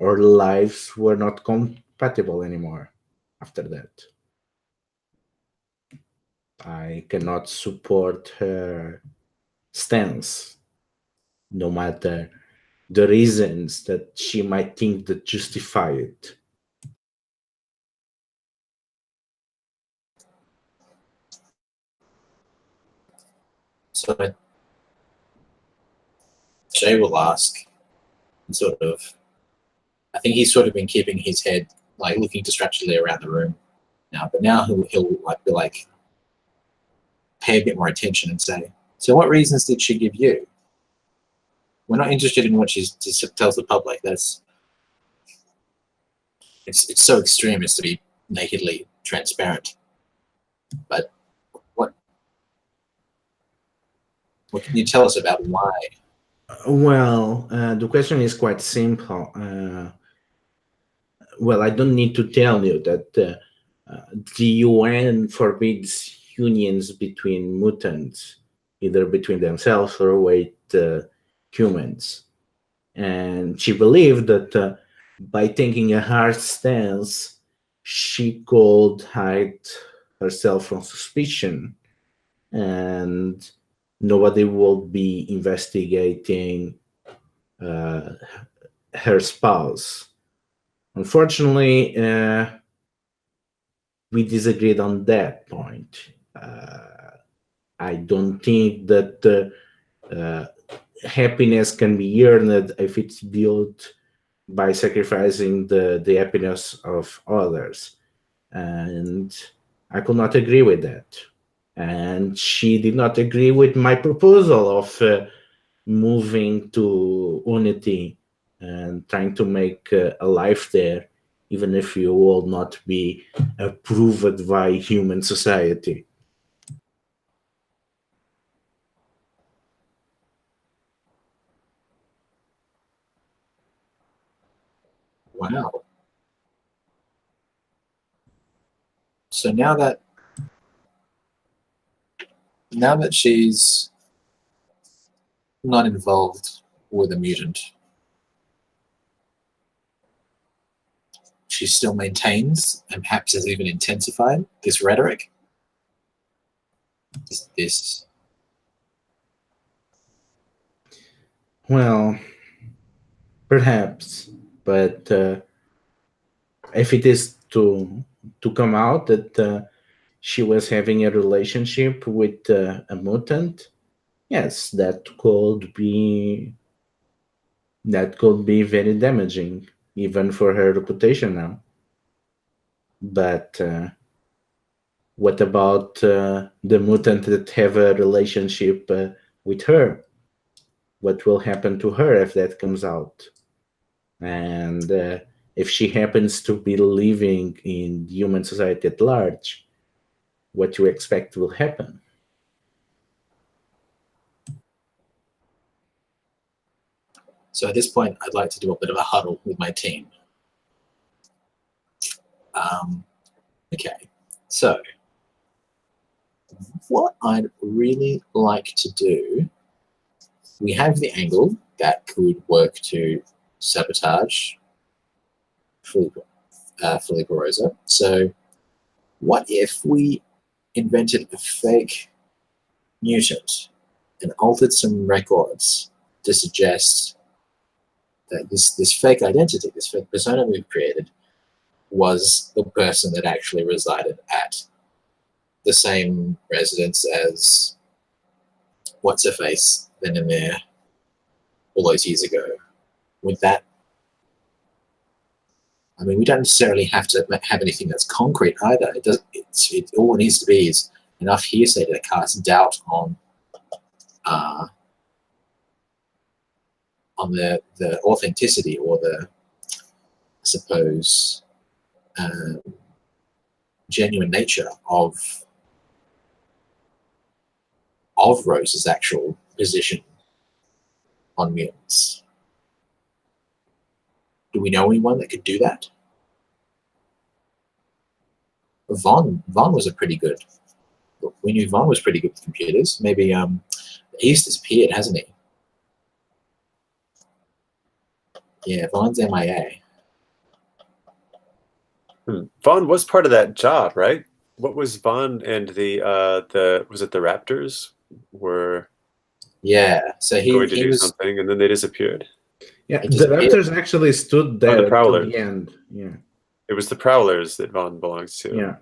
our lives were not compatible anymore after that. I cannot support her stance, no matter the reasons that she might think that justify it. So Jay will ask, and sort of, I think he's sort of been keeping his head like looking distractedly around the room now, but now he'll like pay a bit more attention and say, so what reasons did she give you? We're not interested in what she tells the public. It's so extreme as to be nakedly transparent. But what can you tell us about why? Well, the question is quite simple. Well, I don't need to tell you that the UN forbids unions between mutants, either between themselves or with humans. And she believed that by taking a hard stance, she could hide herself from suspicion, and nobody will be investigating her spouse. Unfortunately, we disagreed on that point. I don't think that happiness can be earned if it's built by sacrificing the happiness of others. And I could not agree with that. And she did not agree with my proposal of moving to Unity and trying to make a life there, even if you will not be approved by human society. Wow. So now that she's not involved with a mutant, she still maintains and perhaps has even intensified this rhetoric. This Well, perhaps, but if it is to come out that she was having a relationship with a mutant, yes, that could be very damaging, even for her reputation now. But what about the mutant that have a relationship with her? What will happen to her if that comes out? And if she happens to be living in human society at large, what you expect will happen? So at this point, I'd like to do a bit of a huddle with my team. Okay, so what I'd really like to do, we have the angle that could work to sabotage Felipe Rosa. So what if we invented a fake mutant and altered some records to suggest that this fake identity, this fake persona we've created, was the person that actually resided at the same residence as what's her face then in there all those years ago. With that, I mean, we don't necessarily have to have anything that's concrete either. All it needs to be is enough hearsay to cast doubt on the authenticity or the, I suppose, genuine nature of Rose's actual position on Mutants. Do we know anyone that could do that? Vaughn was a pretty good. We knew Vaughn was pretty good with computers. Maybe he's disappeared, hasn't he? Yeah, Vaughn's MIA. Vaughn was part of that job, right? What was Vaughn and the was it the Raptors were? Yeah, so he going to do was something, and then they disappeared. Yeah, the Raptors actually stood there until the end. Yeah, it was the Prowlers that Vaughn belongs to. Yeah,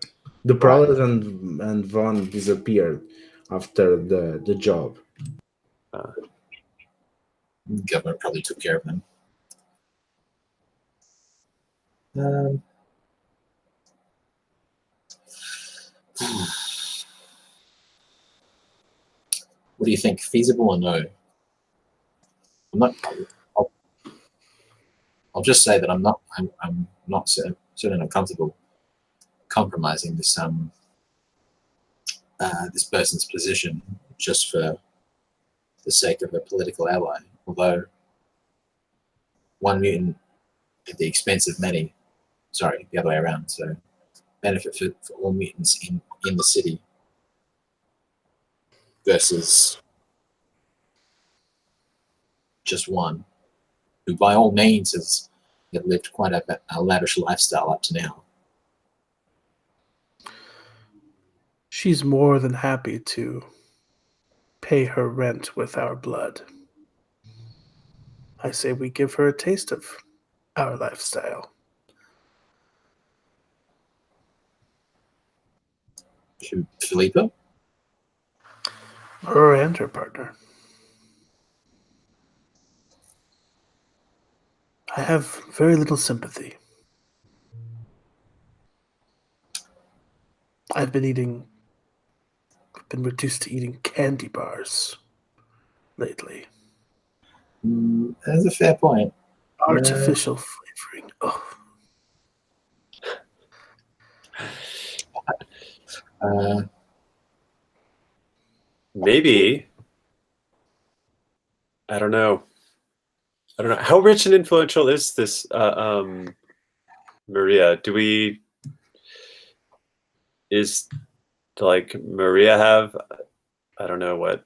the Prowlers and Vaughn disappeared after the job. Government probably took care of them. What do you think? Feasible or no? I'll just say that I'm not certainly comfortable compromising this this person's position just for the sake of a political ally. Although one mutant at the expense of many, sorry, the other way around. So benefit for all mutants in the city versus just one, who by all means has lived quite a lavish lifestyle up to now. She's more than happy to pay her rent with our blood. I say we give her a taste of our lifestyle. Philippa? Her and her partner. I have very little sympathy. I've been reduced to eating candy bars lately. That's a fair point. Artificial flavoring. Oh. Maybe. I don't know. How rich and influential is this Maria? Is like Maria have, I don't know what.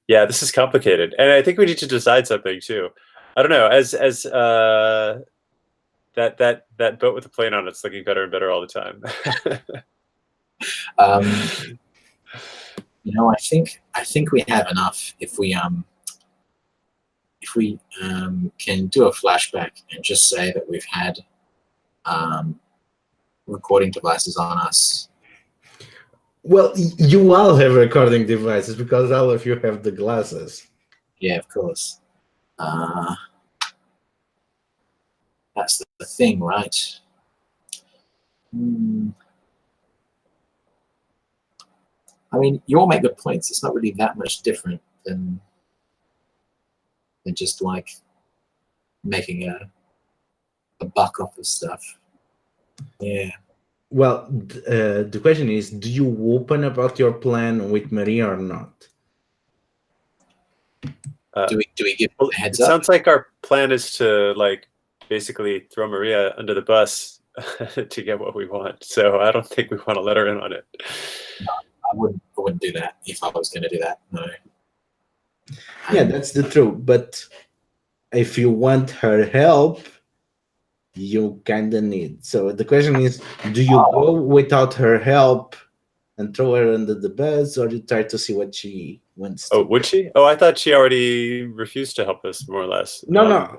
Yeah, this is complicated, and I think we need to decide something too. I don't know. As that boat with the plane on it's looking better and better all the time. You know, I think we have enough if we can do a flashback and just say that we've had recording devices on us. Well, you all have recording devices because all of you have the glasses. Yeah, of course. That's the thing, right? I mean, you all make good points. It's not really that much different than just like making a buck off of stuff. Yeah. Well, the question is, do you open about your plan with Maria or not? Do we give a heads It up? sounds like our plan is to like basically throw Maria under the bus to get what we want. So I don't think we want to let her in on it. No, I wouldn't do that if I was going to do that. No. Yeah, that's the truth. But if you want her help, you kind of need. So the question is, do you go without her help and throw her under the bus, or you try to see what she wants to? Oh, would she? Oh, I thought she already refused to help us, more or less. No.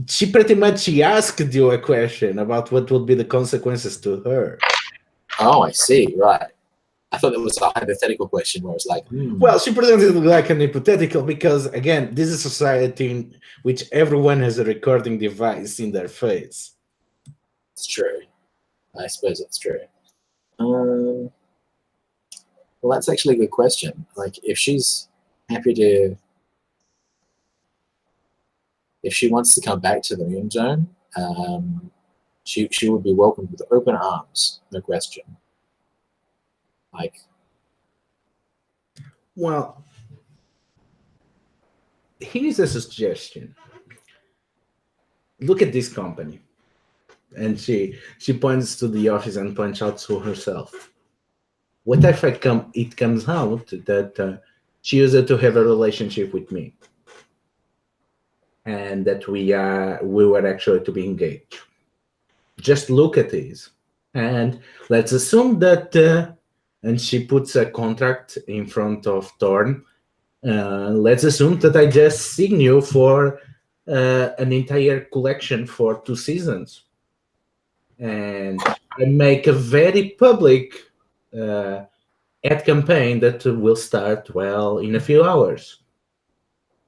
She pretty much asked you a question about what would be the consequences to her. Oh, I see. Right. I thought it was a hypothetical question where it's like, Well, she presented it like an hypothetical because, again, this is a society in which everyone has a recording device in their face. It's true. I suppose it's true. Well, that's actually a good question. Like, if she's happy to, if she wants to come back to the Mutant Zone, she would be welcomed with open arms, no question. Like, well, here's a suggestion. Look at this company. And she points to the office and points out to herself. What if it comes out that she used to have a relationship with me, and that we were actually to be engaged? Just look at this, and let's assume that. And she puts a contract in front of Thorn. Let's assume that I just sign you for an entire collection for 2 seasons. And I make a very public ad campaign that will start, well, in a few hours.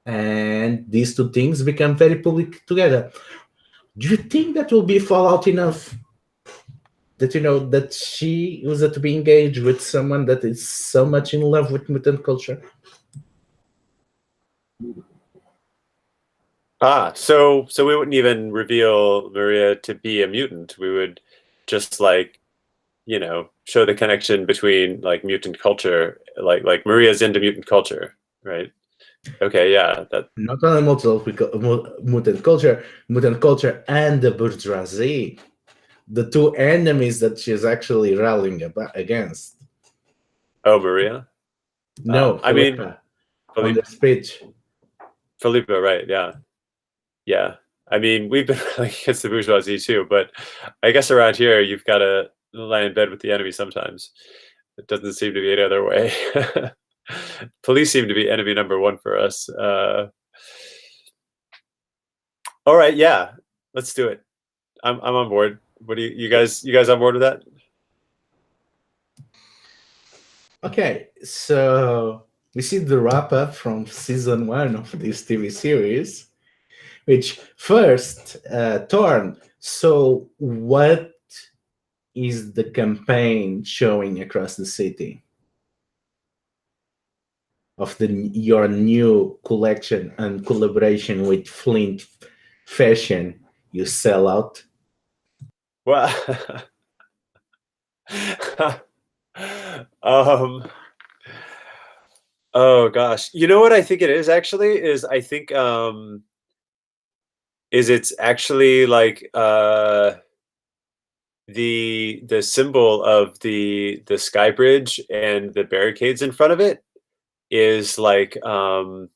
And these two things become very public together. Do you think that will be fallout enough? That, that she was to be engaged with someone that is so much in love with mutant culture? So we wouldn't even reveal Maria to be a mutant. We would just like, show the connection between like mutant culture, like Maria's into mutant culture, right? Okay, yeah. That not only mutant culture and the bourgeoisie, the two enemies that she's actually rallying against. Oh, Maria? No, I mean, on the speech. Philippa, right? Yeah. I mean, we've been rallying against the bourgeoisie too, but I guess around here you've got to lie in bed with the enemy sometimes. It doesn't seem to be any other way. Police seem to be enemy number one for us. All right, yeah, let's do it. I'm on board. What do you guys on board with that? Okay, so we see the wrap up from season 1 of this TV series, which first, Thorn, so what is the campaign showing across the city of your new collection and collaboration with Flint Fashion? You sell out? Well, oh gosh, you know what I think it is actually is I think is it's actually like the symbol of the sky bridge and the barricades in front of it is like you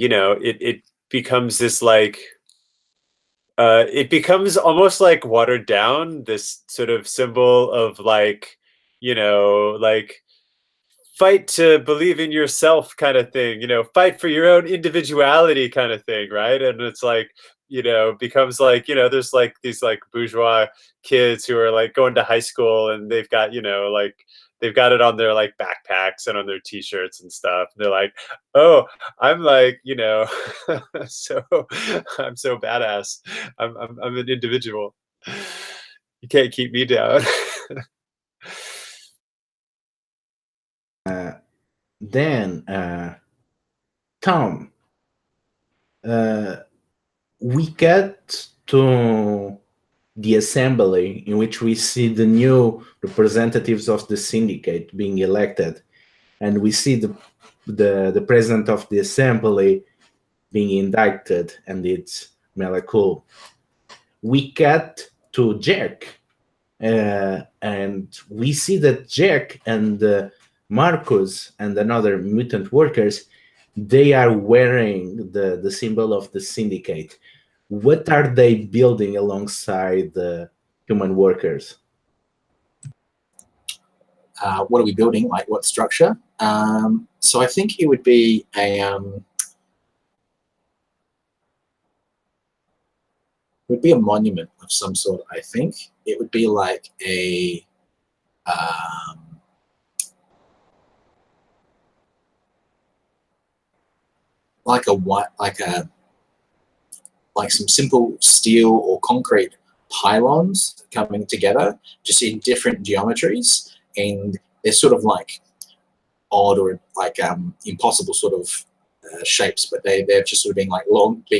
know, it becomes this like it becomes almost like watered down, this sort of symbol of like, you know, like fight to believe in yourself kind of thing, you know, fight for your own individuality kind of thing, right? And it's like, you know, becomes like, you know, there's like these like bourgeois kids who are like going to high school and they've got, you know, like they've got it on their like backpacks and on their t-shirts and stuff. And they're like, oh, I'm like, you know, so I'm so badass. I'm an individual. You can't keep me down. Then, Tom, we get to the assembly in which we see the new representatives of the syndicate being elected, and we see the president of the assembly being indicted, and it's really cool. We get to Jack, and we see that Jack and Marcus and another mutant workers, they are wearing the symbol of the syndicate. What are they building alongside the human workers? What are we building? Like what structure? So I think it would be a monument of some sort. I think it would be like a like some simple steel or concrete pylons coming together, just in different geometries, and they're sort of like odd or like impossible sort of shapes, but they're just sort of being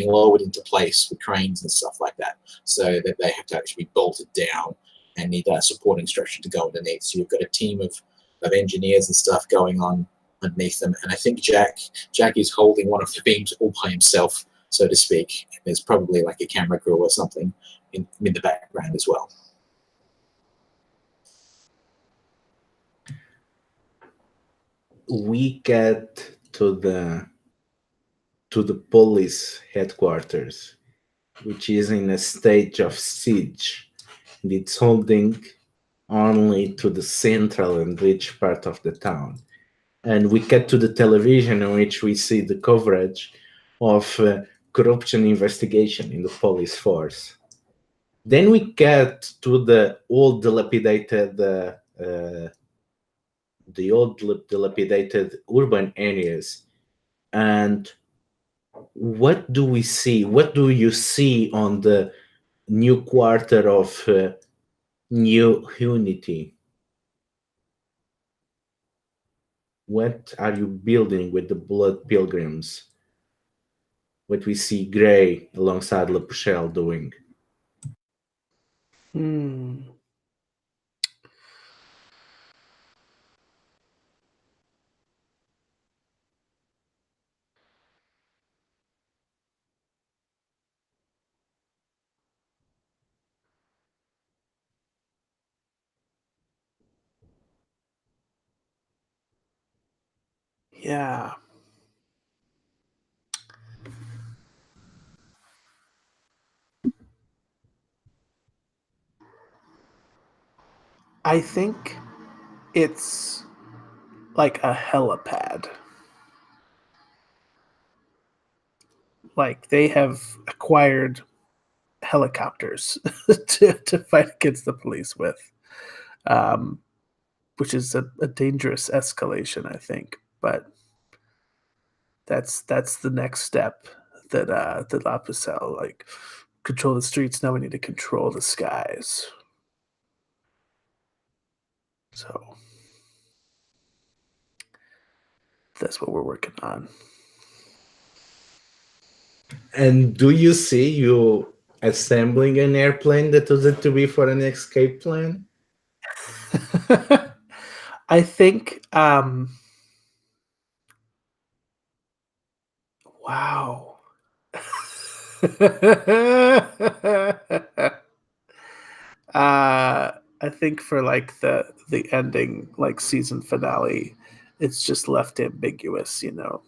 lowered into place with cranes and stuff like that, so that they have to actually be bolted down and need a supporting structure to go underneath. So you've got a team of engineers and stuff going on underneath them, and I think Jack is holding one of the beams all by himself, so to speak. There's probably like a camera crew or something in the background as well. We get to the police headquarters, which is in a state of siege, and it's holding only to the central and rich part of the town. And we get to the television in which we see the coverage of corruption investigation in the police force. Then we get to the old dilapidated urban areas. And what do we see? What do you see on the new quarter of New Unity? What are you building with the Blood Pilgrims? What we see Gray alongside LaPuchelle doing? Yeah. I think it's like a helipad. Like they have acquired helicopters to fight against the police with, which is a dangerous escalation, I think. But that's the next step that that Lapusel, like, control the streets. Now we need to control the skies. So that's what we're working on. And do you see you assembling an airplane that was it to be for an escape plan? I think, wow. I think for like the ending, like season finale, it's just left ambiguous, you know.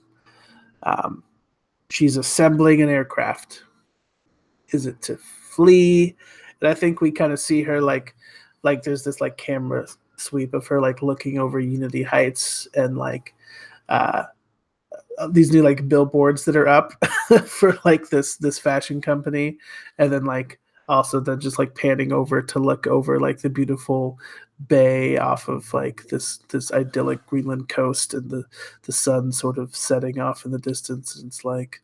She's assembling an aircraft. Is it to flee? And I think we kind of see her like there's this like camera sweep of her like looking over Unity Heights and like these new like billboards that are up for like this fashion company, and then like also then just like panning over to look over like the beautiful bay off of like this idyllic Greenland coast, and the sun sort of setting off in the distance. And it's like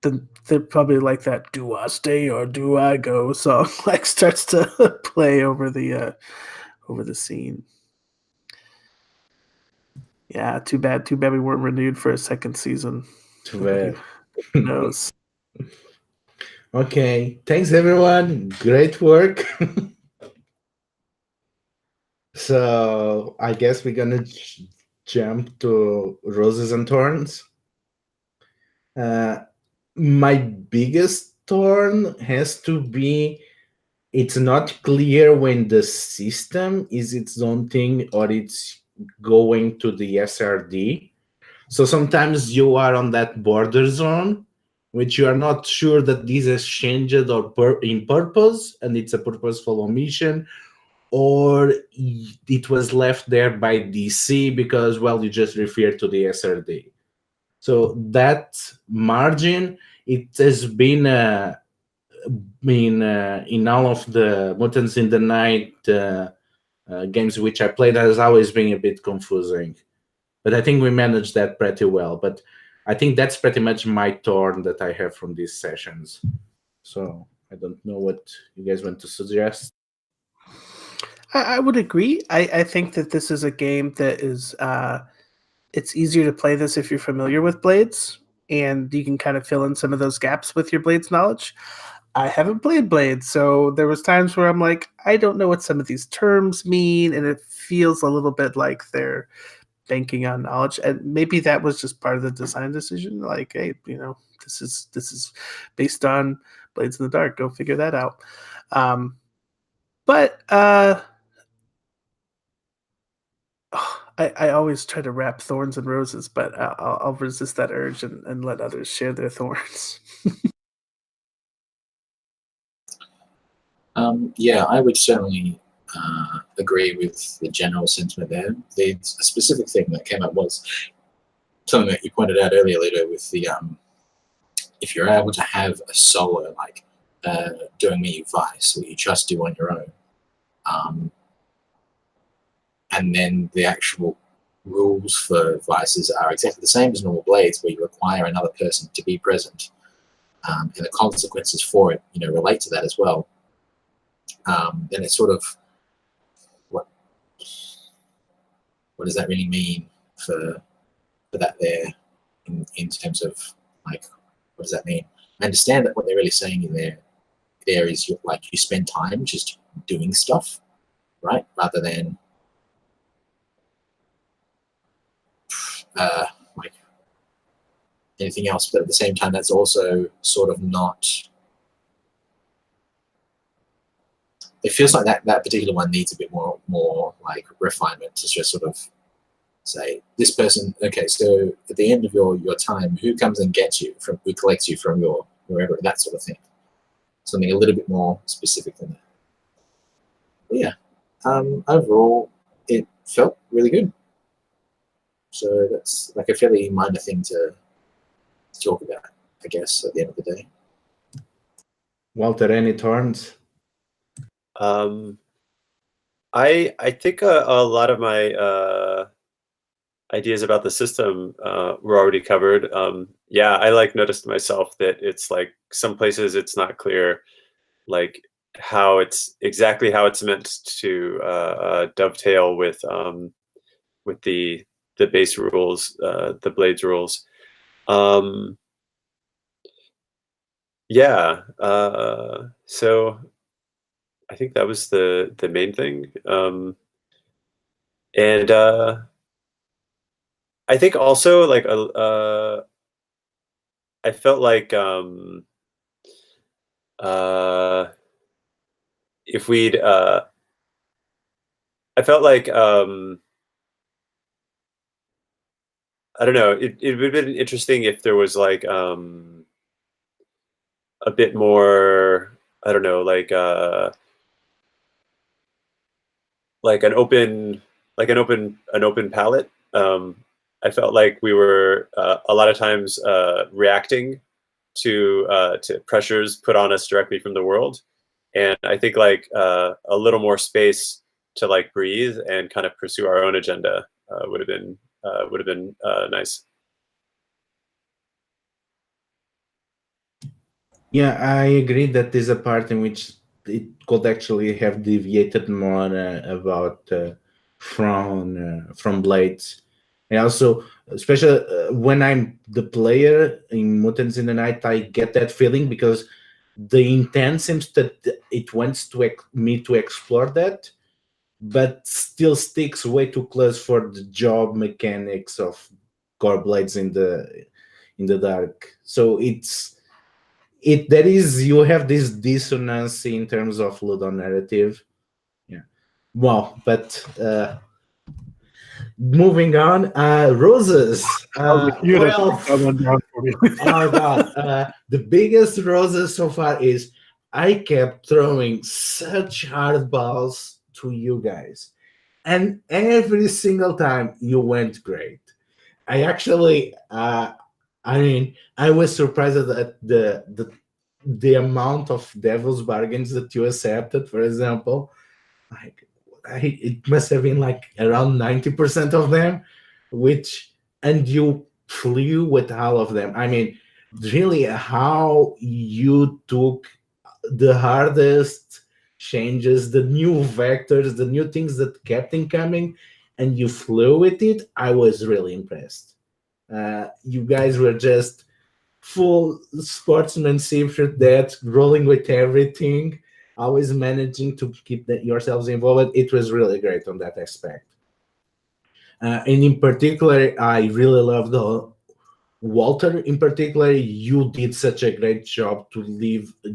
then they're probably like that "Do I stay or do I go" song like starts to play over the scene. Yeah, too bad we weren't renewed for a second season. Too bad. Who knows? Okay, thanks everyone. Great work. So I guess we're gonna jump to Roses and Thorns. My biggest thorn has to be, it's not clear when the system is its own thing or it's going to the SRD. So sometimes you are on that border zone, which you are not sure that this has changed or in purpose, and it's a purposeful omission, or it was left there by DC because, well, you just refer to the SRD. So that margin, it has been in all of the Mutants in the Night games which I played, has always been a bit confusing. But I think we managed that pretty well. But I think that's pretty much my thorn that I have from these sessions. So I don't know what you guys want to suggest. I would agree. I think that this is a game that is it's easier to play this if you're familiar with Blades, and you can kind of fill in some of those gaps with your Blades knowledge. I haven't played Blades, so there was times where I'm like, I don't know what some of these terms mean, and it feels a little bit like they're banking on knowledge. And maybe that was just part of the design decision. Like, hey, you know, this is based on Blades in the Dark. Go figure that out. But I always try to wrap thorns and roses, but I'll resist that urge and let others share their thorns. Yeah, I would certainly agree with the general sentiment there. The specific thing that came up was something that you pointed out earlier, Lito, with the if you're able to have a solo like doing me vice that you just do on your own, and then the actual rules for vices are exactly the same as normal Blades, where you require another person to be present, and the consequences for it, you know, relate to that as well. Then it's sort of what does that really mean for that there in terms of like what does that mean? I understand that what they're really saying in there is like you spend time just doing stuff, right, rather than like anything else. But at the same time, that's also sort of not. It feels like that particular one needs a bit more like refinement to just sort of say this person. Okay, so at the end of your time, who comes and gets you from, who collects you from your wherever, that sort of thing. Something a little bit more specific than that. But yeah, overall, it felt really good. So that's like a fairly minor thing to talk about, I guess, at the end of the day. Walter, any turns? I think a lot of my ideas about the system were already covered. Yeah, I like noticed myself that it's like some places it's not clear, like how it's exactly how it's meant to dovetail with the base rules, the blades rules. Yeah, so I think that was the main thing. And I think also like I felt like if we'd I felt like I don't know, it would have been interesting if there was like a bit more, I don't know, like an open an open palette. I felt like we were a lot of times reacting to pressures put on us directly from the world, and I think like a little more space to like breathe and kind of pursue our own agenda would have been nice. Yeah, I agree that there's a part in which it could actually have deviated more about from Blades. And also, especially when I'm the player in Mutants in the Night, I get that feeling because the intent seems that it wants to me to explore that, but still sticks way too close for the job mechanics of core blades in the dark. So there is, you have this dissonance in terms of Ludo narrative. Yeah. Well, but moving on, roses. Well, oh god, the biggest roses so far is I kept throwing such hard balls to you guys, and every single time you went great. I actually, I mean, I was surprised at the amount of devil's bargains that you accepted. For example, like it must have been like around 90% of them, which, and you flew with all of them. I mean, really, how you took the hardest changes, the new vectors, the new things that kept incoming, and you flew with it. I was really impressed. You guys were just full sportsmanship for that, rolling with everything, always managing to keep yourselves involved. It was really great on that aspect. And in particular, I really love the Walter. In particular, you did such a great job to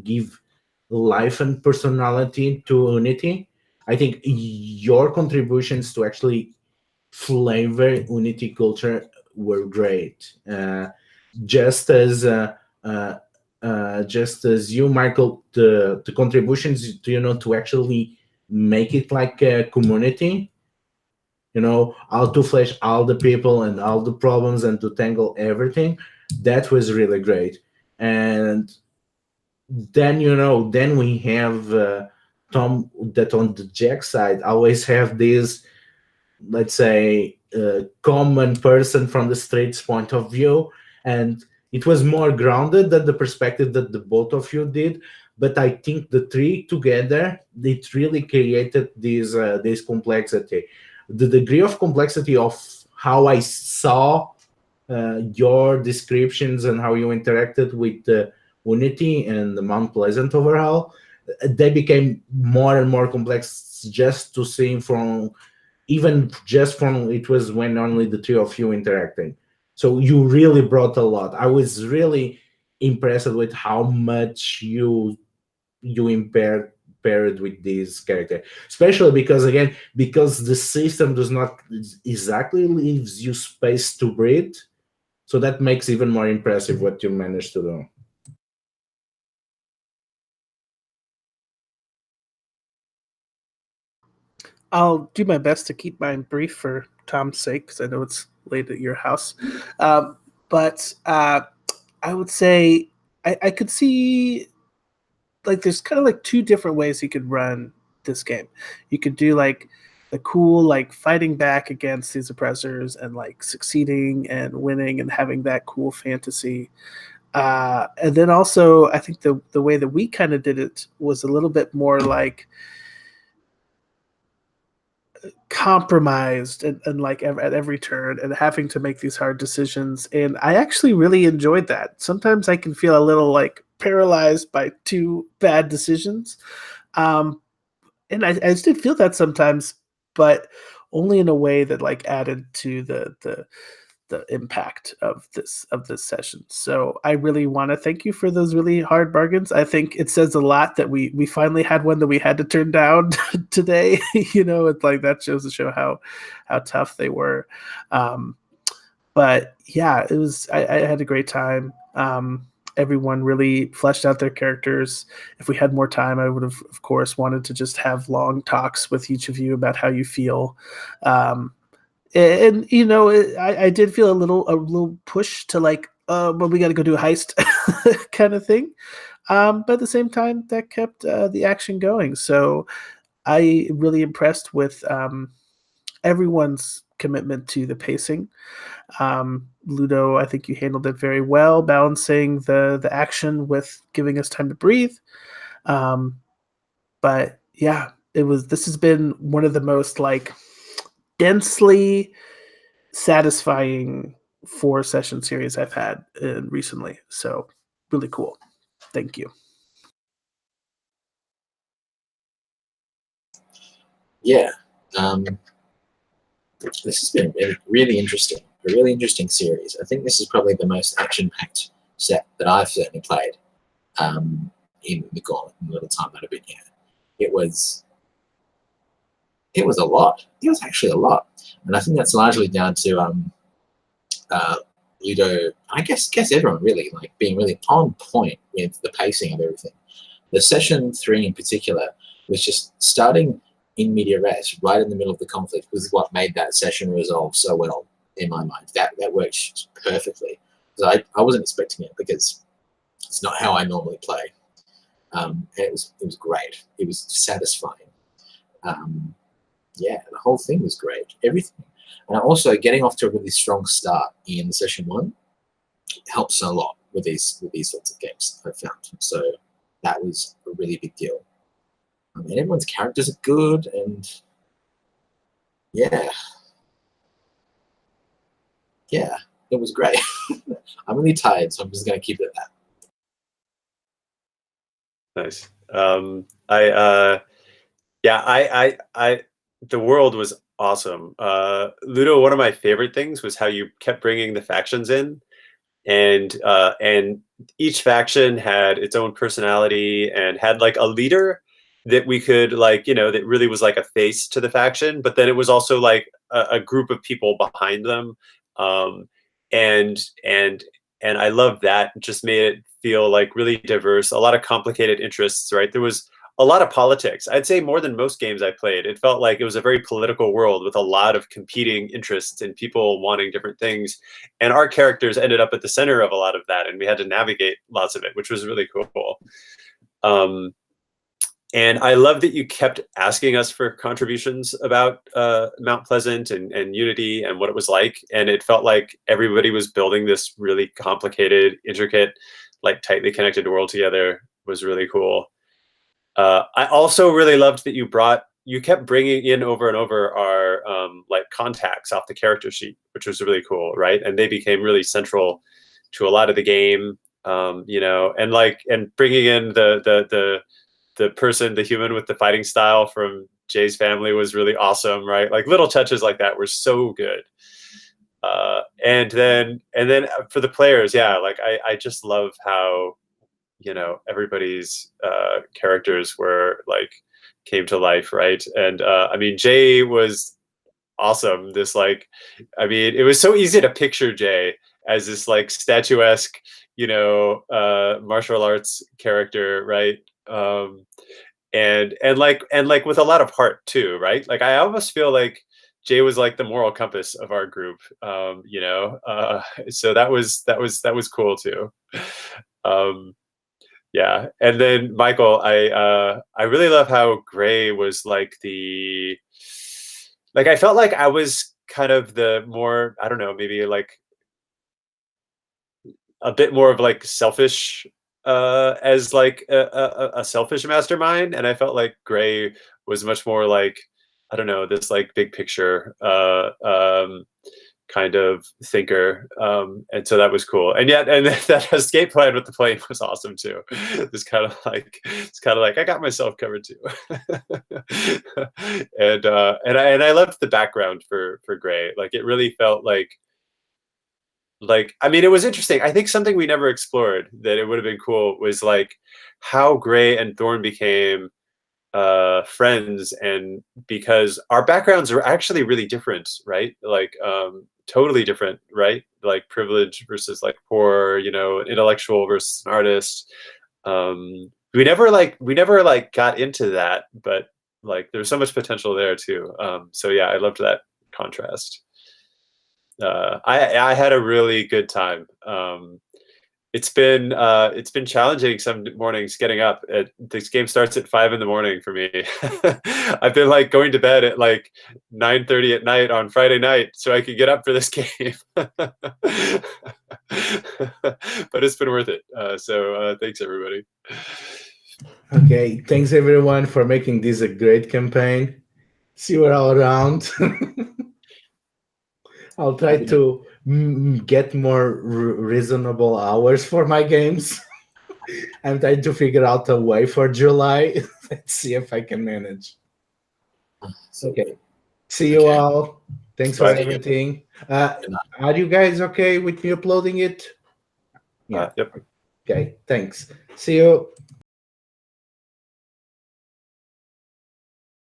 give life and personality to Unity. I think your contributions to actually flavor Unity culture were great. Just as uh, just as you, Michael, the contributions to to actually make it like a community. How to flash all the people and all the problems and to tangle everything. That was really great. And then then we have Tom, that on the Jack side always have this, let's say, common person from the street's point of view, and it was more grounded than the perspective that the both of you did. But I think the three together, it really created this complexity. The degree of complexity of how I saw your descriptions and how you interacted with Unity and the Mount Pleasant overall, they became more and more complex just to see from, even just from, it was when only the three of you interacting. So you really brought a lot. I was really impressed with how much you paired with this character, especially because, again, because the system does not exactly leaves you space to breathe. So that makes even more impressive what you managed to do. I'll do my best to keep mine brief for Tom's sake, because I know it's late at your house. But I would say I could see like there's kind of like two different ways you could run this game. You could do like the cool like fighting back against these oppressors and like succeeding and winning and having that cool fantasy. And then also, I think the way that we kind of did it was a little bit more like compromised and like at every turn and having to make these hard decisions. And I actually really enjoyed that. Sometimes I can feel a little like paralyzed by two bad decisions. And I did feel that sometimes, but only in a way that like added to the impact of this session. So I really want to thank you for those really hard bargains. I think it says a lot that we finally had one that we had to turn down today. You know, it's like that shows to show how tough they were. But yeah, it was. I had a great time. Everyone really fleshed out their characters. If we had more time, I would have, of course, wanted to just have long talks with each of you about how you feel. And you know, I did feel a little push to like, well, we got to go do a heist kind of thing. But at the same time, that kept the action going. So I really impressed with everyone's commitment to the pacing. Ludo, I think you handled it very well, balancing the action with giving us time to breathe. But yeah, this has been one of the most like densely satisfying 4-session series I've had recently. So really cool. Thank you. Yeah. This has been really interesting. A really interesting series. I think this is probably the most action-packed set that I've certainly played in the Gauntlet in the little time that I've been here. It was a lot. It was actually a lot, and I think that's largely down to Ludo. I guess everyone really like being really on point with the pacing of everything. The session 3 in particular was just starting in media res, right in the middle of the conflict, was what made that session resolve so well in my mind. That worked perfectly. So I wasn't expecting it because it's not how I normally play. And it was great. It was satisfying. Yeah, the whole thing was great. Everything. And also getting off to a really strong start in session 1 helps a lot with these sorts of games, I've found. So that was a really big deal. And everyone's characters are good, and yeah, it was great. I'm really tired, so I'm just going to keep it at that. Nice. The world was awesome. Ludo, one of my favorite things was how you kept bringing the factions in, and each faction had its own personality and had like a leader that we could like, you know, that really was like a face to the faction, but then it was also like a group of people behind them. And I love that. It just made it feel like really diverse, a lot of complicated interests, right? There was a lot of politics. I'd say more than most games I played. It felt like it was a very political world with a lot of competing interests and people wanting different things. And our characters ended up at the center of a lot of that, and we had to navigate lots of it, which was really cool. And I love that you kept asking us for contributions about Mount Pleasant and Unity and what it was like. And it felt like everybody was building this really complicated, intricate, like tightly connected world together. It was really cool. I also really loved that you kept bringing in over and over our like contacts off the character sheet, which was really cool, right? And they became really central to a lot of the game, you know, and bringing in the person, the human with the fighting style from Jay's family was really awesome, right? Like little touches like that were so good. And then for the players, yeah, like I just love how, you know, everybody's characters were like came to life, right? And I mean, Jay was awesome. This like, I mean, it was so easy to picture Jay as this like statuesque, you know, martial arts character, right? And like with a lot of heart too, right? Like I almost feel like Jay was like the moral compass of our group, you know. So that was cool too. Yeah, and then Michael, I really love how Gray was like I felt like I was kind of the more, I don't know, maybe like a bit more of like selfish as like a selfish mastermind, and I felt like Gray was much more like, I don't know, this like big picture kind of thinker, and so that was cool. And yet, and that escape plan with the plane was awesome too. It's kind of like I got myself covered too. And I loved the background for Gray. Like it really felt like I mean, it was interesting. I think something we never explored that it would have been cool was like how Gray and Thorn became friends, and because our backgrounds are actually really different, right? Like totally different, right? Like privilege versus like poor, you know, intellectual versus an artist. We never got into that, but like there's so much potential there too. So yeah, I loved that contrast. I had a really good time. It's been challenging some mornings getting up. This game starts at 5 a.m. for me. I've been like going to bed at like 9:30 at night on Friday night so I could get up for this game. But it's been worth it. So thanks everybody. Okay, thanks everyone for making this a great campaign. See you all around. I'll try to get more reasonable hours for my games. I'm trying to figure out a way for July. Let's see if I can manage. Okay. See you all. Thanks for everything. Are you guys okay with me uploading it? Yeah. Yep. Okay, thanks. See you.